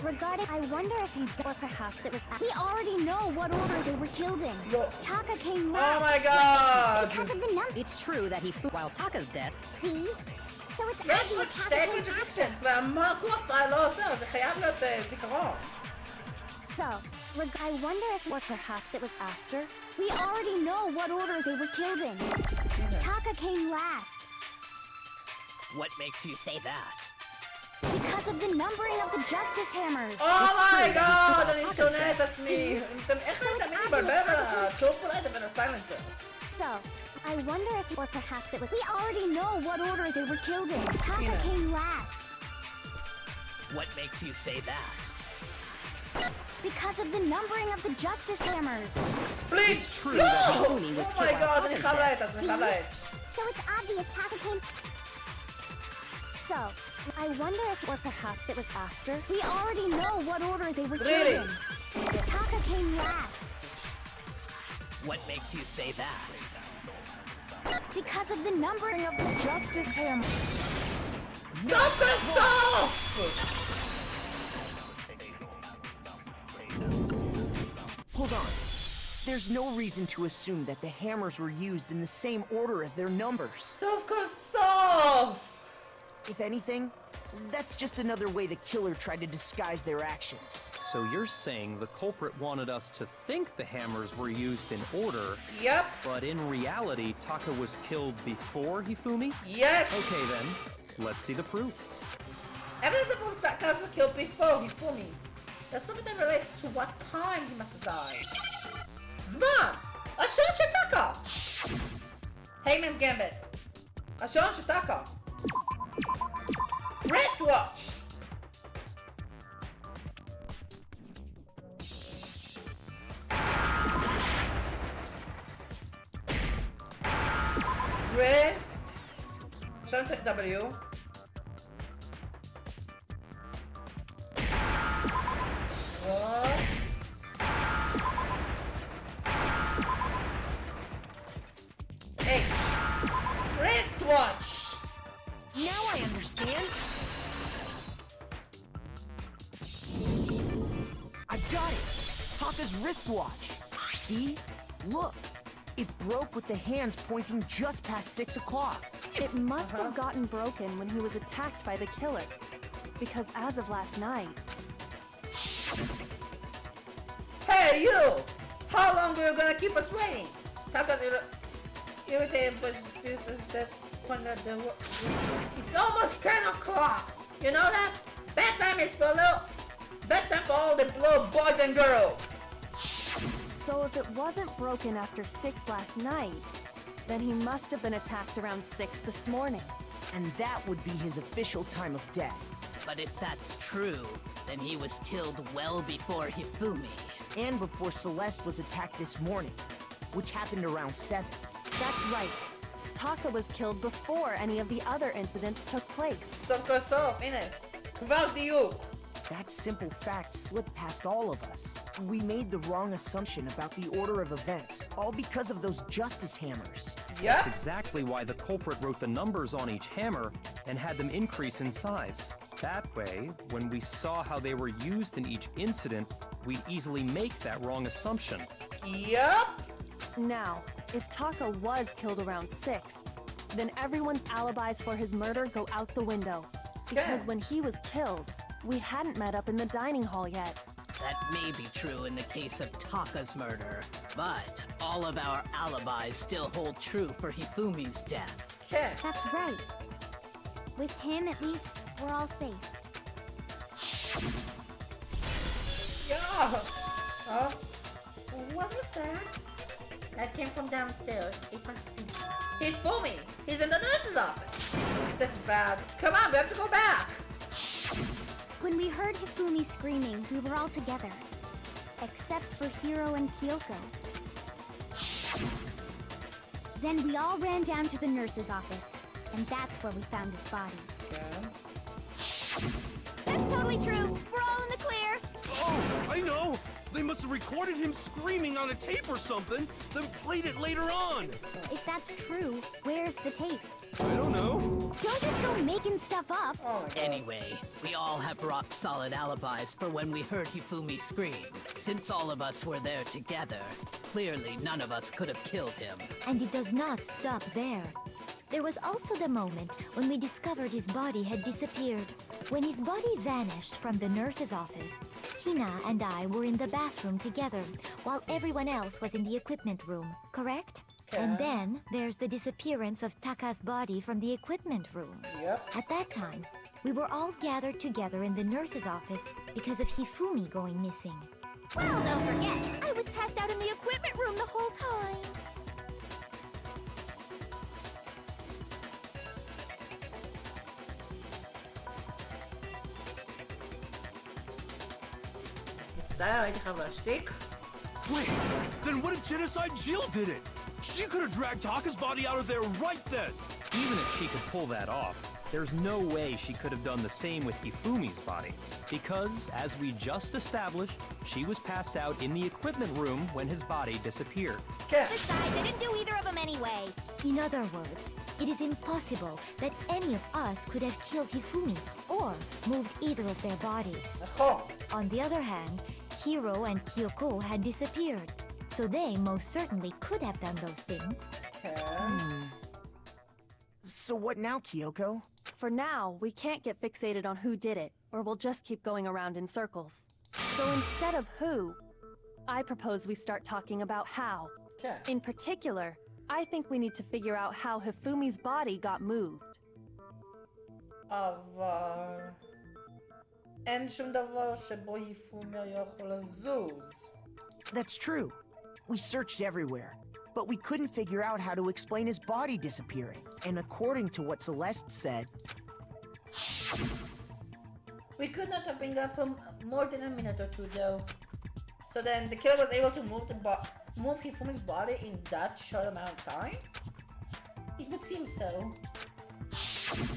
regarding... I wonder if he died, or perhaps it was after... We already know what order they were killed in. Yo. Taka came last. Oh my god! Because of the number... It's true that while Taka's death... See? So it's יש עוד obvious שתי Taka came contradictions, והמה כוח לא עושה, זה חייב להיות זיכרון. So, I wonder if, or perhaps it was after. We already know what order they were killed in. Taka came last. What makes you say that? Because of the numbering of the Justice Hammers. Oh my god, אני שונא את עצמי. איך אני תמיד מבלבל בין הטורבולנט ובין הסיילנסר? So, I wonder if, or perhaps it was. We already know what order they were killed in. Taka came last. What makes you say that? Because of the numbering of the Justice Hammers. Please! It's true No! that Hifumi was Oh killed my while god, אני Taka's חייב death. לעת, אני חייב לעת. So it's obvious Taka came. So, I wonder if, or perhaps it was after. We already know what order they were Really? killed in. Taka came last. What makes you say that? Because of the numbering of the Justice Hammers. סוף כל סוף! Hold on. There's no reason to assume that the hammers were used in the same order as their numbers. סוף כל סוף! If anything, that's just another way the killer tried to disguise their actions. So you're saying the culprit wanted us to think the hammers were used in order, Yep, but in reality, Taka was killed before Hifumi? yes! Okay then, let's see the proof. Evidence of proof that Kaz was killed before Hifumi. There's something that relates to what time he must have died. זמן! השעון של טאקה! Hangman's Gambit. השעון של טאקה. Wristwatch! wrist. עכשיו צריך W. H. Wristwatch. Now I understand. I got it! Taka's wristwatch! See? Look! It broke with the hands pointing just past 6 o'clock. It must have gotten broken when he was attacked by the killer. Because as of last night, Hey, you! How long are you gonna keep us waiting? Taka's irritated by suspicious that when it's almost 10 o'clock. You know that? Bedtime for all the little boys and girls. so if it wasn't broken after 6 last night, then he must have been attacked around 6 this morning. And that would be his official time of death. But if that's true, then he was killed well before Hifumi. And before Celeste was attacked this morning, which happened around 7. That's right. Taka was killed before any of the other incidents took place. סוף כל סוף, הנה, כבר דיוק. That simple fact slipped past all of us. We made the wrong assumption about the order of events, all because of those justice hammers. Yeah? That's exactly why the culprit wrote the numbers on each hammer and had them increase in size. That way, when we saw how they were used in each incident, we'd easily make that wrong assumption. Yup. Now, if Taka was killed around 6, then everyone's alibis for his murder go out the window. Because when he was killed, we hadn't met up in the dining hall yet. That may be true in the case of Taka's murder, but all of our alibis still hold true for Hifumi's death. Okay. That's right. With him, at least, we're all safe. Yeah. Oh, what was that? That came from downstairs. It must be Hifumi. He's in the nurse's office. This is bad. Come on, we have to go back. When we heard Hifumi screaming, we were all together. Except for Hiro and Kyoko. Then we all ran down to the nurse's office, and that's where we found his body. Okay. That's totally true! We're all in the clear! Oh, I know! They must have recorded him screaming on a tape or something, then played it later on! If that's true, where's the tape? I don't know. Don't just go making stuff up! Oh my god. Anyway, we all have rock-solid alibis for when we heard Hifumi scream. Since all of us were there together, clearly none of us could have killed him. And it does not stop there. There was also the moment when we discovered his body had disappeared. When his body vanished from the nurse's office, Hina and I were in the bathroom together, while everyone else was in the equipment room, correct? Okay. And then there's the disappearance of Taka's body from the equipment room. Yep. At that time, we were all gathered together in the nurse's office because of Hifumi going missing. Well, don't forget, I was passed out in the equipment room the whole time! מצטער, הייתי חייב להשתיק. Wait, then what if Genocide Jill did it? She could have dragged Taka's body out of there right then! Even if she could pull that off, there's no way she could have done the same with Hifumi's body. Because, as we just established, she was passed out in the equipment room when his body disappeared. כן. Besides, I didn't do either of them anyway! In other words, it is impossible that any of us could have killed Hifumi or moved either of their bodies. נכון. On the other hand, Hiro and Kyoko had disappeared, so they most certainly could have done those things. כן. So what now, Kyoko? For now, we can't get fixated on who did it, or we'll just keep going around in circles. So instead of who, I propose we start talking about how. כן. In particular, I think we need to figure out how Hifumi's body got moved. אבל... אין שום דבר שבו היפומי היה יכול לזוז. That's true. We searched everywhere, but we couldn't figure out how to explain his body disappearing. And according to what Celeste said, We could not have been gone for more than a minute or two, though. So then the killer was able to move Hifumi's body in that short amount of time? It would seem so.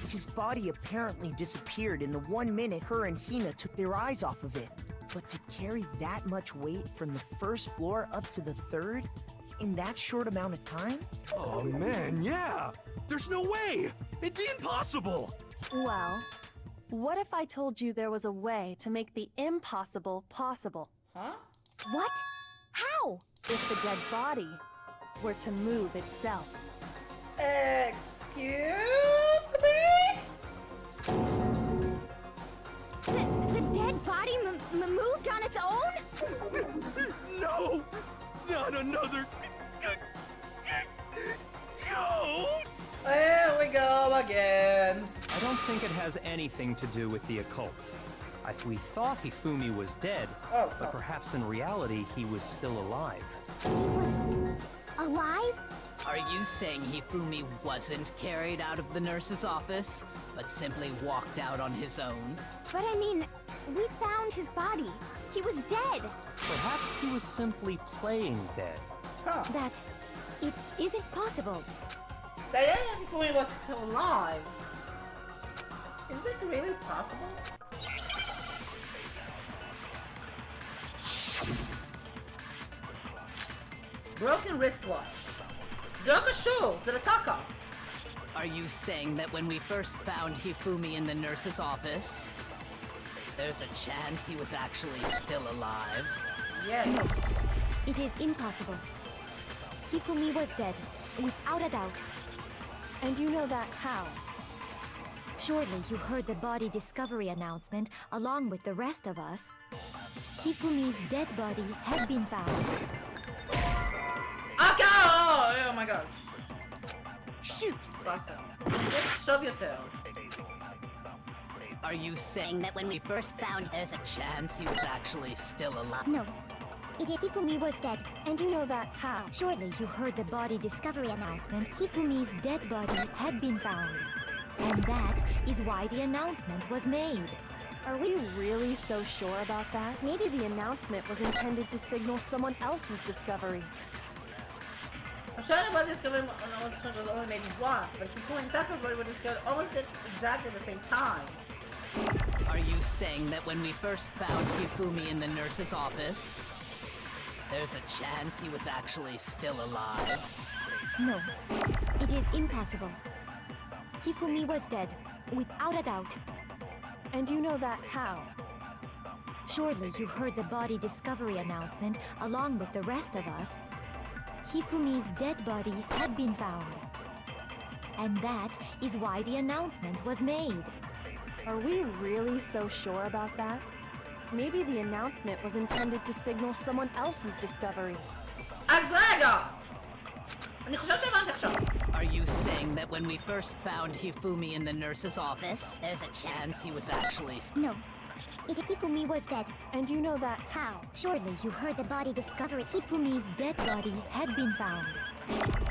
his body apparently disappeared in the 1 minute her and Hina took their eyes off of it. But to carry that much weight from the first floor up to the 3rd in that short amount of time? Oh man, yeah! There's no way! It'd be impossible! Well, what if I told you there was a way to make the impossible possible? Huh? What? How? if the dead body were to move itself. Excuse me? The dead body moved on its own? No! Not another ghost! There we go again. I don't think it has anything to do with the occult. We thought Hifumi was dead, Oh, but stop. perhaps in reality he was still alive. He was alive? Are you saying Hifumi wasn't carried out of the nurse's office, but simply walked out on his own? But I mean, we found his body. He was dead. Perhaps he was simply playing dead. Huh. That it isn't possible. That Hifumi was still alive. Is it really possible? Broken wristwatch. זה לא קשור, זה לטאקה. Are you saying that when we first found Hifumi in the nurse's office, there's a chance he was actually still alive? Yes. It is impossible. Hifumi was dead, without a doubt. And you know that how? Surely you heard the body discovery announcement along with the rest of us. Hifumi's dead body had been found. Okay! Oh my god. Shoot! באסה. צריך לחשוב יותר. Are you saying that when we first found there's a chance he was actually still alive? No. Hifumi was dead. And you know that how? Surely you heard the body discovery announcement. Hifumi's dead body had been found. And that is why the announcement was made. Are we really so sure about that? Maybe the announcement was intended to signal someone else's discovery. I'm sure the body discovery announcement was only made once, but Hifumi and Taka's body were discovered almost at exactly the same time. Are you saying that when we first found Hifumi in the nurse's office, there's a chance he was actually still alive? No, it is impossible. Hifumi was dead, without a doubt. And you know that how? Surely you heard the body discovery announcement along with the rest of us. Hifumi's dead body had been found. And that is why the announcement was made. Are we really so sure about that? Maybe the announcement was intended to signal someone else's discovery. אז רגע! אני חושב שהבנתי עכשיו. Are you saying that when we first found Hifumi in the nurse's office, there's a chance he was actually... No. Hifumi was dead. And you know that how? Surely you heard the body discovery. Hifumi's dead body had been found.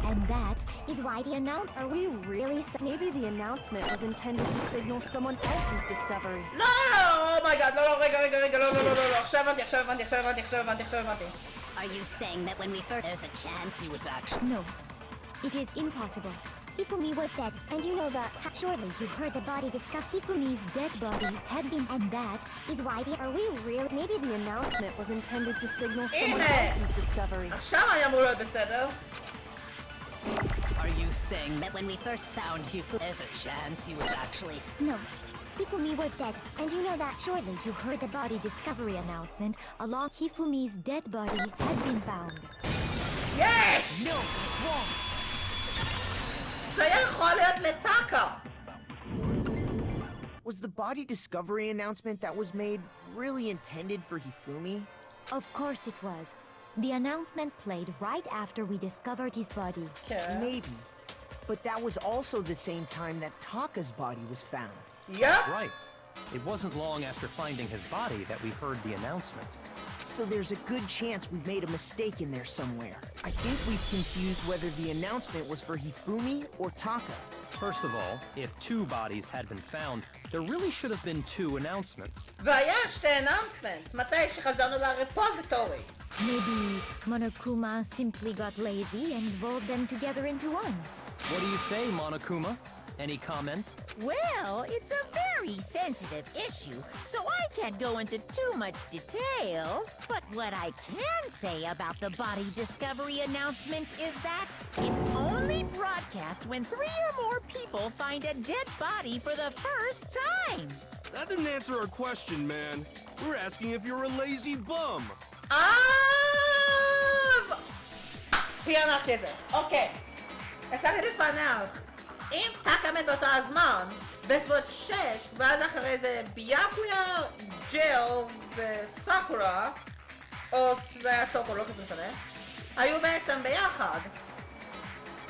And that is why the announcement... Are we really maybe the announcement was intended to signal someone else's discovery. לא! Oh my god, לא, רגע, לא, עכשיו הבנתי. Are you saying that when we first... There's a chance he was actually... No, it is impossible. Hifumi was dead. And you know that... Surely you heard the body discovery. Hifumi's dead body had been... And that is why the... Are we really... Maybe the announcement was intended to signal someone הנה! else's discovery. עכשיו היה אמור להיות בסדר. Are you saying that when we first found Hifumi, there's a chance he was actually... No. Hifumi was dead. And you know that... Surely you heard the body discovery announcement along... Hifumi's dead body had been found. Yes! No, it's wrong. זה היה יכול להיות לטאקה. Was the body discovery announcement that was made really intended for Hifumi? Of course it was. The announcement played right after we discovered his body. Okay. Maybe. But that was also the same time that Taka's body was found. Yep. Right. It wasn't long after finding his body that we heard the announcement. So there's a good chance we've made a mistake in there somewhere. I think we've confused whether the announcement was for Hifumi or Taka. First of all, if two bodies had been found, there really should have been two announcements. והיה שתי announcements, מתי שחזרנו לרפוזיטורי. Maybe Monokuma simply got lazy and rolled them together into one. What do you say, Monokuma? Any comment? Well, it's a very sensitive issue, so I can't go into too much detail. But what I can say about the body discovery announcement is that it's only broadcast when 3 or more people find a dead body for the first time. That didn't answer our question, man. We're asking if you're a lazy bum. פענחתי את זה. אוקיי. הצלחתי לפענח. אם טאקה מת באותו הזמן, בסביבות 6, ואז אחרי זה ביאקויה, ג'יל וסאקורה, או שזה היה טוקו, לא כזה משנה, היו בעצם ביחד.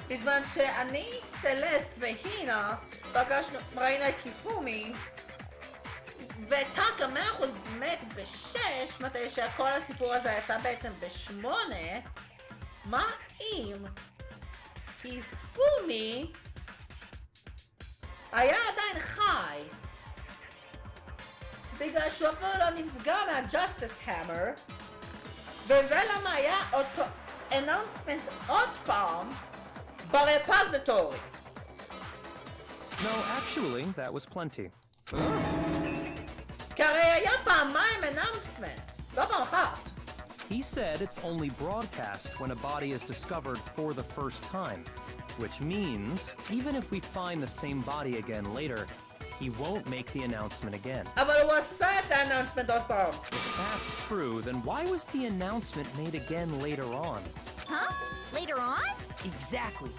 בזמן שאני, סלסט והינה פגשנו, ראינו את היפומי, וטאקה 100% מת ב6, מתי שכל הסיפור הזה יצא בעצם ב8, מה אם היפומי היה עדיין חי? בגלל שהוא אפילו לא נפגע מהג'סטיס המר, וזה למה היה אותו אנאונסמנט עוד פעם ברפוזיטורי. No, actually, that was plenty. כי הרי היה פעמיים אנאונסמנט, לא פעם אחת. He said it's only broadcast when a body is discovered for the first time, which means even if we find the same body again later, he won't make the announcement again. אבל הוא עשה את האנאונסמנט עוד פעם. If that's true, then why was the announcement made again later on? Huh? Later on? Exactly.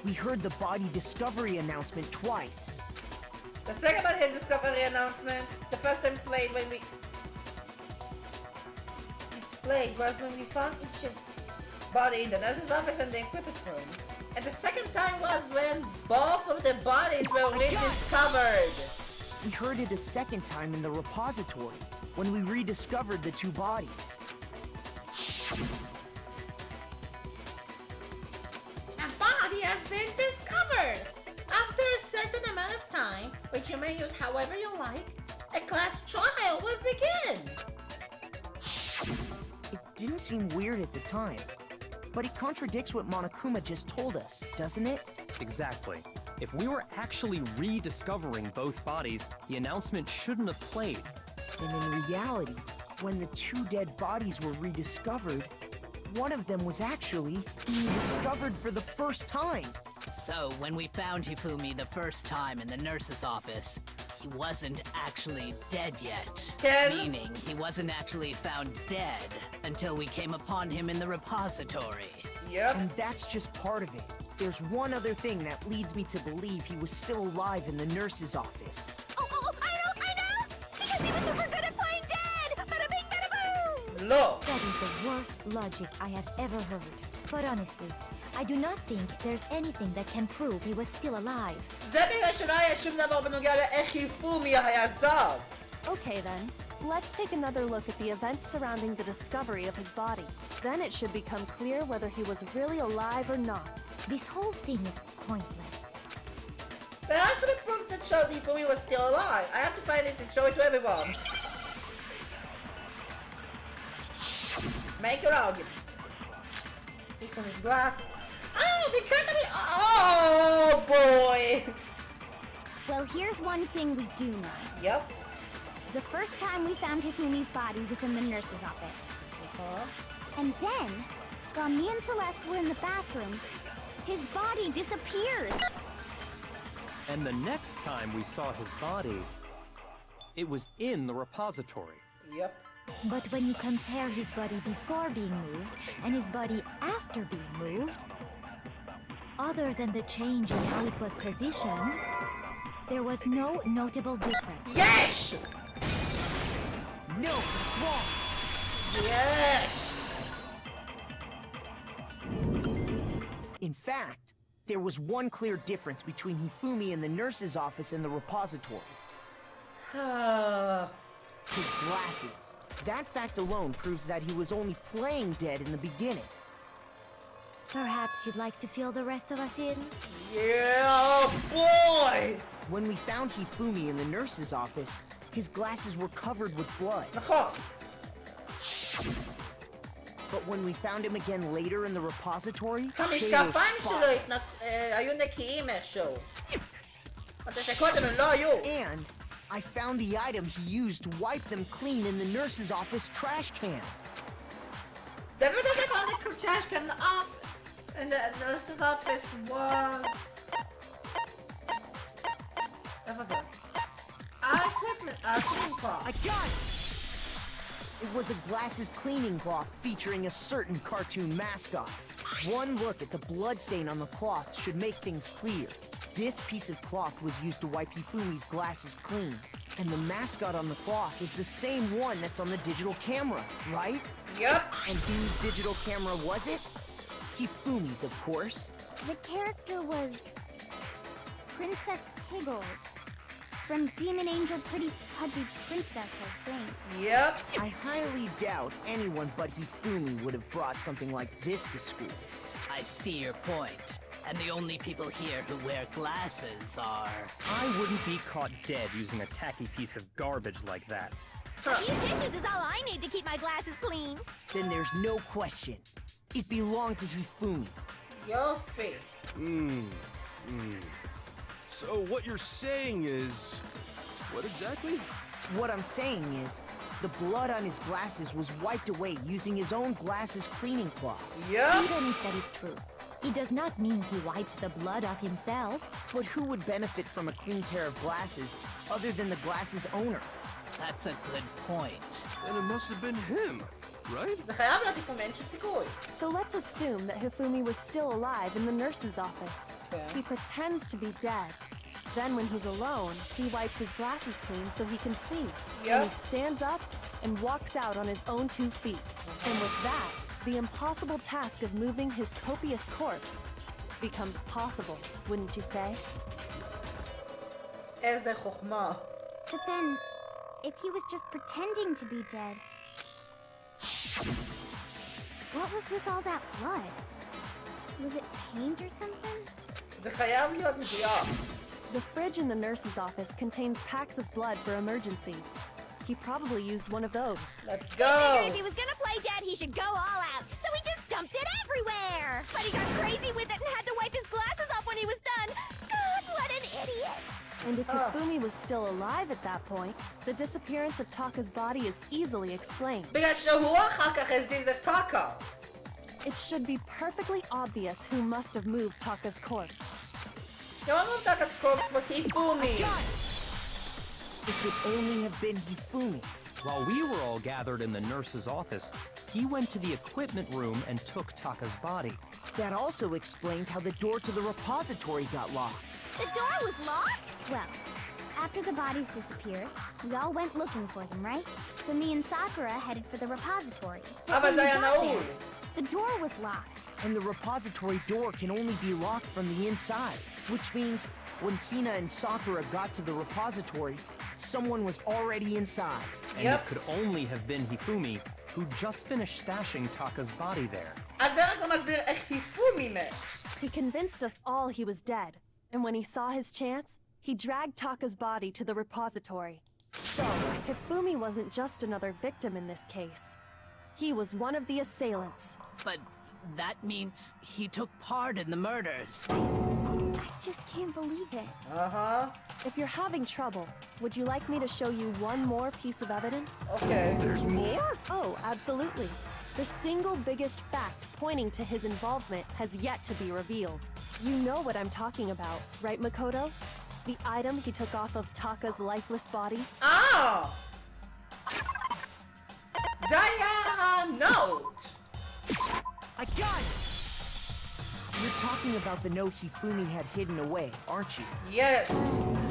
We heard the body discovery announcement twice. The second body discovery announcement, the first time played when we... was when we found each body in the nurse's office and the equipment room. And the second time was when both of the bodies were rediscovered. We heard it a second time in the repository, when we rediscovered the two bodies. A body has been discovered! After a certain amount of time, which you may use however you like, a class trial will begin! It didn't seem weird at the time, but it contradicts what Monokuma just told us, doesn't it? Exactly. If we were actually rediscovering both bodies, the announcement shouldn't have played. And in reality, when the two dead bodies were rediscovered, one of them was actually being discovered for the first time. So, when we found Hifumi the first time in the nurse's office, he wasn't actually dead yet. Meaning, he wasn't actually found dead until we came upon him in the repository. Yep. And that's just part of it. There's one other thing that leads me to believe he was still alive in the nurse's office. Oh, I know! Because he was super good at playing dead! Bada bing, bada boom! No! That is the worst logic I have ever heard. But honestly, I do not think there's anything that can prove he was still alive. זה בגלל שלא היה שום דבר בנוגע לאיך היפומי היה זז. Okay then, let's take another look at the events surrounding the discovery of his body. Then it should become clear whether he was really alive or not. This whole thing is pointless. There has to be proof that shows Hifumi was still alive. I have to find it and show it to everyone. Make your argument. Hifumi's glass. Oh, they can't be. Oh boy. Well, here's one thing we do know. Yep. The first time we found Hifumi's body was in the nurse's office. And then, while me and Celeste were in the bathroom, his body disappeared. And the next time we saw his body, it was in the repository. Yep. But when you compare his body before being moved and his body after being moved, other than the change in how it was positioned, there was no notable difference. Yes! No, it's wrong! Yes! In fact, there was one clear difference between Hifumi in the nurse's office and the repository. His glasses. That fact alone proves that he was only playing dead in the beginning. Perhaps you'd like to fill the rest of us in? Yeah, boy! When we found Hifumi in the nurse's office, his glasses were covered with blood. נכון. But when we found him again later in the repository, they were המשקפיים שלו spotless. היו נקיים איכשהו. מתי שקודם הם לא היו. And I found the item he used to wipe them clean in the nurse's office trash can. The evidence I found the trash can off in the nurse's office was... איפה זה? Equipment, cleaning cloth. I got it! It was a glasses cleaning cloth featuring a certain cartoon mascot. One look at the bloodstain on the cloth should make things clear. This piece of cloth was used to wipe Hifumi's glasses clean. And the mascot on the cloth is the same one that's on the digital camera, right? Yep. And whose digital camera was it? Hifumi's, of course. The character was Princess Piggles from Demon Angel Pretty Pudgy Princess, I think. Yep. I highly doubt anyone but Hifumi would have brought something like this to school. I see your point. And the only people here who wear glasses are... I wouldn't be caught dead using a tacky piece of garbage like that. A few tissues is all I need to keep my glasses clean. Then there's no question. It belonged to Hifumi. Your face. So what you're saying is... What exactly? What I'm saying is, the blood on his glasses was wiped away using his own glasses cleaning cloth. Yep. Even if that is true, it does not mean he wiped the blood off himself. But who would benefit from a clean pair of glasses other than the glasses owner? That's a good point. Then it must have been him, right? זה חייב להיות היפומי, אין שום סיכוי. So let's assume that Hifumi was still alive in the nurse's office. Okay. He pretends to be dead. Then when he's alone, he wipes his glasses clean so he can see. Yep. And he stands up and walks out on his own 2 feet. And with that, the impossible task of moving his copious corpse becomes possible, wouldn't you say? איזה חוכמה. But then, if he was just pretending to be dead, what was with all that blood? Was it paint or something? זה חייב להיות מדויק. The fridge in the nurse's office contains packs of blood for emergencies. He probably used one of those. Let's Figured go. if he was gonna play dead, he should go all out. So he just dumped it everywhere. But he got crazy with it and had to wipe his glasses off when he was done. God, what an idiot. And if Hifumi was still alive at that point, the disappearance of Taka's body is easily explained. בגלל שהוא אחר כך הזיז את טאקה. It should be perfectly obvious who must have moved Taka's corpse. גם אמרו טאקה סקופ was היפומי. It could only have been Hifumi. While we were all gathered in the nurse's office, he went to the equipment room and took Taka's body. That also explains how the door to the repository got locked. The door was locked? Well, after the bodies disappeared, we all went looking for them, right? So me and Sakura headed for the repository. But אבל when זה we היה got נעול. there, the door was locked. And the repository door can only be locked from the inside, which means when Hina and Sakura got to the repository, someone was already inside. And Yep. it could only have been Hifumi, who just finished stashing Taka's body there. אז זה רק מסביר איך היפומי מת. He convinced us all he was dead, and when he saw his chance, he dragged Taka's body to the repository. So, Hifumi wasn't just another victim in this case. He was one of the assailants. But that means he took part in the murders. I just can't believe it. If you're having trouble, would you like me to show you one more piece of evidence? אוקיי. There's more? Oh, absolutely. The single biggest fact pointing to his involvement has yet to be revealed. You know what I'm talking about, right, Makoto? The item he took off of Taka's lifeless body? זה היה הנוט. I got it! You're talking about the note Hifumi had hidden away, aren't you? Yes.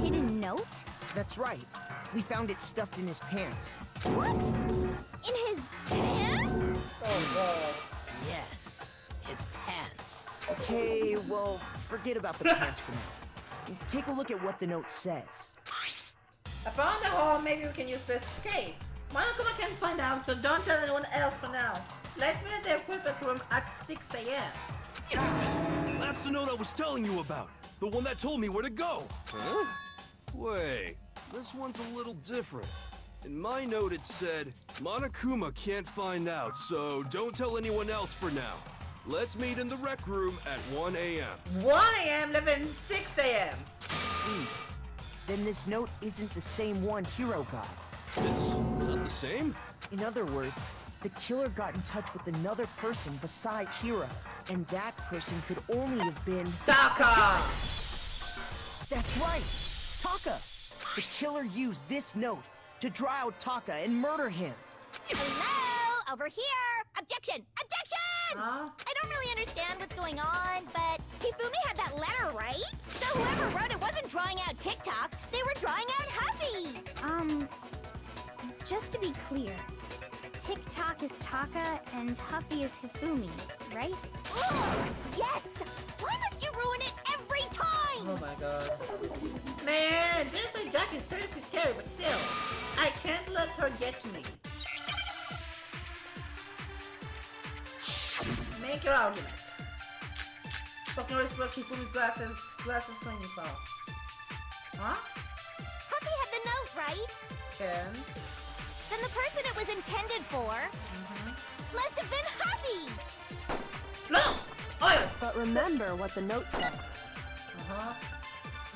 Hidden note? That's right. We found it stuffed in his pants. What? In his pants? Oh god. Yes, his pants. Okay, well, forget about the pants for now. Take a look at what the note says. I found a hole, maybe we can use this escape. Monokuma can find out, so don't tell anyone else for now. Let's meet at the equipment room at 6 a.m. That's the note I was telling you about. The one that told me where to go. Huh? Wait, this one's a little different. In my note it said, Monokuma can't find out, so don't tell anyone else for now. Let's meet in the rec room at 1 a.m. 1 a.m. live in 6 a.m. See, then this note isn't the same one Hiro got. It's not the same? In other words, the killer got in touch with another person besides Hiro, and that person could only have been... Taka! That's right! Taka! The killer used this note to draw out Taka and murder him. Hello? Over here! Objection! Objection! Huh? I don't really understand what's going on, but Hifumi had that letter, right? So whoever wrote it wasn't drawing out TikTok, they were drawing out Huffy! Just to be clear, TikTok is Taka and Huffy is Hifumi, right? Ugh, yes! Why must you ruin it every time? Oh my god. Man, this Jack is seriously scary, but still, I can't let her get to me. Make your argument. Fucking wristwatch, Hifumi's glasses cleaning file. Huh? Huffy had the note, right? Ken? Then the person it was intended for must have been Huffy! No! Oh! But remember what the note said. Uh-huh.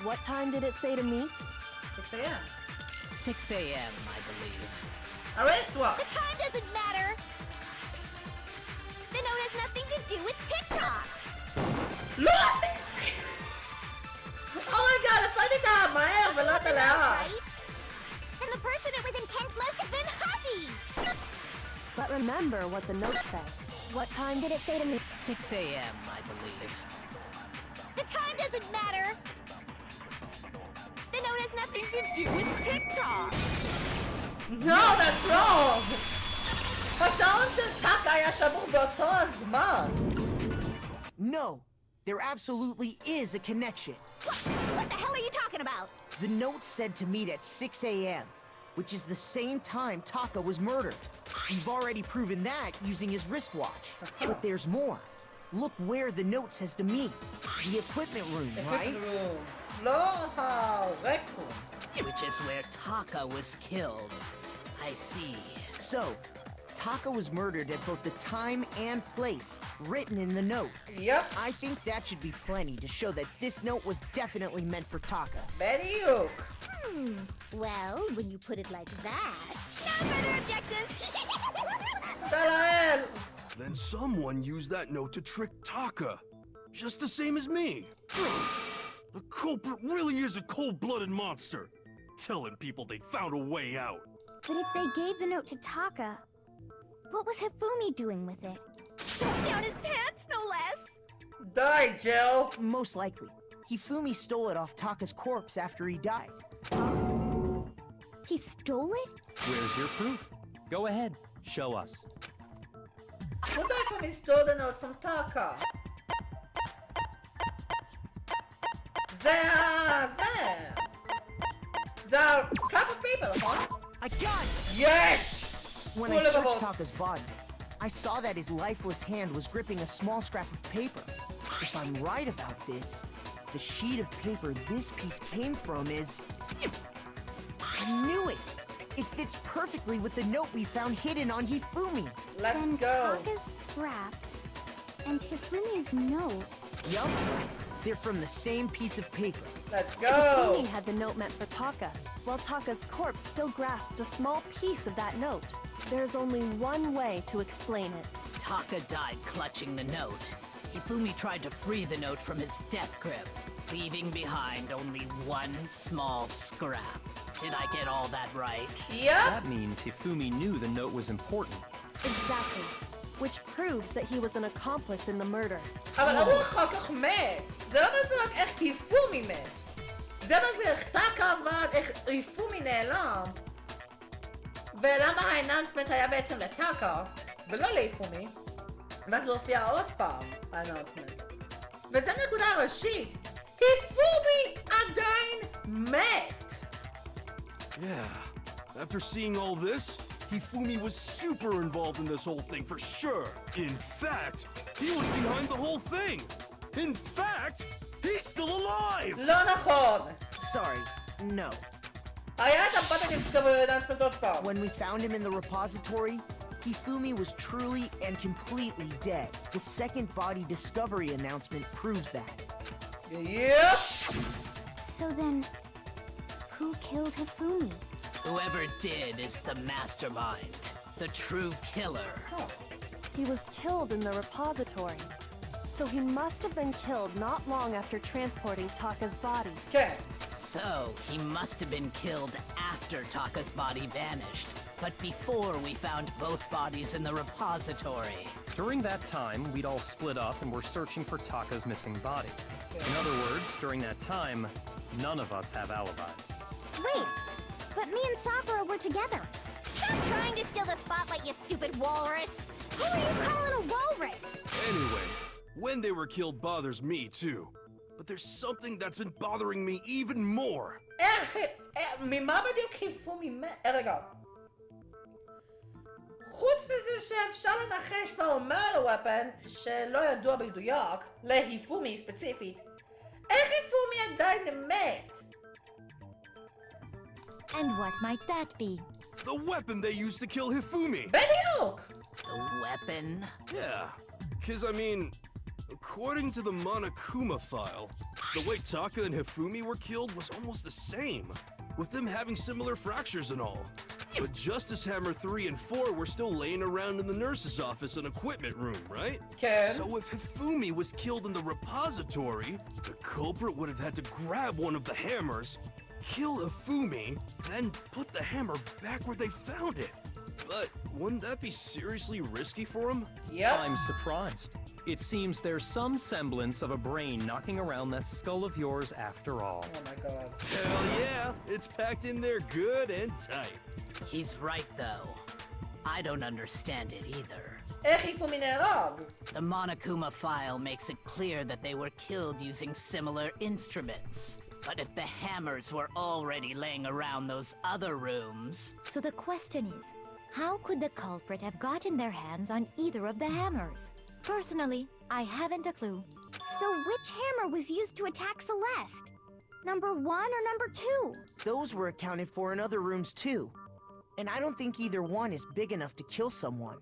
What time did it say to meet? 6 a.m. 6 a.m., I believe. A wristwatch! The time doesn't matter! The note has nothing to do with TikTok! Look! Oh my god, הפלתי מהר ולא את הלאה. Right? Then the person it was intent must have been Huffy! But remember what the note said. What time did it say to meet? 6 a.m., I believe. The time doesn't matter! The note has nothing to do with TikTok! No, that's wrong! השעון של טאקה היה שבור באותו הזמן. No, there absolutely is a connection. What the hell are you talking about? The note said to meet at 6 a.m., which is the same time Taka was murdered. We've already proven that using his wristwatch. But there's more. Look where the note says to meet. The equipment room, right? לא הרקום. Which is where Taka was killed. I see. So, Taka was murdered at both the time and place written in the note. Yep, I think that should be plenty to show that this note was definitely meant for Taka. בדיוק. Well, when you put it like that... No further objections! דלאל! Then someone used that note to trick Taka. Just the same as me. The culprit really is a cold-blooded monster. Telling people they found a way out. But if they gave the note to Taka, what was Hifumi doing with it? Down his pants, no less! די, Jill. Most likely. Hifumi stole it off Taka's corpse after he died. He stole it? Where's your proof? Go ahead, show us. Who definitely stole the note from Taka? זה scrap of paper, huh? I got it! Yes! When I searched Taka's body, I saw that his lifeless hand was gripping a small scrap of paper. If I'm right about this, the sheet of paper this piece came from is... I knew it! It fits perfectly with the note we found hidden on Hifumi. Let's Then go. Taka's scrap and Hifumi's note. Yup, they're from the same piece of paper. Let's Hifumi go. had the note meant for Taka, while Taka's corpse still grasped a small piece of that note. There's only one way to explain it. Taka died clutching the note. Hifumi tried to free the note from his death grip, leaving behind only one small scrap. Did I get all that right? Yep. That means Hifumi knew the note was important. Exactly. Which proves that he was an accomplice in the murder. אבל הוא אחר כך מת. זה לא מסביר רק איך היפומי מת. זה מסביר איך טאקה עבד, איך היפומי נעלם. ולמה האנאונסמנט היה בעצם לטאקה, ולא להיפומי. ואז הוא הופיע עוד פעם, האנאונסמנט. וזו נקודה ראשית. היפומי עדיין מת! Yeah. After seeing all this, Hifumi was super involved in this whole thing for sure. In fact, he was behind the whole thing. In fact, he's still alive! לא נכון! Sorry, no. היה את הפתק דיסקורי אנאונסמנט עוד פעם. When we found him in the repository, Hifumi was truly and completely dead. The second body discovery announcement proves that. Yep! So then, who killed Hifumi? Whoever did is the mastermind, the true killer. He was killed in the repository. So he must have been killed not long after transporting Taka's body. כן. So, he must have been killed after Taka's body vanished, but before we found both bodies in the repository. During that time, we'd all split up and were searching for Taka's missing body. In other words, during that time, none of us have alibis. Wait, but me and Sakura were together. Stop trying to steal the spotlight, you stupid walrus! Who are you calling a walrus? Anyway, when they were killed bothers me too. But there's something that's been bothering me even more. ממה בדיוק היפומי מת? רגע. חוץ מזה שאפשר לנחש מה אומר לוופן, שלא ידוע במדויק, להיפומי ספציפית, איך היפומי עדיין מת? And what might that be? The weapon they used to kill Hifumi! בדיוק! The weapon? Yeah, because I mean, according to the Monokuma file, the way Taka and Hifumi were killed was almost the same, with them having similar fractures and all. But Justice Hammer 3 and 4 were still laying around in the nurse's office and equipment room, right? Okay. So if Hifumi was killed in the repository, the culprit would have had to grab one of the hammers, kill Hifumi, then put the hammer back where they found it. But wouldn't that be seriously risky for him? Yep. I'm surprised. It seems there's some semblance of a brain knocking around that skull of yours after all. Oh my god. Hell yeah, it's packed in there good and tight. He's right, though. I don't understand it either. איך היפומי נהרג? The Monokuma file makes it clear that they were killed using similar instruments. But if the hammers were already laying around those other rooms... So the question is, how could the culprit have gotten their hands on either of the hammers? Personally, I haven't a clue. So which hammer was used to attack Celeste? Number 1 or number 2? Those were accounted for in other rooms too. And I don't think either one is big enough to kill someone.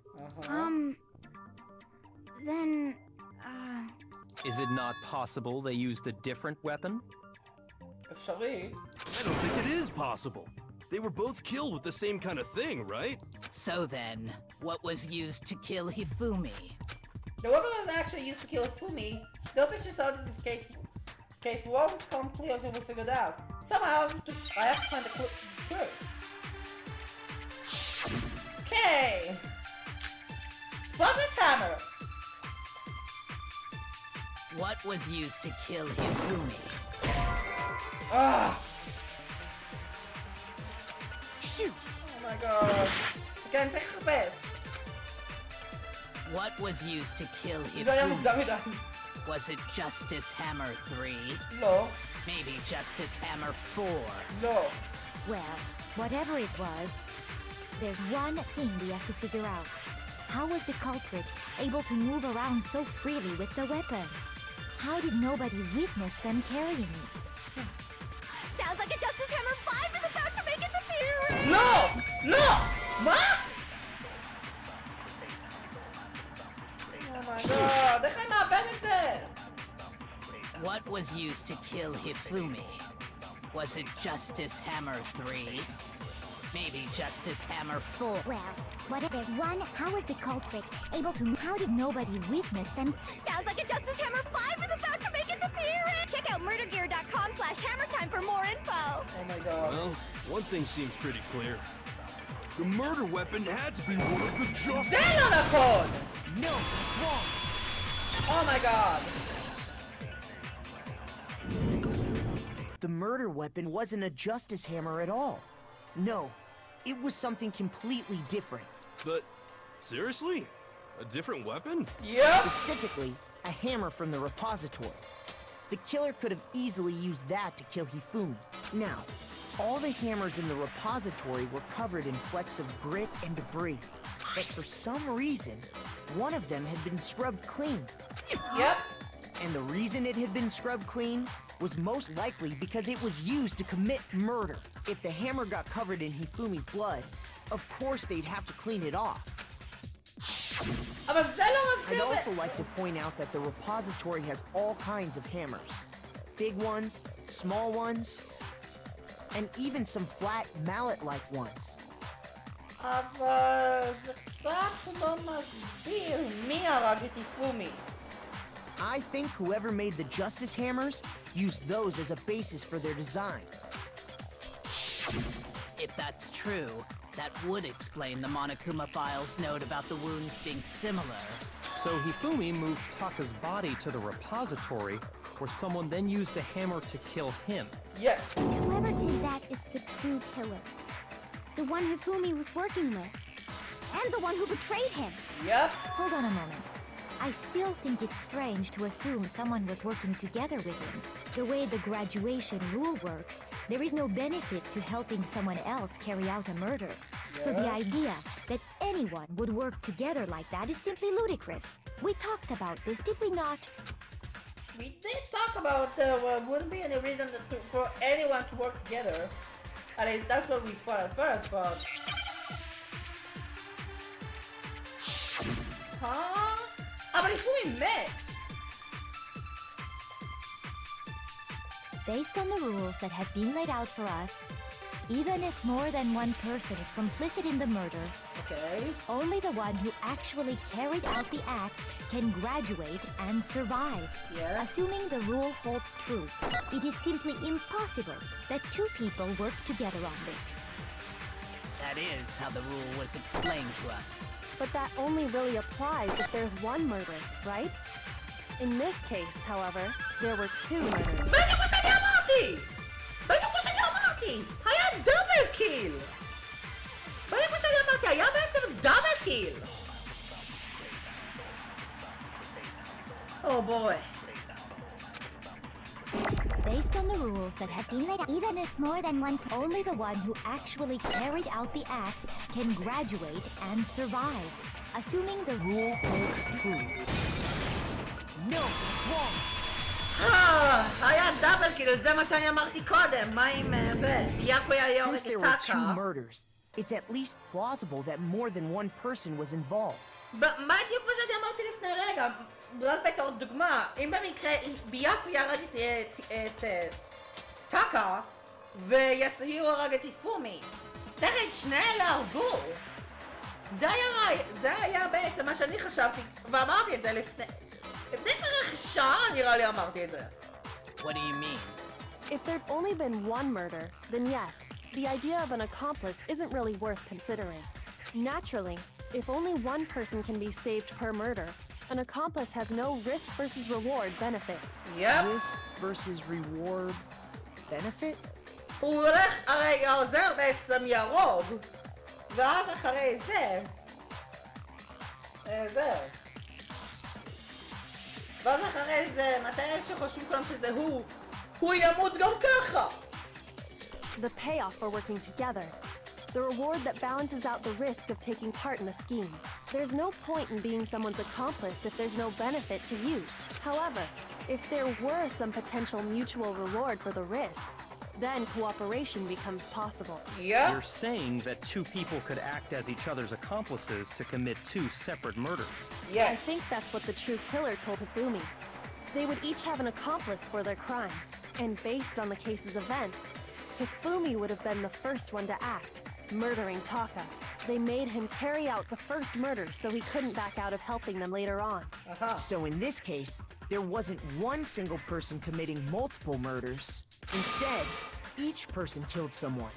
Then, Is it not possible they used a different weapon? אפשרי. I don't think it is possible. They were both killed with the same kind of thing, right? So then, what was used to kill Hifumi? The weapon was actually used to kill Hifumi. The picture saw that this case won't come clear until we figure it out. Somehow, I have to find the truth. Okay. Spot this hammer. What was used to kill Hifumi? Ah. Shoot! Oh my god. כן, צריך לחפש. What was used to kill זה היה Hifumi? מוקדם מדי. Was it Justice Hammer 3? לא. Maybe Justice Hammer 4? לא. Well, whatever it was, there's one thing we have to figure out. How was the culprit able to move around so freely with the weapon? How did nobody witness them carrying it? sounds like a Justice Hammer 5 is about to make its appearance! לא! לא! מה? Oh my god, איך אני מאבד את זה? What was used to kill Hifumi? Was it Justice Hammer 3? Maybe Justice Hammer 4? Well, what if there's one? How was the culprit able to... How did nobody witness them? Sounds like a Justice Hammer 5 is about to make its appearance! Check out murdergear.com/hammertime for more info! Oh my god. Well, one thing seems pretty clear. The murder weapon had to be one of the Justice... זה לא נכון! No, it's wrong! Oh my god. The murder weapon wasn't a justice hammer at all. No, it was something completely different. But, seriously? A different weapon? Yep. Specifically, a hammer from the repository. The killer could have easily used that to kill Hifumi. Now, all the hammers in the repository were covered in flecks of grit and debris. But for some reason, one of them had been scrubbed clean. Yep. And the reason it had been scrubbed clean was most likely because it was used to commit murder. If the hammer got covered in Hifumi's blood, of course they'd have to clean it off. אבל זה לא I'd מסביר... also like to point out that the repository has all kinds of hammers. Big ones, small ones, and even some flat mallet-like ones. אבל זה קצת לא מסביר מי הרג את היפומי. I think whoever made the Justice Hammers used those as a basis for their design. If that's true, that would explain the Monokuma file's note about the wounds being similar. So Hifumi moved Taka's body to the repository, where someone then used a hammer to kill him. Yes. Whoever did that is the true killer. The one Hifumi was working with. And the one who betrayed him. Yep. Hold on a moment. I still think it's strange to assume someone was working together with him. The way the graduation rule works, there is no benefit to helping someone else carry out a murder. So the idea that anyone would work together like that is simply ludicrous. We talked about this, did we not? We did talk about wouldn't be any reason for anyone to work together. At least that's what we thought at first, but... Huh? But if we met... Based on the rules that have been laid out for us, even if more than one person is complicit in the murder, Okay. only the one who actually carried out the act can graduate and survive. Yes. Assuming the rule holds true, it is simply impossible that two people work together on this. That is how the rule was explained to us. But that only really applies if there's one murder, right? In this case, however, there were two murders. בדיוק מה שאני אמרתי! בדיוק מה שאני אמרתי! היה דאבל קיל! בדיוק מה שאני אמרתי, היה בעצם דאבל קיל! Oh boy. Based on the rules that have been laid out, even if more than one, only the one who actually carried out the act can graduate and survive. Assuming the rule holds true. No, it's wrong. היה דאבל קיל, זה מה שאני אמרתי קודם. מה עם זה? יאקו היה הורג Since there את were two טאקה. murders, it's at least plausible that more than one person was involved. מה בדיוק מה שאני אמרתי לפני רגע? רק בתור דוגמה, אם במקרה ביאקו ירד את טאקה ויסוהירו הרג את היפומי, תכף שני אלה הרגו. זה היה בעצם מה שאני חשבתי, ואמרתי את זה לפני בערך שעה נראה לי אמרתי את זה. What do you mean? If there'd only been one murder, then yes, the idea of an accomplice isn't really worth considering. Naturally, if only one person can be saved per murder, an accomplice has no risk versus reward benefit. Yep. Risk versus reward benefit? הוא הולך, הרי העוזר בעצם ירוג, ואז אחרי זה, ואז אחרי זה, מתי שחושבים כולם שזה הוא ימות גם ככה. The payoff for working together. The reward that balances out the risk of taking part in a scheme. There's no point in being someone's accomplice if there's no benefit to you. However, if there were some potential mutual reward for the risk, then cooperation becomes possible. Yep. You're saying that two people could act as each other's accomplices to commit two separate murders. Yes. I think that's what the true killer told Hifumi. They would each have an accomplice for their crime, and based on the case's events, Hifumi would have been the first one to act, murdering Taka. They made him carry out the first murder so he couldn't back out of helping them later on. So in this case, there wasn't one single person committing multiple murders. Instead, each person killed someone,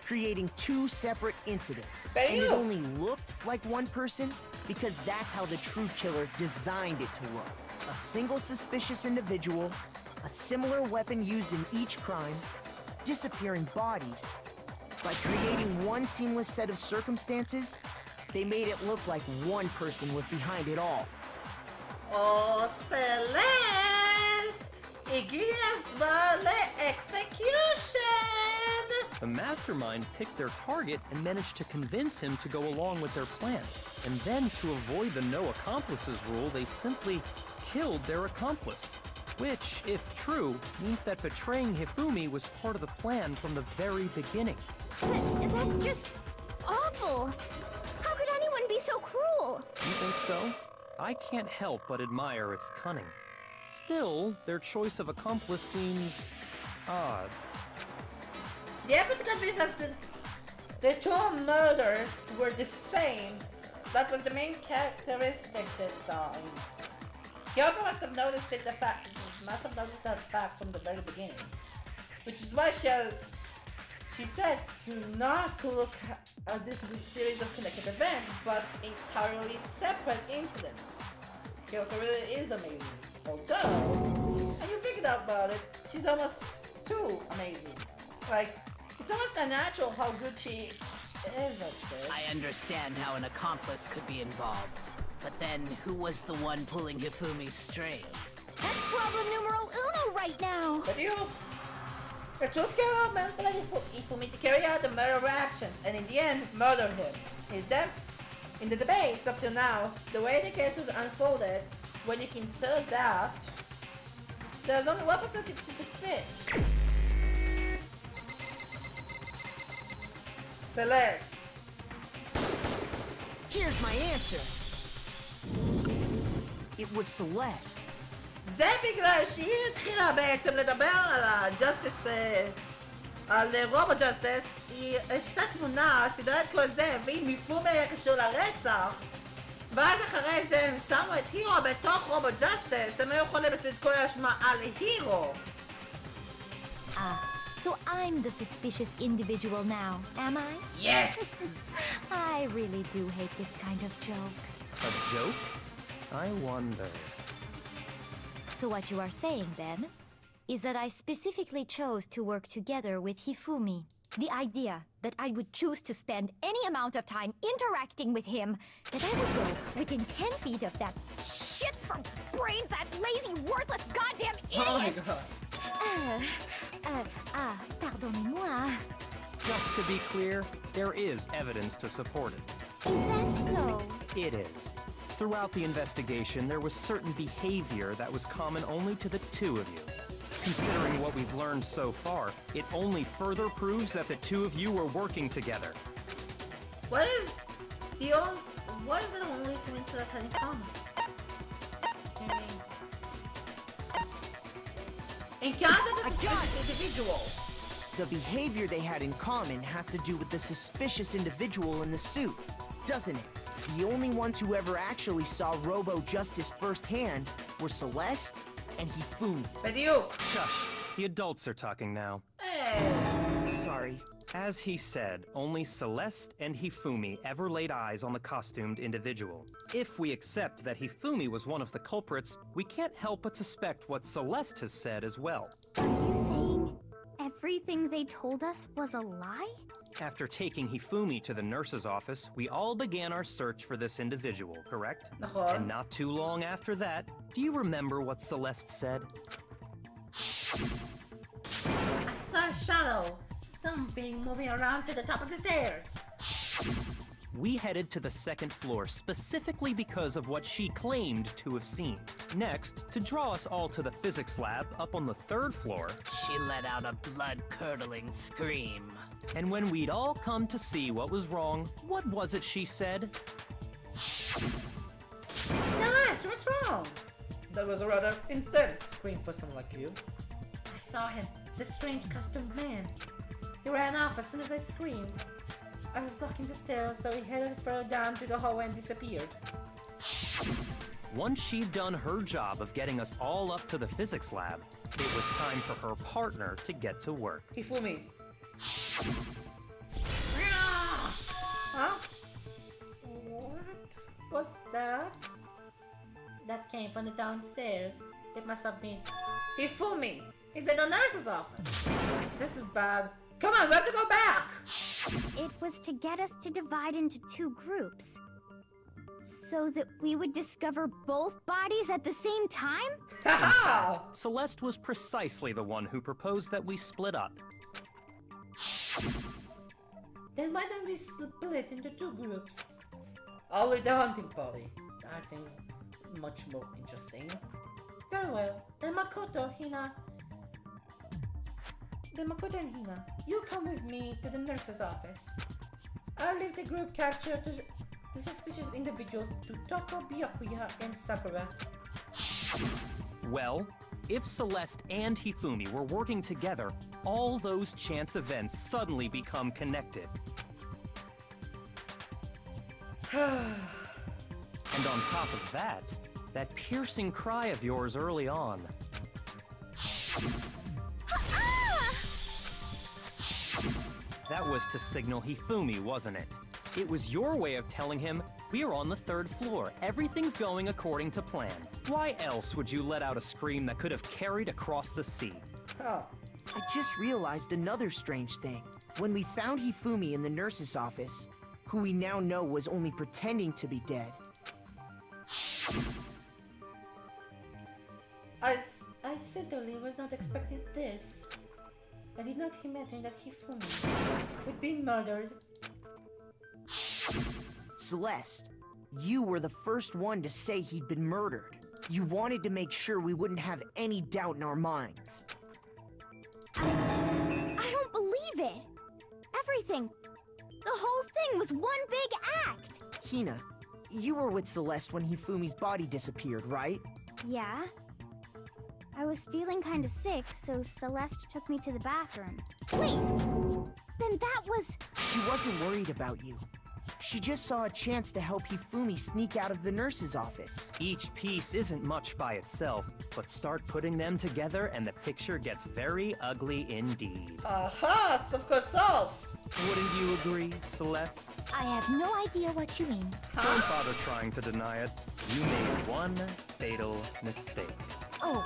creating two separate incidents. And it only looked like one person because that's how the true killer designed it to look. A single suspicious individual, a similar weapon used in each crime, disappearing bodies. By creating one seamless set of circumstances, they made it look like one person was behind it all. Oh, Celeste! הגיע הזמן ל-execution! The mastermind picked their target and managed to convince him to go along with their plan. And then, to avoid the no accomplices rule, they simply killed their accomplice. Which, if true, means that betraying Hifumi was part of the plan from the very beginning. But that's just awful. How could anyone be so cruel? You think so? I can't help but admire its cunning. Still, their choice of accomplice seems odd. The difficult is that the two murders were the same. That was the main characteristic this time. Kyoko must have noticed that fact from the very beginning. Which is why she said not to look at this as a series of connected events, but entirely separate incidents. Kyoko really is amazing. Although, when you think about it, she's almost too amazing. Like, it's almost unnatural how good she is at this. I understand how an accomplice could be involved. But then, who was the one pulling Hifumi's strings? That's problem numero uno right now. But you... It took care of mental Ifumi to carry out the murder actions, and in the end, murder him. His deaths, in the debates up to now, the way the case was unfolded, when you consider that, there's only one person who can fit. Celeste. Here's my answer. It was Celeste. זה בגלל שהיא התחילה בעצם לדבר על ה-Justice, על רובו ג'סטיס, היא עשתה תמונה, סידרה את כל זה, והיא מיפום היה קשור לרצח, ואז אחרי זה הם שמו את הירו בתוך רובו ג'סטיס, הם היו יכולים לשים את כל האשמה על הירו. So I'm the suspicious individual now, am I? Yes! I really do hate this kind of joke. A joke? I wonder. So what you are saying, then, is that I specifically chose to work together with Hifumi. The idea that I would choose to spend any amount of time interacting with him, that I would go within 10 feet of that shit for brains, that lazy, worthless goddamn idiot! Oh my god. Pardonnez-moi. Just to be clear, there is evidence to support it. Is that so? It is. Throughout the investigation, there was certain behavior that was common only to the two of you. Considering what we've learned so far, it only further proves that the two of you were working together. What is the only thing that has in common? Encounter the suspicious individual. The behavior they had in common has to do with the suspicious individual in the suit, doesn't it? The only ones who ever actually saw Robo Justice firsthand were Celeste and Hifumi. But you... Shush. The adults are talking now. Hey. Sorry. As he said, only Celeste and Hifumi ever laid eyes on the costumed individual. If we accept that Hifumi was one of the culprits, we can't help but suspect what Celeste has said as well. Are you saying everything they told us was a lie? After taking Hifumi to the nurse's office, we all began our search for this individual, correct? And not too long after that, do you remember what Celeste said? I saw a shadow. Something moving around to the top of the stairs. We headed to the second floor specifically because of what she claimed to have seen. Next, to draw us all to the physics lab up on the third floor, She let out a blood-curdling scream. and when we'd all come to see what was wrong, what was it she said? Celeste, what's wrong? That was a rather intense scream for someone like you. I saw him, the strange costumed man. He ran off as soon as I screamed. I was blocking the stairs, so he headed further down to the hallway and disappeared. Once she'd done her job of getting us all up to the physics lab, it was time for her partner to get to work. Hifumi. Huh? What was that? That came from the downstairs. It must have been Hifumi. He's in the nurse's office. This is bad. Come on, we have to go back! It was to get us to divide into two groups. So that we would discover both bodies at the same time? Ha Celeste was precisely the one who proposed that we split up. Then why don't we split into two groups? I'll lead the hunting party. That seems much more interesting. Very well. Then Makoto and Hina, you come with me to the nurse's office. I'll leave the group capture to the suspicious individual to Toko, Byakuya, and Sakura. Well, if Celeste and Hifumi were working together, all those chance events suddenly become connected. And on top of that, that piercing cry of yours early on. That was to signal Hifumi, wasn't it? It was your way of telling him, We are on the 3rd floor. Everything's going according to plan. Why else would you let out a scream that could have carried across the sea? Oh. I just realized another strange thing. When we found Hifumi in the nurse's office, who we now know was only pretending to be dead. I certainly was not expecting this. I did not imagine that Hifumi would be murdered. Celeste, you were the first one to say he'd been murdered. You wanted to make sure we wouldn't have any doubt in our minds. I don't believe it. Everything, the whole thing was one big act. Hina, you were with Celeste when Hifumi's body disappeared, right? Yeah. I was feeling kind of sick, so Celeste took me to the bathroom. Wait, then that was... She wasn't worried about you. She just saw a chance to help Hifumi sneak out of the nurse's office. Each piece isn't much by itself, but start putting them together and the picture gets very ugly indeed. Aha, of course off. Wouldn't you agree, Celeste? I have no idea what you mean. Don't bother trying to deny it. You made one fatal mistake. Oh,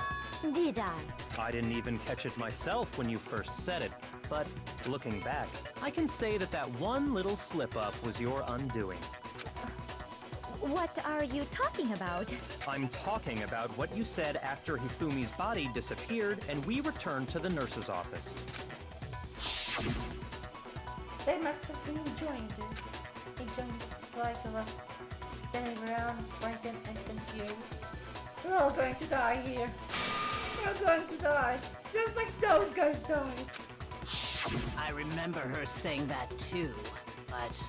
did I? I didn't even catch it myself when you first said it, but looking back, I can say that that one little slip-up was your undoing. What are you talking about? I'm talking about what you said after Hifumi's body disappeared and we returned to the nurse's office. They must have been enjoying this. Enjoying the sight of us standing around, frightened and confused. We're all going to die here. We're going to die, just like those guys died. I remember her saying that too, but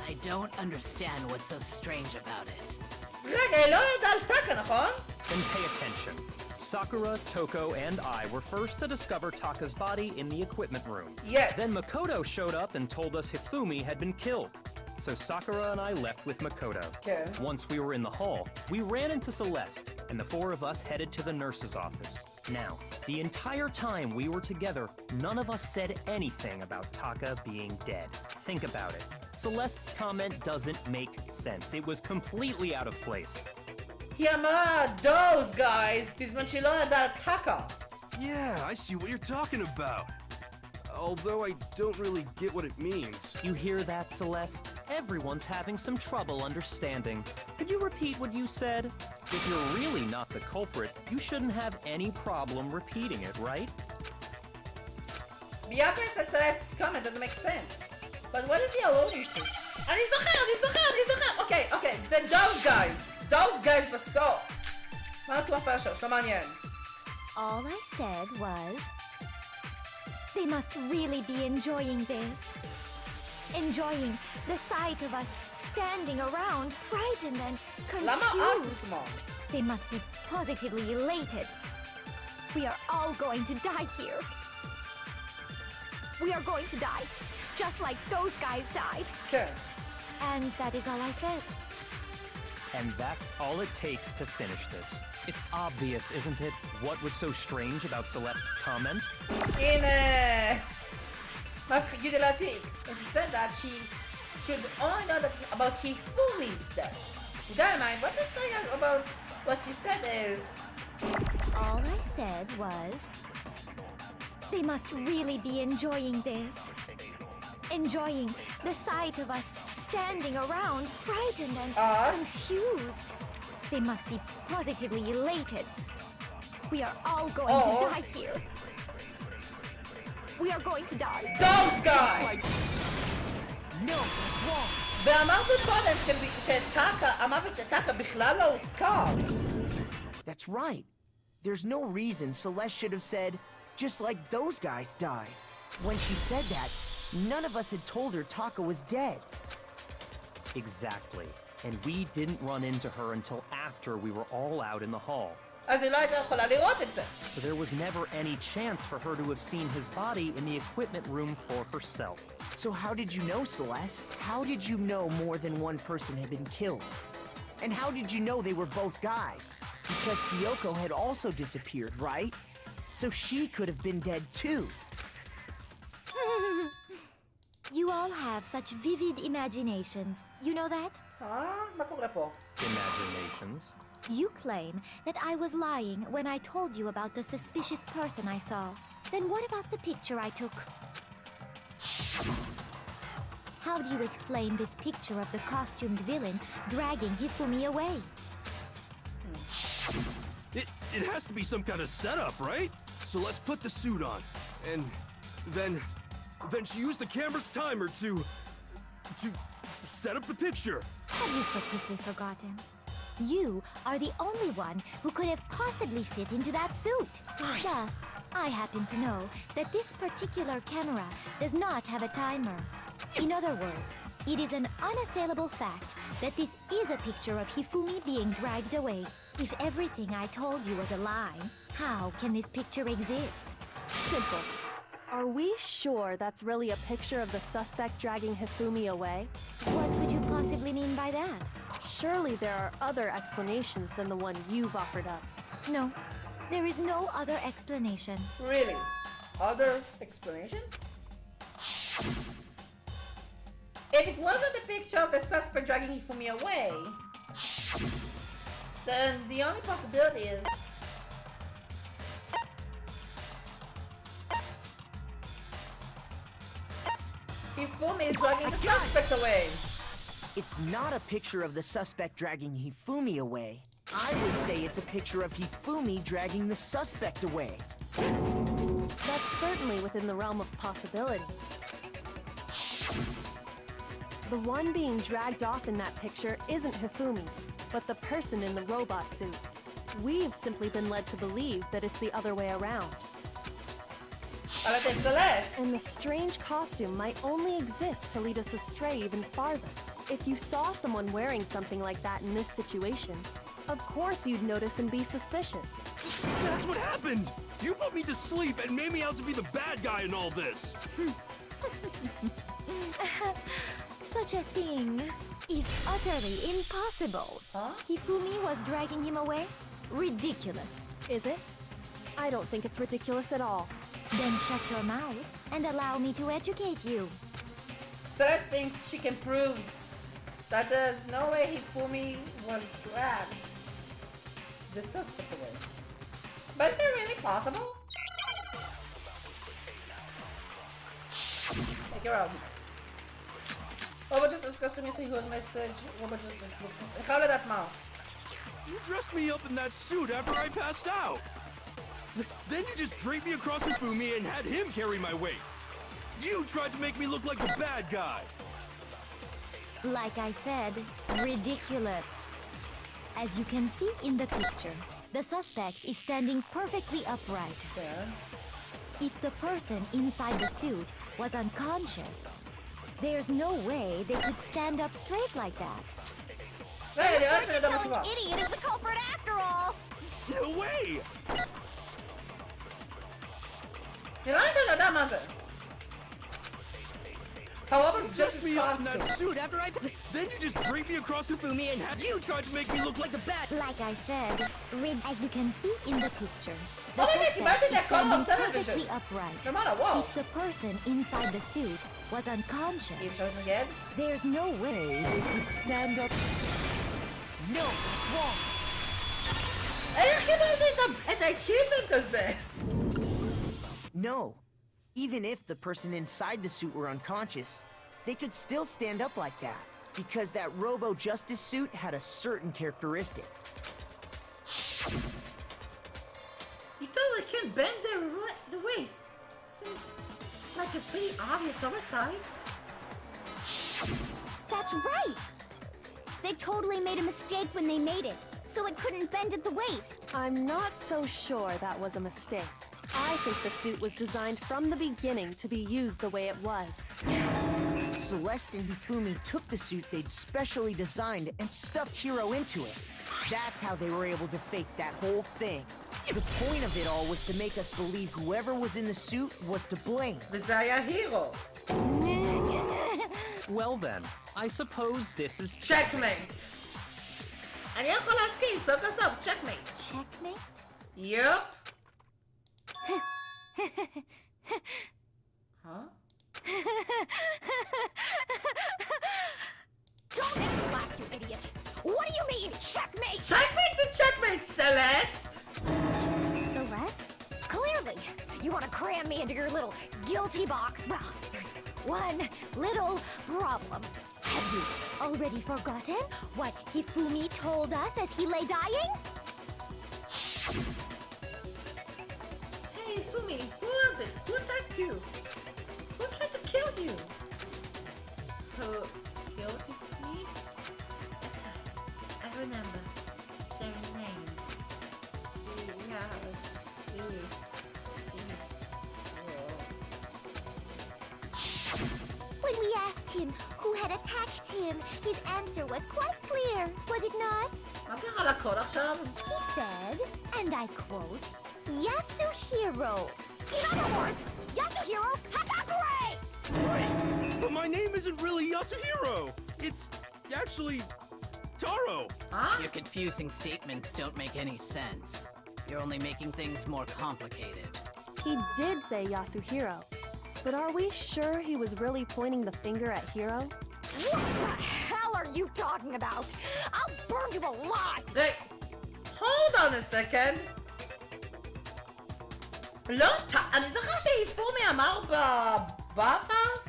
I don't understand what's so strange about it. רגע, היא לא יודעת על טאקה, נכון? Then pay attention. Sakura, Toko, and I were first to discover Taka's body in the equipment room. Yes. Then Makoto showed up and told us Hifumi had been killed. So Sakura and I left with Makoto. Okay. Once we were in the hall, we ran into Celeste, and the 4 of us headed to the nurse's office. Now, the entire time we were together, none of us said anything about Taka being dead. Think about it. Celeste's comment doesn't make sense. It was completely out of place. היא אמרה those guys בזמן שהיא לא ידעה על טאקה. Yeah, I see what you're talking about. Although I don't really get what it means. You hear that, Celeste? Everyone's having some trouble understanding. Could you repeat what you said? If you're really not the culprit, you shouldn't have any problem repeating it, right? ביאקו Celeste's comment doesn't make sense. But what is he alluding to? אני זוכר! אוקיי, זה those guys. Those guys בסוף. מה הטוח פרשות? לא מעניין. All I said was... They must really be enjoying this. Enjoying the sight of us standing around, frightened and למה אז confused. עצמו? They must be positively elated. We are all going to die here. We are going to die, just like those guys died. כן. And that is all I said. And that's all it takes to finish this. It's obvious, isn't it, what was so strange about Celeste's comment? הנה! מה שחיכיתי להעתיק. And she said that she should only know that about Hifumi's death. With that in mind, what is saying about what she said is... All I said was... They must really be enjoying this. Enjoying the sight of us standing around, frightened and Us? confused. They must be positively elated. We are all going Oh. to die here. We are going to die. Those guys! No, that's wrong. ואמרתי קודם שטאקה, המוות של טאקה בכלל לא הוזכר. That's right. There's no reason Celeste should have said, just like those guys died. When she said that, none of us had told her Taka was dead. Exactly. And we didn't run into her until after we were all out in the hall. אז היא לא הייתה יכולה לראות את זה. So there was never any chance for her to have seen his body in the equipment room for herself. So how did you know, Celeste? How did you know more than one person had been killed? And how did you know they were both guys? Because Kyoko had also disappeared, right? So she could have been dead too. You all have such vivid imaginations. You know that? מה קורה פה? Imaginations. You claim that I was lying when I told you about the suspicious person I saw. Then what about the picture I took? How do you explain this picture of the costumed villain dragging Hifumi away? It has to be some kind of setup, right? So let's put the suit on. And then she used the camera's timer to set up the picture. Have you so quickly forgotten? You are the only one who could have possibly fit into that suit. Thus, I happen to know that this particular camera does not have a timer. In other words, it is an unassailable fact that this is a picture of Hifumi being dragged away. If everything I told you was a lie, how can this picture exist? Simple. Are we sure that's really a picture of the suspect dragging Hifumi away? What could you possibly mean by that? Surely there are other explanations than the one you've offered up. No, there is no other explanation. Really? Other explanations? If it wasn't the picture of the suspect dragging Hifumi away, then the only possibility is Hifumi is dragging the suspect away. It's not a picture of the suspect dragging Hifumi away. I would say it's a picture of Hifumi dragging the suspect away. That's certainly within the realm of possibility. The one being dragged off in that picture isn't Hifumi, but the person in the robot suit. We've simply been led to believe that it's the other way around. And the strange costume might only exist to lead us astray even farther. If you saw someone wearing something like that in this situation, of course you'd notice and be suspicious. That's what happened! You put me to sleep and made me out to be the bad guy in all this! Such a thing is utterly impossible. Hifumi was dragging him away? Ridiculous. Is it? I don't think it's ridiculous at all. Then shut your mouth and allow me to educate you. Celeste thinks she can prove that there's no way Hifumi was dragged the suspect away. But is that really possible? Take her out. Robot Justice costume is a message. Robot Justice. How did that mouth? You dressed me up in that suit after I passed out! Then you just draped me across Hifumi and had him carry my weight! You tried to make me look like the bad guy! Like I said, ridiculous. As you can see in the picture, the suspect is standing perfectly upright. If the person inside the suit was unconscious, there's no way they could stand up straight like that. Fortune-telling idiot is the culprit after all! No way! How was just me up in that suit after then you just draped me across Hifumi and you tried to make me look like the bad. Like I said, as you can see in the picture, the What is suspect it? is standing Television. perfectly upright. No matter what. If the person inside the suit was unconscious, He's trying again. there's no way they could stand up. No, it's wrong. איך קיבלתי את ה-achievement הזה? No. Even if the person inside the suit were unconscious, they could still stand up like that, because that Robo-Justice suit had a certain characteristic. You totally can't bend the waist. Seems like a pretty obvious oversight. That's right! They totally made a mistake when they made it, so it couldn't bend at the waist. I'm not so sure that was a mistake. I think the suit was designed from the beginning to be used the way it was. Celeste and Hifumi took the suit they'd specially designed and stuffed Hiro into it. That's how they were able to fake that whole thing. The point of it all was to make us believe whoever was in the suit was to blame. וזה היה הירו. Well then, I suppose this is Checkmate. אני יכול להסכים, סוף כל סוף, checkmate. Checkmate? Yup. Huh? checkmate! Checkmate to checkmate, Celeste! Celeste? Clearly, you want to cram me into your little guilty box. Well, there's one little problem. Have you already forgotten what Hifumi told us as he lay dying? Hey, Fumi, who was it? Who attacked you? Who tried to kill you? Who killed me? That's right. I remember their name. When we asked him who had attacked him, his answer was quite clear, was it not? מה קרה לקול עכשיו? He said, and I quote, Yasuhiro. In other words, Yasuhiro Hatakure! Right, but my name isn't really Yasuhiro. It's actually Taro. Huh? Your confusing statements don't make any sense. You're only making things more complicated. He did say Yasuhiro, but are we sure he was really pointing the finger at Hiro? What the hell are you talking about? I'll burn you alive! Hey, hold on a second. לא, אני זוכר שהיפומי אמר בבאפרס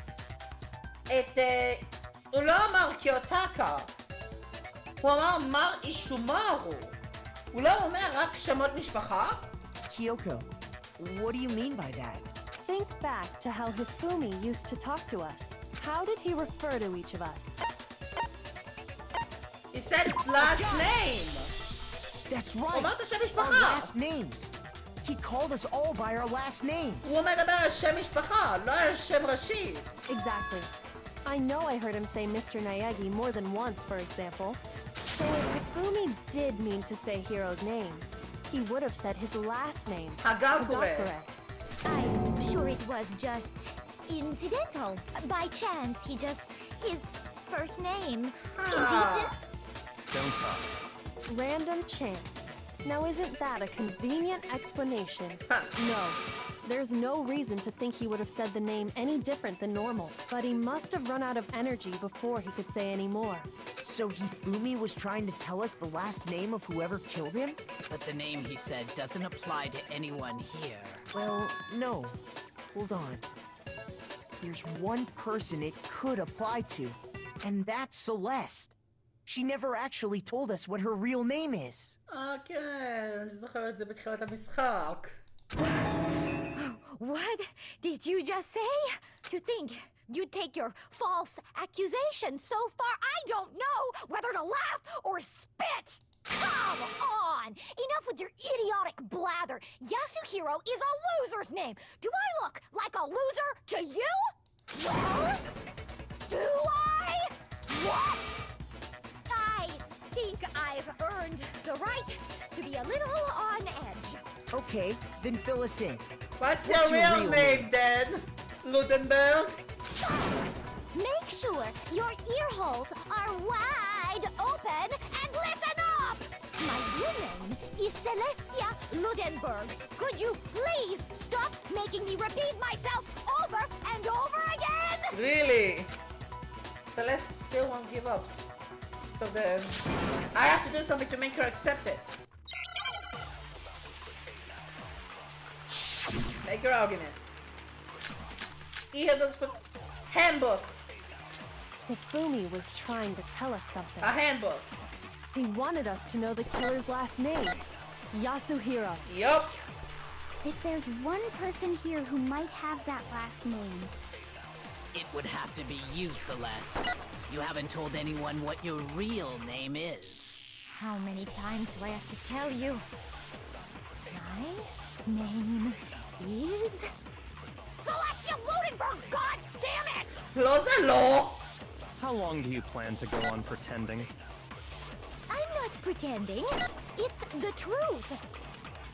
הוא לא אמר קיוטקה. הוא אמר מר אישומרו. הוא לא אומר רק שמות משפחה? Kyoko, what do you mean by that? Think back to how Hifumi used to talk to us. How did he refer to each of us? He said last name. That's הוא right. אמר את השם Our משפחה. last names. He called us all by our last names. הוא מדבר על שם משפחה, לא על שם ראשי. Exactly. I know I heard him say Mr. Naegi more than once, for example. So if Hifumi did mean to say Hiro's name, he would have said his last name. Hagakure. I'm sure it was just incidental. By chance, his first name. Indecent? Don't talk. Random chance. Now isn't that a convenient explanation? No. There's no reason to think he would have said the name any different than normal. But he must have run out of energy before he could say any more. So Hifumi was trying to tell us the last name of whoever killed him? But the name he said doesn't apply to anyone here. Well, no. Hold on. There's one person it could apply to, and that's Celeste. She never actually told us what her real name is. כן, אני זוכר את זה בתחילת המשחק. What did you just say? To think you'd take your false accusation so far, I don't know whether to laugh or spit! Come on! Enough with your idiotic blather! Yasuhiro is a loser's name! Do I look like a loser to you? Well? Do I? What? I think I've earned the right to be a little on edge. Okay, then fill us in. What's What's your your real real name then? Ludenberg? Make sure your ear holes are wide open and listen up! My real name is Celestia Ludenberg. Could you please stop making me repeat myself over and over again? Really? Celeste still won't give up. So then, I have to do something to make her accept it. Make your argument. E-books, but handbook. Hifumi was trying to tell us something. A handbook. He wanted us to know the killer's last name. Yasuhiro. Yup. If there's one person here who might have that last name, It would have to be you, Celeste. You haven't told anyone what your real name is. how many times do I have to tell you? My name is Celestia Ludenberg, god damn it! לא זה לא. How long do you plan to go on pretending? I'm not pretending. It's the truth.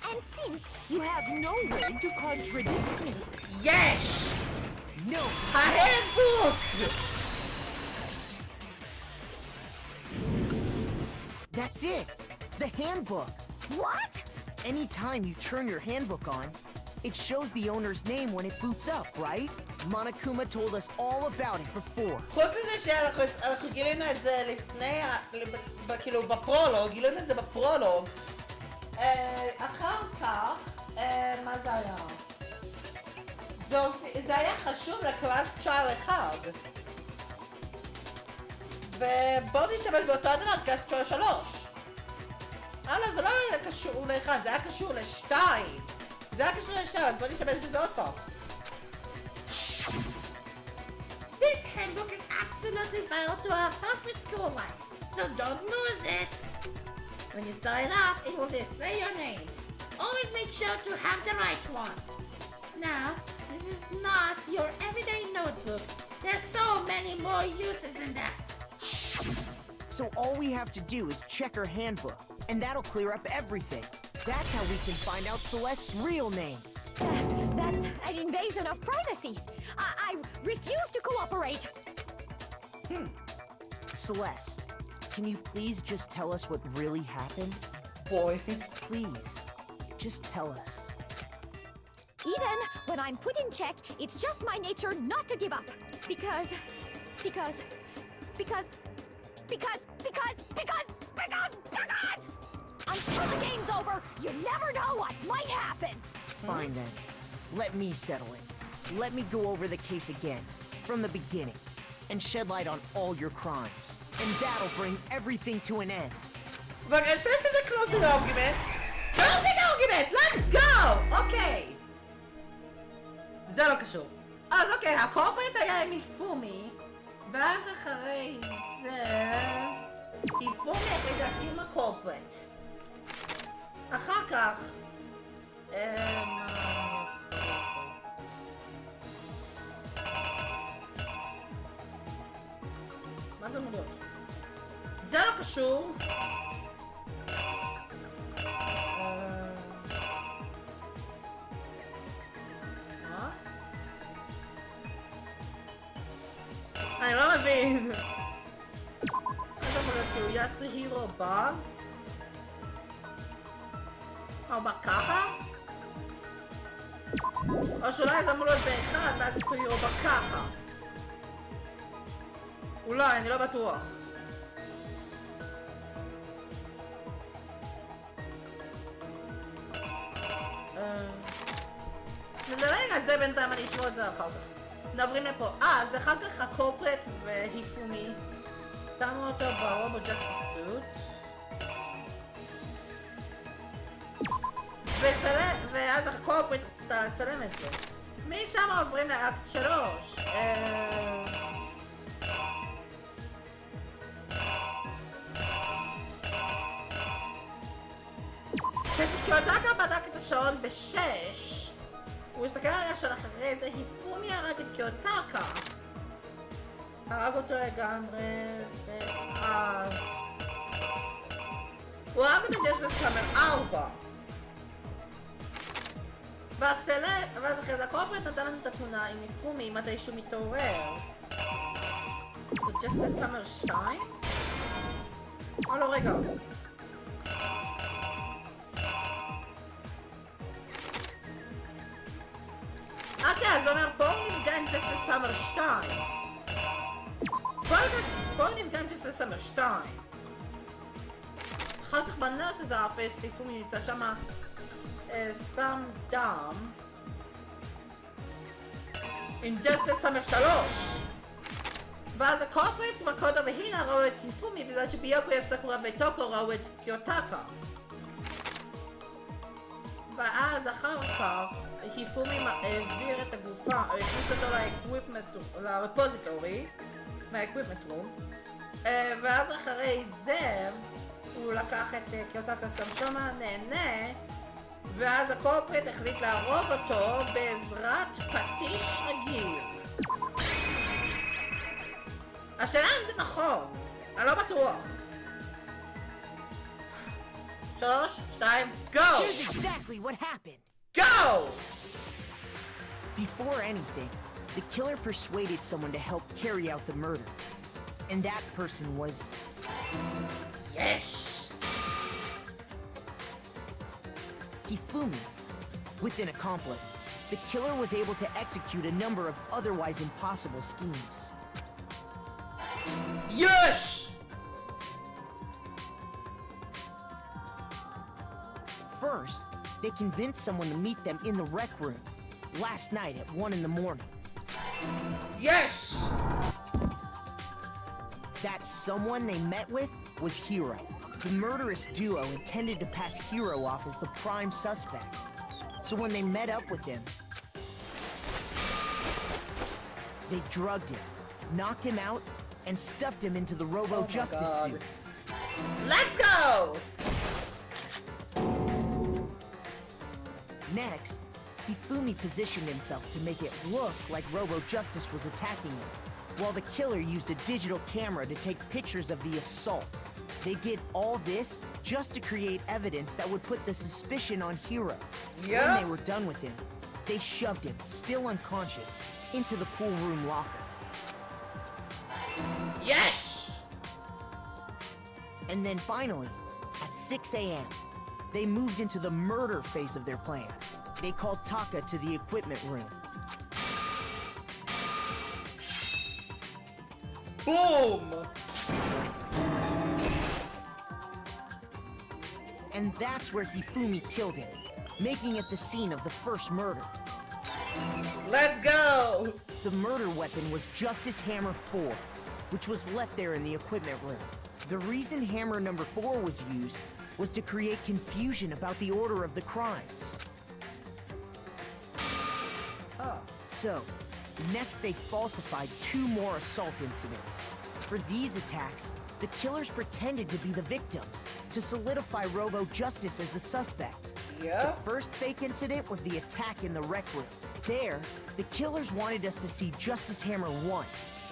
And since you have no way to contradict me, Yes! No! A handbook! That's it! The handbook! what? Anytime you turn your handbook on, It shows the owner's name when it boots up, right? Monokuma told us all about it before. חוץ מזה שאנחנו גילינו את זה לפני, כאילו בפרולוג, גילינו את זה בפרולוג. אחר כך, מה זה היה? זה היה חשוב לקלאס טרייל אחד. ובואו נשתמש באותו הדבר, קלאס טרייל 3. לא, זה לא היה קשור לאחד, זה היה קשור לשתיים. זה היה קשור לשתיים, אז בואו נשתמש בזה עוד פעם. This handbook is absolutely vital to our healthy school life, so don't lose it. When you start it up, it will display your name. Always make sure to have the right one. Now, this is not your everyday notebook. There's so many more uses in that. So all we have to do is check her handbook, and that'll clear up everything. That's how we can find out Celeste's real name. That's an invasion of privacy. I refuse to cooperate. Celeste, can you please just tell us what really happened? Boy. Please, just tell us. Even when I'm put in check, it's just my nature not to give up. Because until the game's over, you never know what might happen. Fine then. Let me settle it. Let me go over the case again, from the beginning, and shed light on all your crimes. And that'll bring everything to an end. בבקשה שזה closing argument. Closing argument! Let's go! אוקיי. זה לא קשור. אז אוקיי, הקורפרט היה עם היפומי, ואז אחרי זה... היפומי החליטה עם הקורפרט. אחר כך... מה זה אמור להיות? זה לא קשור. מה? אני לא מבין. מה זה אמור להיות? כאילו יאסוהירו בא? הוא בא ככה? או שאולי זה אמור להיות באחד ואז יאסוהירו בא ככה. אולי, אני לא בטוח. נדלג על זה בינתיים, אני אשמור את זה אחר כך. נעברים לפה. אז אחר כך הקורפרט והיפומי שמו אותו ברובו ג'סטיס סוט. ואז הקורפרט רצתה לצלם את זה. משם עוברים לאקט 3. כשקיוטקה בדק את השעון ב-6, הוא הסתכל עליה של אחרי זה, היפומי הרג את קיוטקה. הרג אותו לגמרי, ואז... הוא הרג אותו ג'סטיס סאמר 4. ואז אחרי זה הקורפרט נתן לנו את התמונה עם היפומי מתי שהוא מתעורר. זה ג'סטיס סאמר 2? או לא, רגע. אוקיי, אז אומר בואו נפגע עם ג'סטיס סאמר 2. בואו נפגע עם ג'סטיס סאמר 2. אחר כך בנרס הזה האפס, היפומי נמצא שמה סם דם עם ג'סטיס סאמר 3. ואז הקורפרט, מקודו והינה ראו את היפומי בגלל שביוקו סקורה וטוקו ראו את קיוטקה. ואז אחר כך היפומי העביר את הגופה, הכניס אותו לרפוזיטורי, מהאקוויפמנט רום, ואז אחרי זה הוא לקח את קיוטקה שם שמה, נהנה, ואז הקורפרט החליט להרוג אותו בעזרת פטיש רגיל. השאלה אם זה נכון, אני לא בטוח. 3, 2, go! Here's exactly what happened. Go! Before anything, the killer persuaded someone to help carry out the murder. And that person was... Yes! Hifumi. With an accomplice, the killer was able to execute a number of otherwise impossible schemes. Yes! First, they convinced someone to meet them in the rec room last night at 1 in the morning. Yes! That someone they met with was Hero. The murderous duo intended to pass Hero off as the prime suspect. So when they met up with him, they drugged him, knocked him out, and stuffed him into the Robo Justice suit. Let's go! Next, Hifumi positioned himself to make it look like Robo Justice was attacking him, while the killer used a digital camera to take pictures of the assault. They did all this just to create evidence that would put the suspicion on Hero. Yeah. When they were done with him, they shoved him, still unconscious, into the pool room locker. Yes! And then finally, at 6 a.m., they moved into the murder phase of their plan. They called Taka to the equipment room. Boom! And that's where Hifumi killed him, making it the scene of the first murder. Let's go! The murder weapon was Justice Hammer 4, which was left there in the equipment room. The reason Hammer number 4 was used was to create confusion about the order of the crimes. Oh. So, next they falsified 2 more assault incidents. For these attacks, the killers pretended to be the victims to solidify Robo Justice as the suspect. Yeah? The first fake incident was the attack in the rec room. There, the killers wanted us to see Justice Hammer 1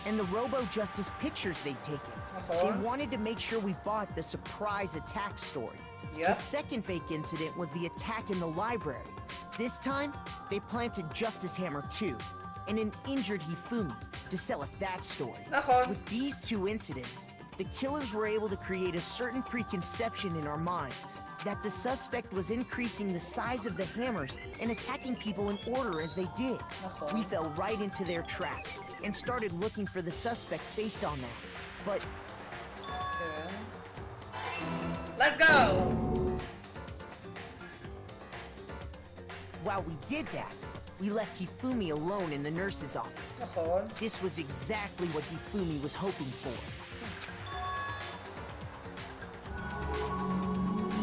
and the Robo Justice pictures they'd taken. They wanted to make sure we bought the surprise attack story. Yep. The second fake incident was the attack in the library. This time, they planted Justice Hammer 2 and an injured Hifumi to sell us that story. With these 2 incidents, the killers were able to create a certain preconception in our minds that the suspect was increasing the size of the hammers and attacking people in order as they did. We fell right into their trap and started looking for the suspect based on that. But let's go! While we did that, we left Hifumi alone in the nurse's office. This was exactly what Hifumi was hoping for.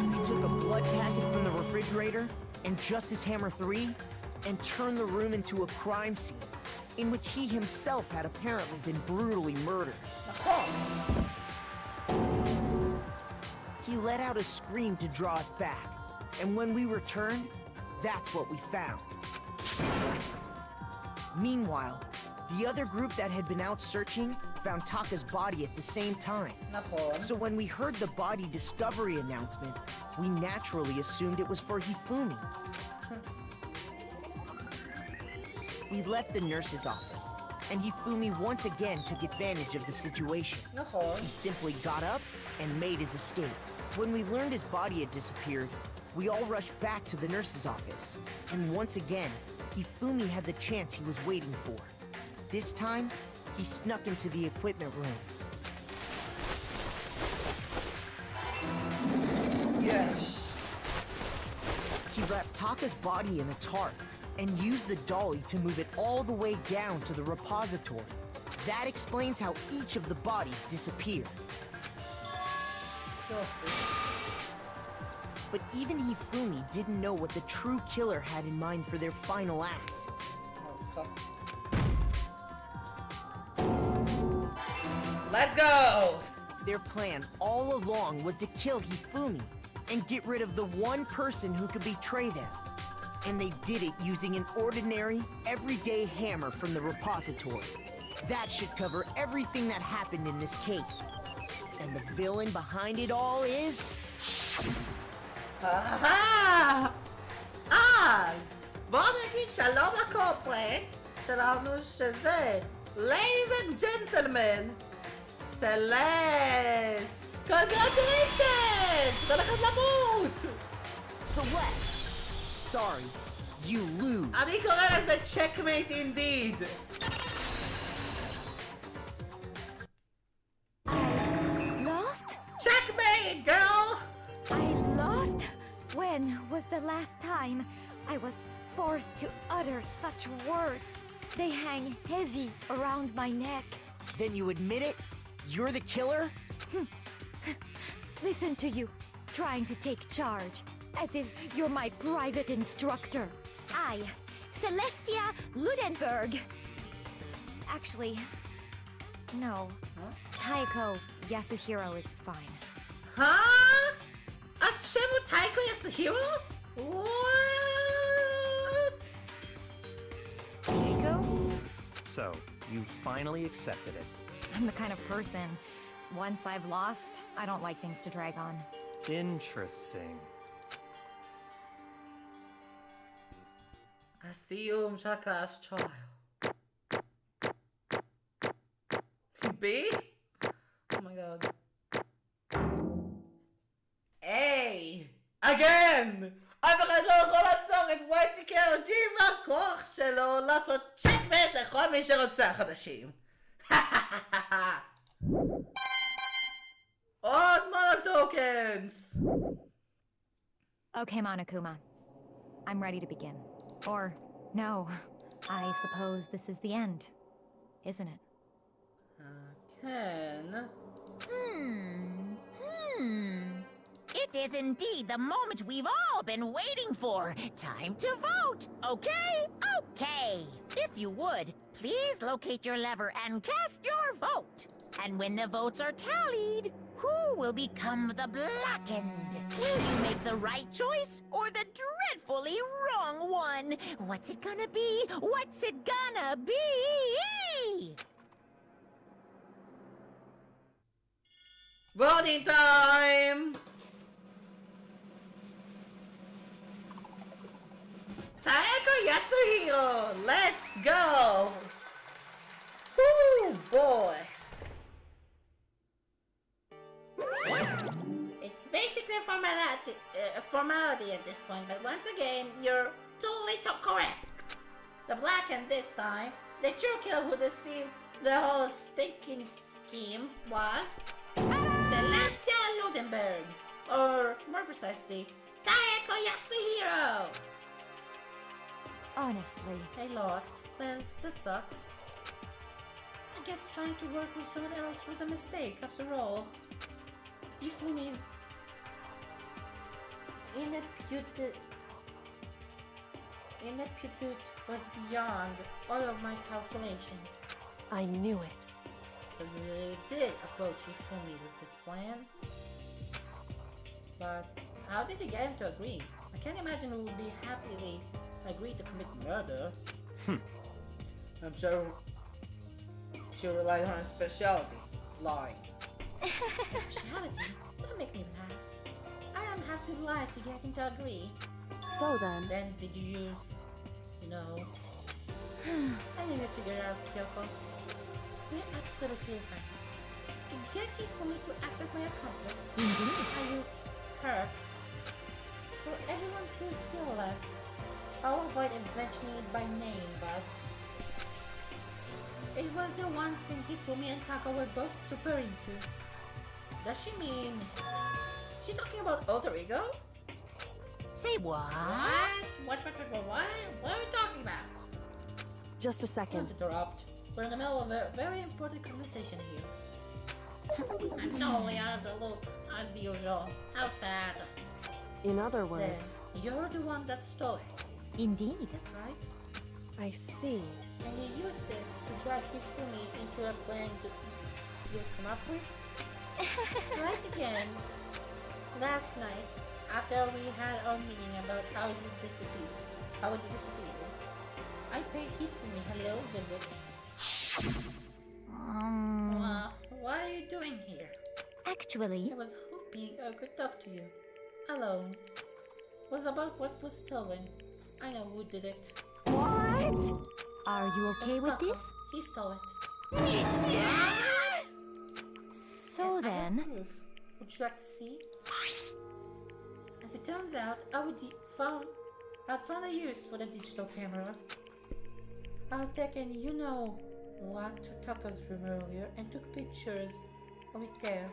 He took a blood packet from the refrigerator and Justice Hammer 3 and turned the room into a crime scene in which he himself had apparently been brutally murdered. He let out a scream to draw us back, and when we returned, that's what we found. Meanwhile, the other group that had been out searching found Taka's body at the same time. So when we heard the body discovery announcement, we naturally assumed it was for Hifumi. We left the nurse's office, and Hifumi once again took advantage of the situation. He simply got up and made his escape. When we learned his body had disappeared, we all rushed back to the nurse's office. And once again, Hifumi had the chance he was waiting for. This time, he snuck into the equipment room. Yes. He wrapped Taka's body in a tarp and used the dolly to move it all the way down to the repository. That explains how each of the bodies disappeared. But even Hifumi didn't know what the true killer had in mind for their final act. Let's go! Their plan all along was to kill Hifumi and get rid of the one person who could betray them. And they did it using an ordinary, everyday hammer from the repository. That should cover everything that happened in this case. And the villain behind it all is... אז בואו נגיד שלום לקורפרט שלנו שזה Ladies and gentlemen, סלסט! Congratulations! את הולכת למות! Celeste! Sorry, You lose. אני קורא לזה checkmate indeed. Lost? Checkmate, girl! I lost? When was the last time I was forced to utter such words? They hang heavy around my neck. Then you admit it? You're the killer? Listen to you, trying to take charge, as if you're my private instructor. I, Celestia Ludenberg. Actually, no. Taiko Yasuhiro is fine. Huh? השם הוא טייקו יסוהירו? What? Taiko? So, you finally accepted it. I'm the kind of person, once I've lost, I don't like things to drag on. Interesting. הסיום של הקלאס טרייל. B? Oh my god. A! Again! אף אחד לא יכול לעצור את וייטיקר ג'י והכוח שלו לעשות צ'קמט לכל מי שרוצה חדשים. עוד more tokens! Okay, Monokuma. I'm ready to begin. Or, no, I suppose this is the end, isn't it? Ken... It is indeed the moment we've all been waiting for. Time to vote, okay? Okay. If you would, please locate your lever and cast your vote. And when the votes are tallied, who will become the blackened? Will you make the right choice or the dreadfully wrong one? What's it gonna be? What's it gonna be? Voting time! Taeko Yasuhiro, let's go! Woo, boy! It's basically a formality at this point, but once again, you're totally correct. The blackened this time, the true killer who deceived the whole stinking scheme was Celestia Ludenberg, or more precisely, Taeko Yasuhiro. Honestly, I lost. Well, that sucks. I guess trying to work with someone else was a mistake after all. Ifumi's ineptitude was beyond all of my calculations. I knew it. So you really did approach Ifumi with this plan? But how did you get him to agree? I can't imagine he would be happily agree to commit murder. I'm sure she relied on her specialty, lying. Specialty? Don't make me laugh. I don't have to lie to get him to agree. So then, Then did you use, I didn't figure it out, Kyoko. You're absolutely right. To get Ifumi to act as my accomplice, I used her. For everyone who's still left, I'll avoid mentioning it by name, but it was the one thing Ifumi and Tako were both super into. Does she mean... Is she talking about alter ego? Say what? What? What are you talking about? just a Don't second. interrupt. We're in the middle of a very important conversation here. I'm totally out of the loop, as usual. How sad. In other words, Then, you're the one that stole it. indeed. That's right. I see. And you used it to drag Hifumi into a plan you come up with? Right again. Last night, after we had our meeting about how you disappeared, I paid Hifumi a little visit. What are you doing here? Actually, I was hoping I could talk to you. Alone. It was about what was stolen. I know who did it. what? Are you okay with Osaka. this? He stole it. So And I have then, proof. Would you like to see? As it turns out, I I'd found a use for the digital camera. I'd taken you know what to Taka's room earlier and took pictures of it there.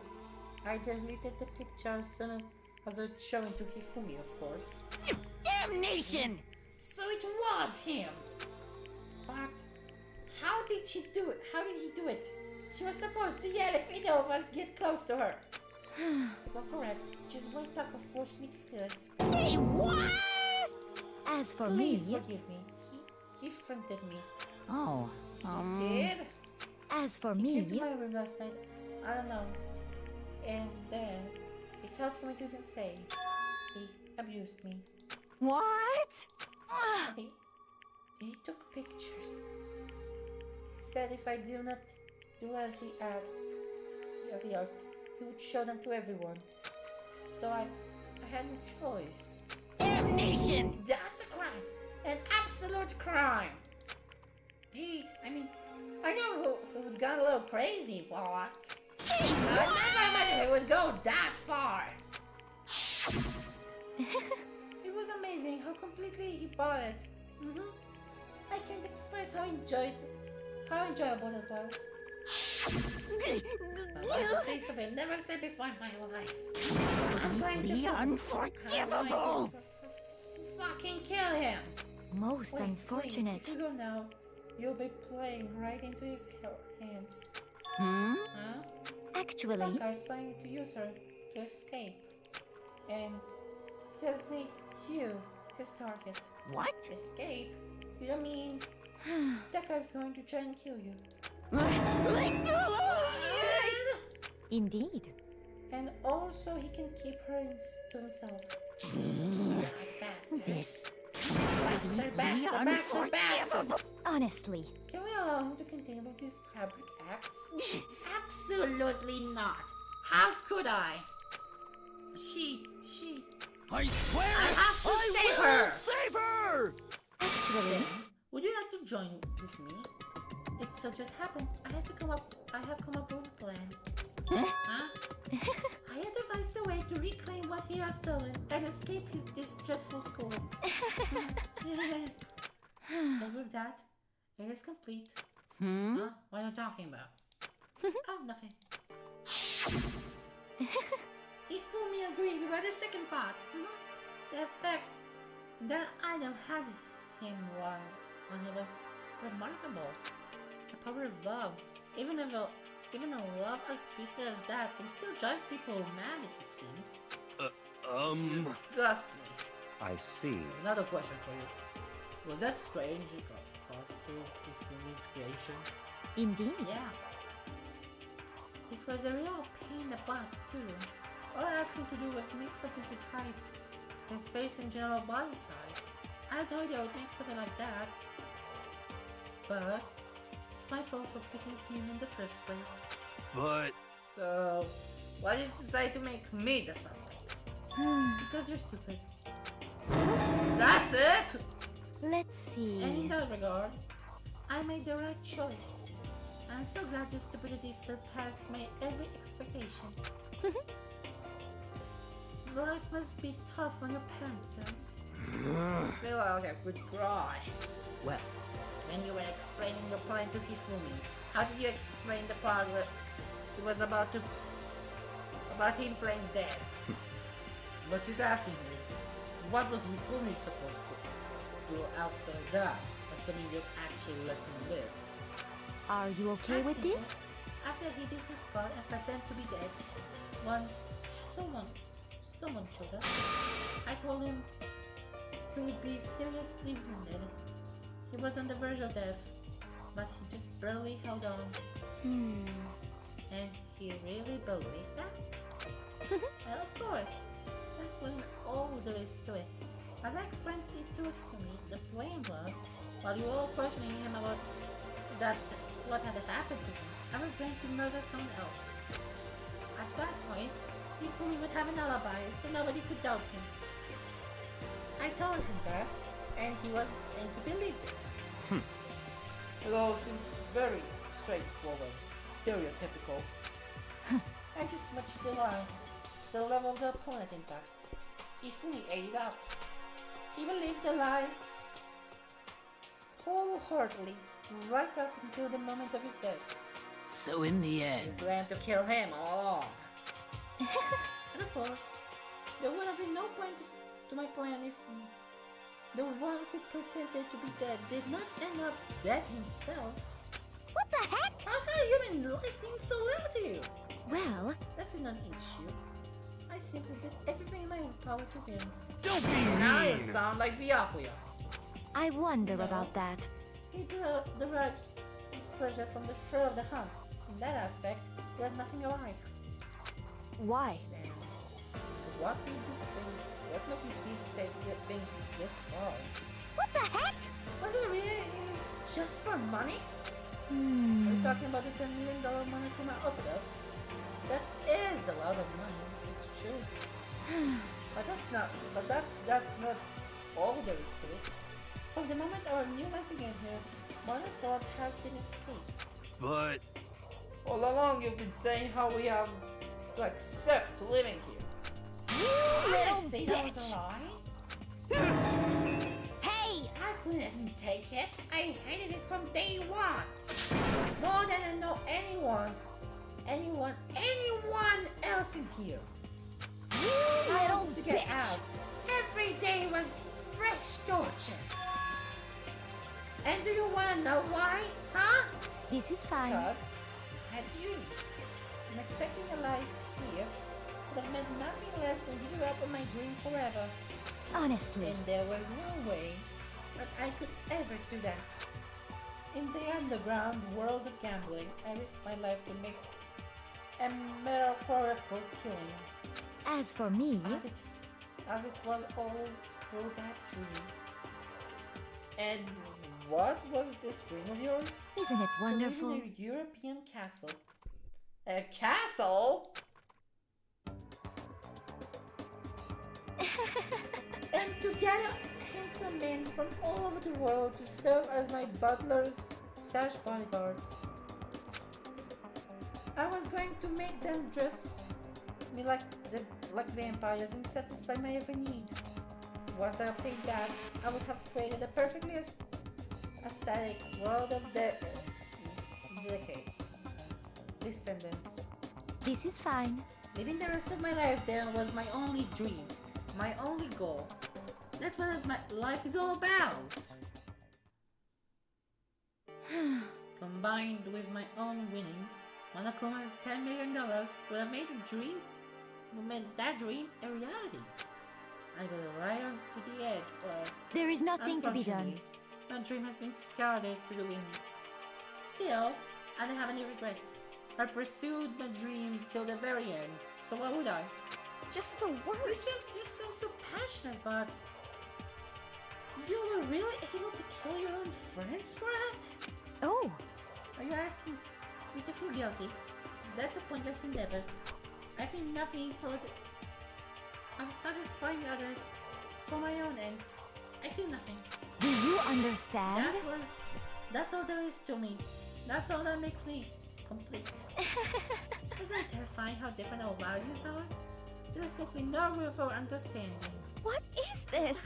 I deleted the picture as soon as it showing to Hifumi, of course. Damnation! So it was him! But how did she do it? How did he do it? She was supposed to yell if either of us get close to her. You're correct. Just why Taka forced me to steal it. Say what? As for Please me, forgive me. He fronted me. Oh, Did? as for He came to me, my room last night unannounced. And then it's hard for me to even say. He abused me. what? He took pictures. He said if I do not do as he asked, he would show them to everyone. So I had no choice. Damnation! That's a crime! An absolute crime! I know who would gone a little crazy, but I never imagined it would go that far! It was amazing how completely he bought it. I can't express how enjoyable it was. I want to say something I've never said before in my life. I'm going to Unforgivable! fucking kill him! most Wait, unfortunate. Please, if you go now, you'll be playing right into his hands. Hmm? Huh? Actually, Taka is planning to use her to escape. And he has made you his target. What? Escape? You don't mean Taka is going to try and kill you? Let go! indeed. And also he can keep her to himself. That bastard. This Bastard. Honestly, Can we allow him to continue with these fabric acts? Absolutely not. How could I? She. I swear! I have to I save will her! Save her! actually, Would you like to join with me? It so just happens I have come up with a plan. Huh? I have devised a way to reclaim what he has stolen and escape this dreadful school. And with that, it is complete. Huh? What are you talking about? Oh, nothing. Ifumi agreed about the second part. The fact that Idol had him when he was remarkable. The power of love, even a love as twisted as that, can still drive people mad, it would seem. You disgust me. I see. Another question for you. Was that strange cost to Ifumi's creation? indeed. Yeah. It was a real pain in the butt, too. All I asked him to do was make something to hide their face and general body size. I had no idea I would make something like that. But it's my fault for picking him in the first place. But So, why did you decide to make me the suspect? Because you're stupid. That's it! Let's And in see. that regard, I made the right choice. I'm so glad your stupidity surpassed my every expectation. Life must be tough on your parents, though. Feel like I could cry. Well, When you were explaining your plan to Hifumi, how did you explain the part where it was about him playing dead? But she's asking me, what was Hifumi supposed to do after that, assuming you'd actually let him live? Are you okay with this? After he did his part and pretended to be dead, once someone showed up, I told him he would be seriously wounded. He was on the verge of death, but he just barely held on. And he really believed that? Well, of course. That wasn't all there is to it. As I explained it to Fumi, the plan was, while you were all questioning him about what had happened to him, I was going to murder someone else. At that point, Hifumi would have an alibi, so nobody could doubt him. I told him that, and he believed it. It all seemed very straightforward, stereotypical. I just matched the line, the level of the opponent in fact. Hifumi ate it up. She believed the lie wholeheartedly, right up until the moment of his death. So in the You end, planned to kill him all along. And of course, there would have been no point to my plan if the one who pretended to be dead did not end up dead himself. What the heck? How can human life mean so little to you? Well, That's not an issue. I simply did everything in my power to win. Don't be Now you mean! sound like Byakuya. I wonder No. about that. He derives his pleasure from the thrill of the hunt. In that aspect, we are nothing alike. Why? Then, what made you dictate things this far? What the heck? Was it really just for money? Are you talking about the $10 million Monokuma offered us? That is a lot of money, it's true. But that's not all there is to it. From the moment our new life began here, one thought has been escaped. But All along you've been saying how we have to accept living here. You Did I little say that was bitch! a lie? Hey! I couldn't take it. I hated it from day one. More than I know anyone else in here. You I little wanted to get bitch! out. Every day was fresh torture. And do you want to know why? Huh? This is fine. Because I had a dream. And accepting a life here would have meant nothing less than giving up on my dream forever. Honestly. And there was no way that I could ever do that. In the underground world of gambling, I risked my life to make a metaphorical killing. As for me, As it was all through that dream. And what was this ring of yours? isn't it To live wonderful? in a European castle. A castle? And to gather handsome men from all over the world to serve as my butlers / bodyguards. I was going to make them dress me like vampires and satisfy my every need. Once I obtained that, I would have created a perfectly aesthetic world of decay. Descendants. This is fine. Living the rest of my life there was my only dream, my only goal. That's what my life is all about. Combined with my own winnings, Monokuma's $10 million would have made that dream a reality. I got right on to the edge, but There is nothing to be done. unfortunately, my dream has been scattered to the wind. Still, I don't have any regrets. I pursued my dreams till the very end, so why would I? Just the worst. You sound so passionate, but you were really able to kill your own friends for it? Oh, Are you asking me to feel guilty? That's a pointless endeavor. I feel nothing for the of satisfying others for my own ends. I feel nothing. do you understand? That's all there is to me. That's all that makes me complete. Isn't it terrifying how different our values are? There's simply no room for understanding. What is this?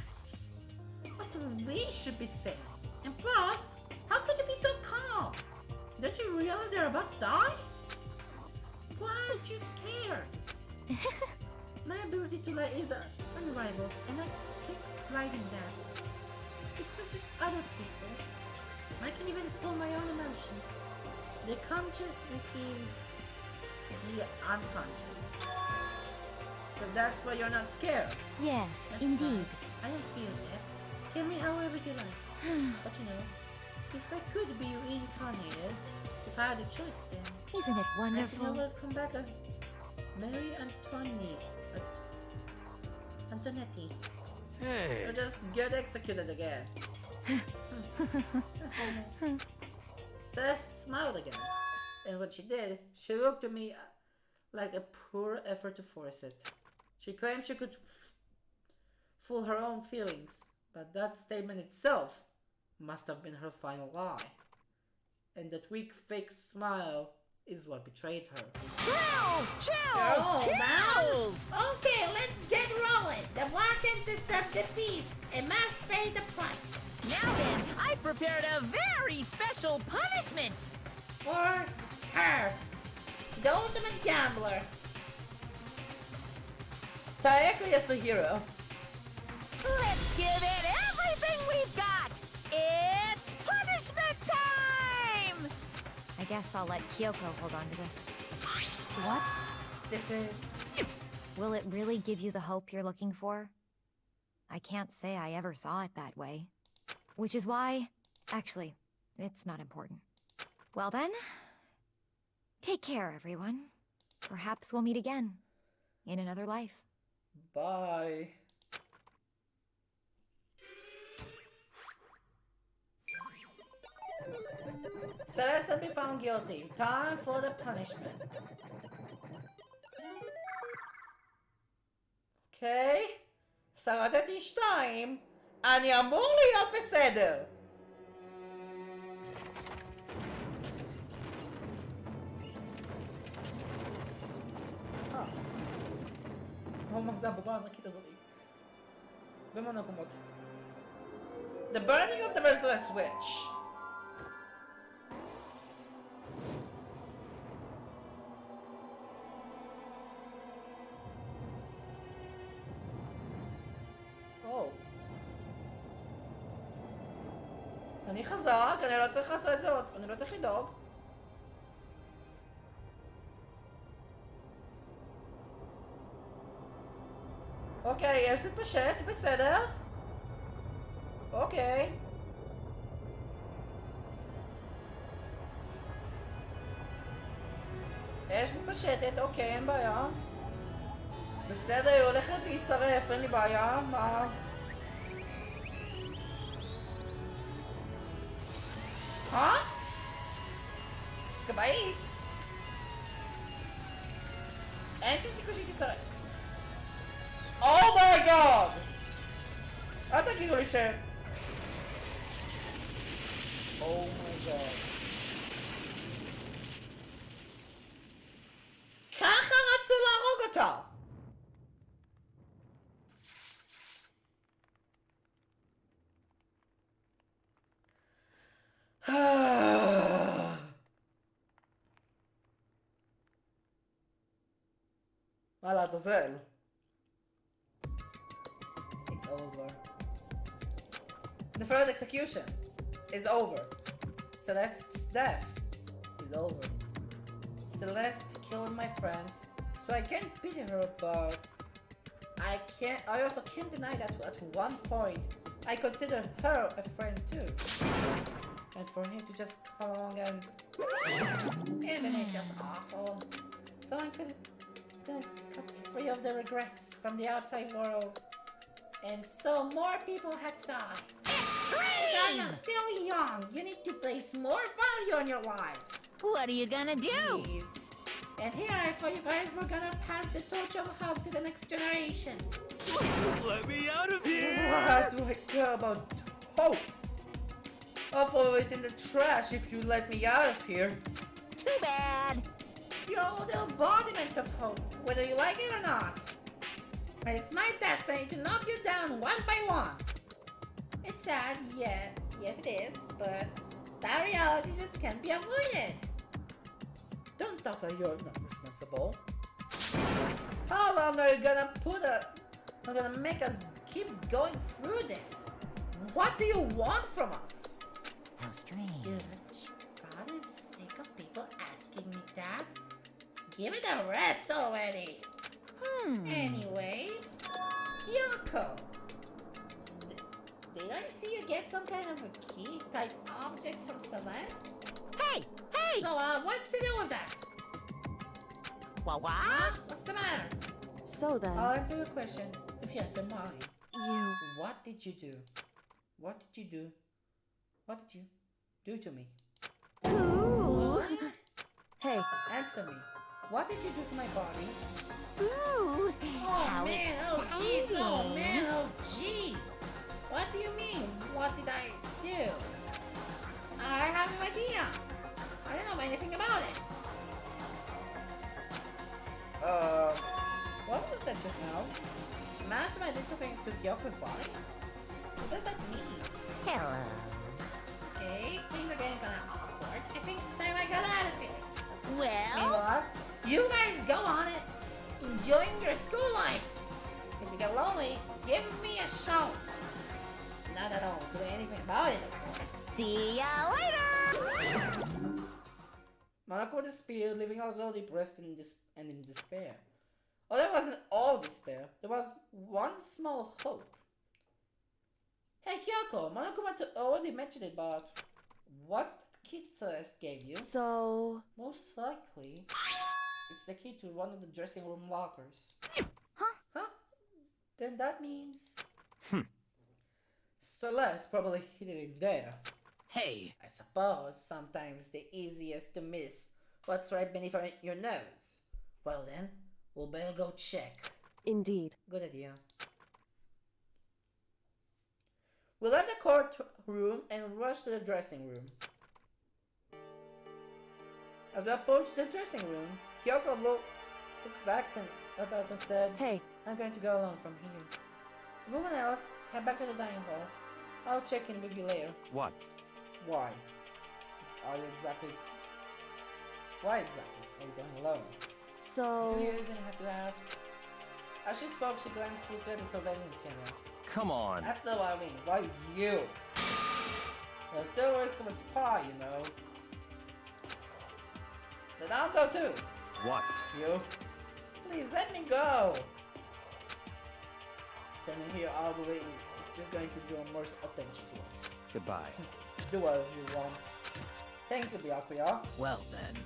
What we should be saying. And plus, how could you be so calm? Don't you realize they're about to die? Why aren't you scared? My ability to lie is unrivaled, and I take pride in that. It's not just other people. I can even feel my own emotions. The conscious deceives the unconscious. So that's why you're not scared. Yes, That's indeed. fine. I don't feel that. Kill me however you like. But you know, if I could be reincarnated, if I had a choice then, Isn't it I think I wonderful? would come back as Mary Antonetti. Hey, Or just get executed again. Celeste smiled again. And when she did, she looked at me like a poor effort to force it. She claimed she could fool her own feelings, but that statement itself must have been her final lie. And that weak fake smile is what betrayed her. Girls, chills, Girls, kills! Okay, let's get rolling. The blockhead disturbed the peace and must pay the price. Now then, I prepared a very special punishment. For her, the ultimate gambler. Directly as a hero. Let's give it everything we've got. It's punishment time! I guess I'll let Kyoko hold on to this. What? This is... Will it really give you the hope you're looking for? I can't say I ever saw it that way. Which is why... Actually, it's not important. Well then... Take care, everyone. Perhaps we'll meet again. In another life. Bye. Celeste will be found guilty. Time for the punishment. אוקיי? שרדתי 2. אני אמור להיות בסדר. מה זה הבובה הענקית הזאת? במקומות. The burning of the merciless witch. אני חזק, אני לא צריך לעשות את זה עוד, אני לא צריך לדאוג. אוקיי, יש מתפשט, בסדר. אוקיי. יש מתפשטת, אוקיי, אין בעיה. בסדר, היא הולכת להישרף, אין לי בעיה, מה? כבאית? אין שום סיכוי שהיא תישרף. אומייגאד! אל תגידו לי ש... אומייגאד. ככה רצו להרוג אותה! מה לעזאזל? It's over. The third execution is over. Celeste's death is over. Celeste killed my friends, so I can't pity her, but I also can't deny that at one point I considered her a friend too. And for him to just come along and... Isn't it just awful? Someone could cut free of the regrets from the outside world. And so more people had to die. Extreme! You guys are still young. You need to place more value on your lives. What are you gonna do? Please. And here I thought you guys were gonna pass the torch of hope to the next generation. Let me out of here! What do I care about hope? I'll throw it in the trash if you let me out of here. Too bad. You're the embodiment of hope, whether you like it or not. And it's my destiny to knock you down one by one. It's sad, yeah, yes it is, but that reality just can't be avoided. Don't talk like you're not responsible. How long are you gonna make us keep going through this? What do you want from us? How strange. God, I'm sick of people asking me that. Give it a rest already. Anyways, Kyoko. Did I see you get some kind of a key type object from Celeste? Hey! Hey! So, what's to do with that? What? What's the matter? So then, I'll answer your question if you answer mine. you... What did you do? What did you do? What did you do to me? Ooh. Hey, Answer me. What did you do to my body? Ooh! Oh How man, exciting! oh jeez, oh man, oh jeez. What do you mean? What did I do? I have no idea. I don't know anything about it. mastermind did something to Kyoko's body? What does that mean? Hello. Okay, things are getting kinda awkward. I think it's time I got out of here. Well, Meanwhile, you guys go on it, enjoying your school life. If you get lonely, give me a shout. Not that I'll do anything about it, of course. see ya later! Marco disappeared, leaving us all depressed and in despair. Oh, that wasn't all despair. There was one small hope. Hey, Kyoko, Monokuma already mentioned it, but what's that key Celeste gave you? So, Most likely, it's the key to one of the dressing room lockers. Huh? Then that means... Celeste probably hid it in there. Hey, I suppose sometimes the easiest to miss what's right beneath your nose. Well then, we'll better go check. indeed. Good idea. We left the courtroom and rushed to the dressing room. As we approached the dressing room, Kyoko looked back at us and said, Hey, I'm going to go alone from here. Everyone else, head back to the dining hall. I'll check in with you later. What? Why? Why exactly are you going alone? so... Do you even have to ask? As she spoke, she glanced quickly at the surveillance camera. Come on. That's not what I mean. Why you? There's still risk of a spy, you know. Then I'll go too. What? You? Please let me go. Standing here all the way is just going to draw more attention to us. Goodbye. Do whatever you want. Thank you, Byakuya. well then.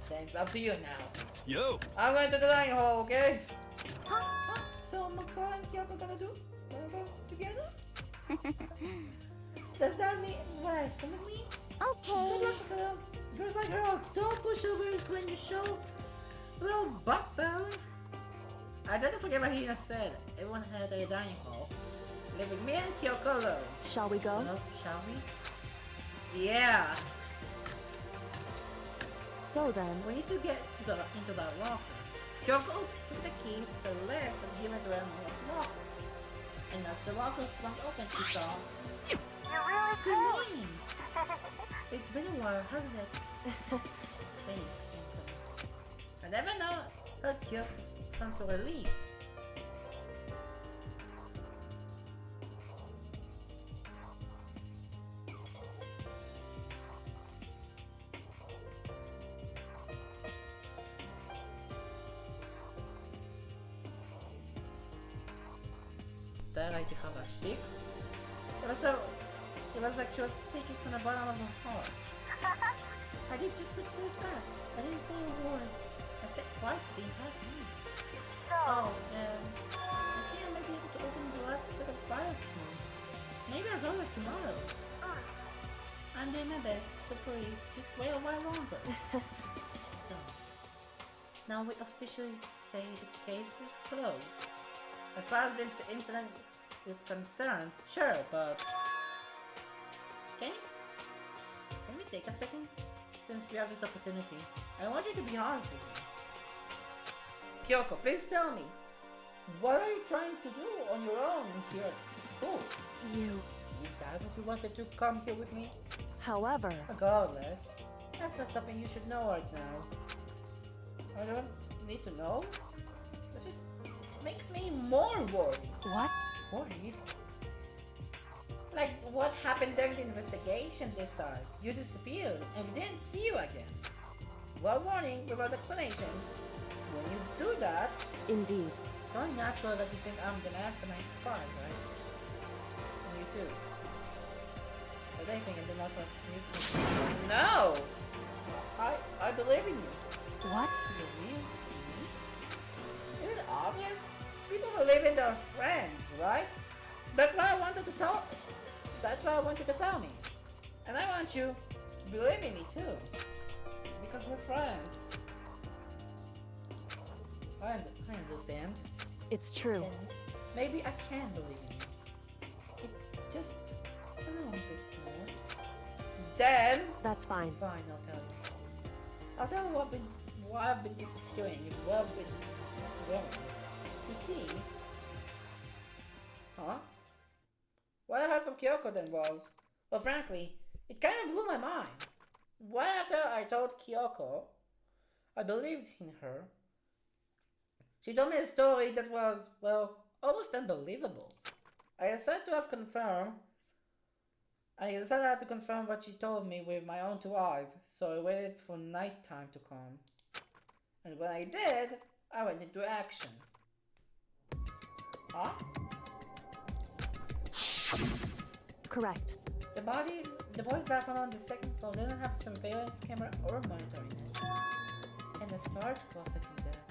Thanks, up to you now. Yo! I'm going to the dining hall, okay? Huh? So Mako and Kyoko gonna go together? Does that mean what I think it means? Okay. Good luck, Mako. Girls like girl, don't pushovers when you show a little butt bone. I don't forget what Hina said. Everyone had a dining hall. Leaving me and Kyoko alone. Shall we go? Well, shall we? Yeah. So then, We need to get into that locker. Kyoko took the keys, Celeste, and given to her in the locker. And as the locker swung open, she saw... You're really Good morning! It's been a while, hasn't it? Safe. I never know heard Kyoko's sense of relief. There ראיתי לך להשתיק. It was like she was speaking from the bottom of her heart. I did just what says that. I didn't say a word. I said what the entire time. Oh, I think I might be able to open the last set of files soon. Maybe as early as tomorrow. I'm doing my best, so please, just wait a while longer. So, now we officially say the case is closed. As far as this incident is concerned, sure, but... Can we take a second? Since we have this opportunity, I want you to be honest with me. Kyoko, please tell me, what are you trying to do on your own here at school? you... Is that what you wanted to come here with me? However, Regardless, that's not something you should know right now. I don't need to know. That just makes me more worried. what? Worried? Like what happened during the investigation this time? You disappeared and we didn't see you again. Without warning, without explanation. When you do that, Indeed. it's only natural that you think I'm the mastermind spy, right? And you too. But they think I'm the mastermind. No! I believe in you. What? You believe in me? Isn't it obvious? People believe in their friends, right? That's why I wanted to tell. That's why I want you to tell me. And I want you to believe in me too. Because we're friends. I understand. It's true. And maybe I can believe in you. Just a little bit more. Then That's fine. fine, I'll tell you. I'll tell you what I've been doing, what I've been doing. You see, Huh? What I heard from Kyoko then was, well, frankly, it kind of blew my mind. Right after I told Kyoko I believed in her, she told me a story that was, well, almost unbelievable. I decided to confirm what she told me with my own two eyes, so I waited for nighttime to come. And when I did, I went into action. Huh? Correct. The boys' bathroom on the second floor didn't have a surveillance camera or monitor in it. And the storage closet is there.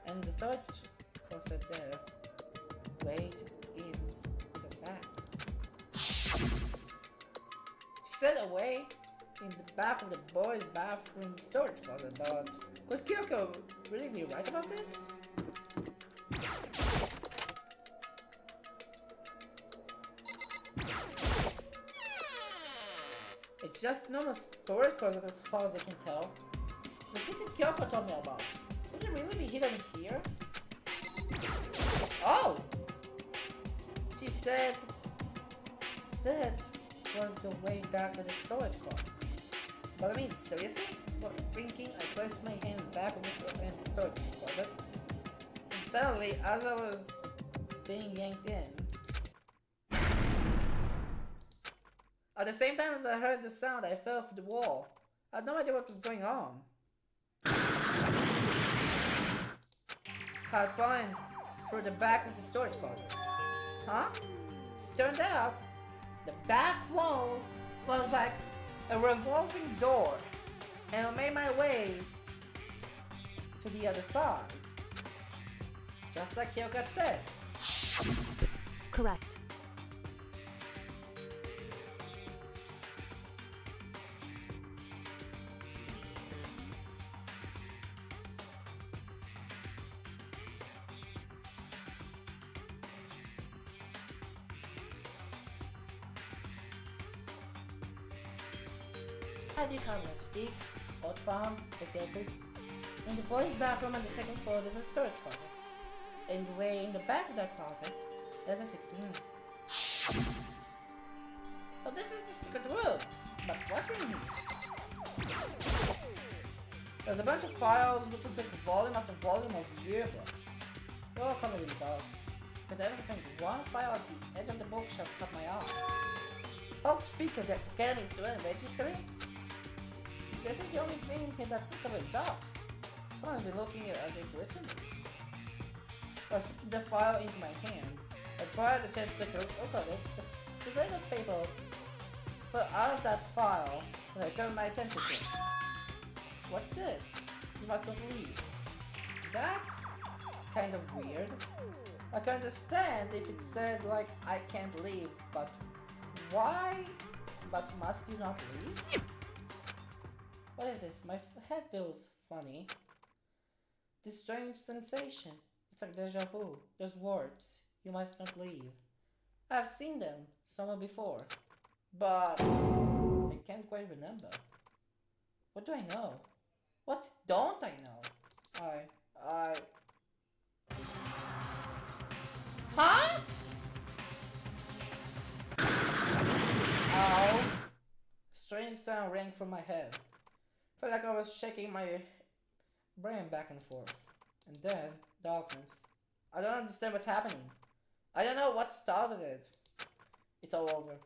And the storage closet there. Wait in the back. She said away in the back of the boys' bathroom storage closet, but could Kyoko really be right about this? It's just normal storage closet as far as I can tell. The secret Kyoko told me about. Could it really be hidden here? Oh! She said was the way back to the storage closet. But I mean, seriously? What, thinking I placed my hand back of the storage closet, and suddenly, as I was being yanked in, at the same time as I heard the sound, I fell through the wall. I had no idea what was going on. I had fallen through the back of the storage closet. Huh? Turned out, the back wall was like a revolving door, and I made my way to the other side. Just like Kyoko had said. Correct. I did have lipstick, hot palm, etc. In the boys' bathroom on the second floor there's a storage closet. And way in the back of that closet, there's a secret room. So this is the secret room, but what's in here? There's a bunch of files that looks like volume after volume of yearbooks. They're all covered in dust. But everything, one file at the edge of the bookshelf caught my eye. Oh, speak of the Academy Student Registry? This is the only thing in here that's not covered in dust. Someone's been looking at it recently. I slipped the file into my hand. I tried to check the look at it. The shred of paper fell out of that file and I turned my attention to it. What's this? You must not leave. That's kind of weird. I can understand if it said like I can't leave, but why? But must you not leave? What is this? My head feels funny. This strange sensation. It's like deja vu. Those words. You must not leave. I've seen them somewhere before. But I can't quite remember. What do I know? What don't I know? Huh? Ow. Strange sound rang from my head. Felt like I was shaking my brain back and forth. And then, darkness. I don't understand what's happening. I don't know what started it. It's all over.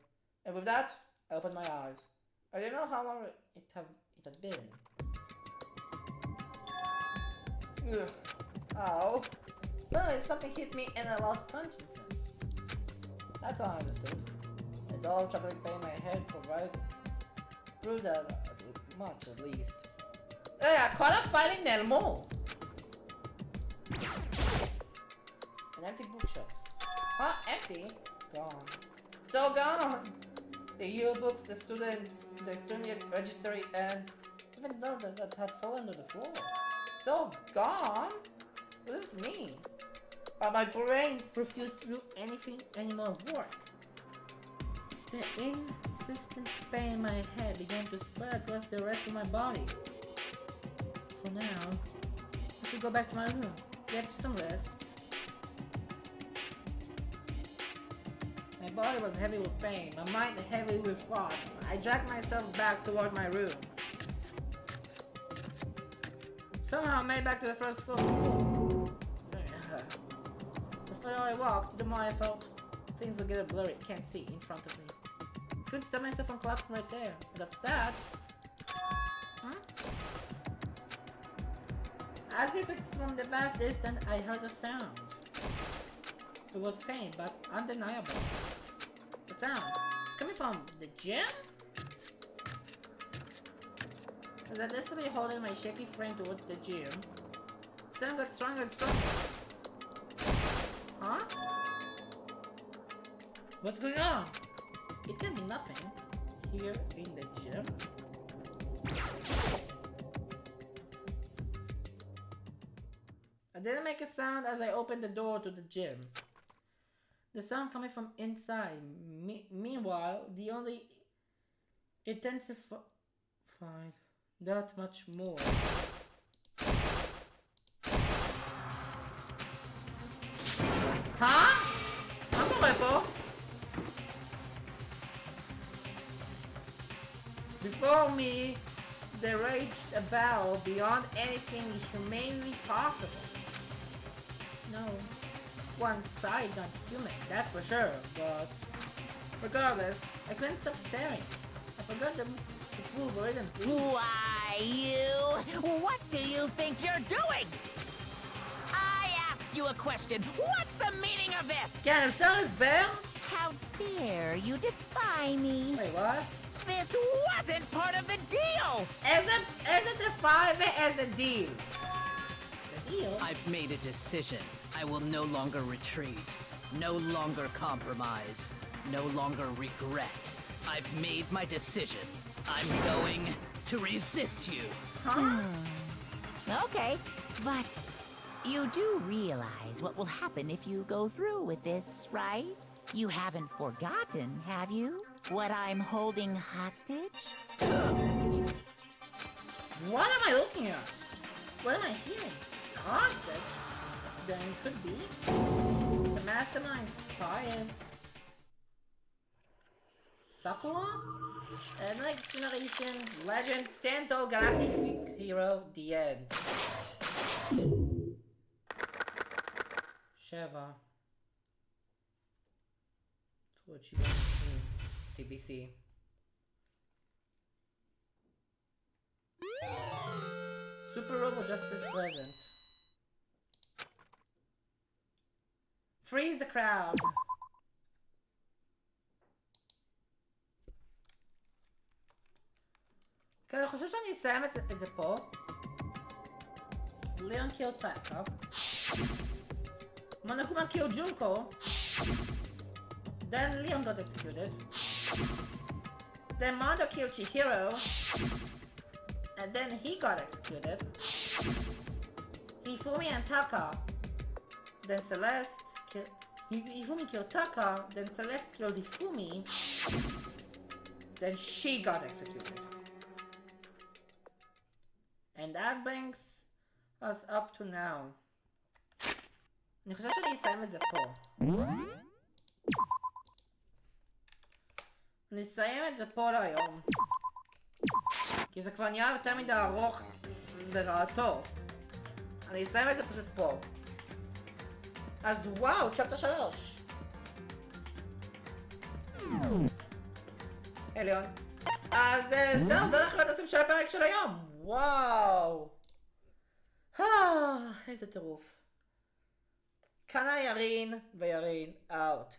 And with that, I opened my eyes. I didn't know how long it had been. Ugh. Ow. Suddenly something hit me and I lost consciousness. That's all I understood. The dull troubling pain in my head proved that much at least. Caught up fighting Nelmo! An empty bookshelf. Huh? Empty? Gone. It's all gone! The yearbooks, the student registry, and even though that had fallen to the floor. It's all gone? What does it mean? But my brain refused to do anything anymore work. The insistent pain in my head began to spread across the rest of my body. For now, I should go back to my room, get some rest. body was heavy with pain, my mind heavy with thought. I dragged myself back toward my room. Somehow I made it back to the first floor of school. The further I walked, the more I felt things would get blurry. Can't see in front of me. Couldn't stop myself from collapsing right there. But after that... As if it's from the vast distance, I heard a sound. It was faint, but undeniable. What sound? It's coming from the gym? As I desperately holding my shaky frame towards the gym, the sound got stronger and stronger. Huh? What's going on? It can be nothing. Here in the gym? I didn't make a sound as I opened the door to the gym. The sound coming from inside. Meanwhile, the only intensified that much more. Huh? Ano ba ito? Before me, there raged a battle beyond anything humanly possible. No, one side not human, that's for sure, but regardless, I couldn't stop staring. I forgot the fool word and blue. Why, you? What do you think you're doing? I asked you a question. What's the meaning of this? Can't show his bell? How dare you defy me? Wait, what? This wasn't part of the deal! Isn't define it as a deal? The deal? I've made a decision. I will no longer retreat, no longer compromise, no longer regret. I've made my decision. I'm going to resist you. Huh? Okay, but you do realize what will happen if you go through with this, right? You haven't forgotten, have you? What I'm holding hostage? What am I looking at? What am I hearing? Hostage? Then could be. The mastermind spy is... Sakura? Next generation, legend, stand tall, galactic hero, the end. Sheva. What you want to TBC. Super Robo Justice present. Freeze the crowd. Okay, אני חושב שאני אסיים את זה פה. Leon killed Saka. Monokuma killed Junko. Then Leon got executed. Then Mondo killed Chihiro. And then he got executed. Hifumi and Taka. Then Celeste killed... Hifumi killed Taka. Then Celeste killed Hifumi. Then she got executed. And that brings us up to now. אני חושב שאני אסיים את זה פה. אני אסיים את זה פה להיום. כי זה כבר נהיה יותר מדי ארוך לרעתו. אני אסיים את זה פשוט פה. אז וואו, צ'פטר 3. ליאון. אז זהו, זה הולך להיות הסיום של הפרק של היום. וואו. איזה טירוף. כאן ירין וירין אאוט.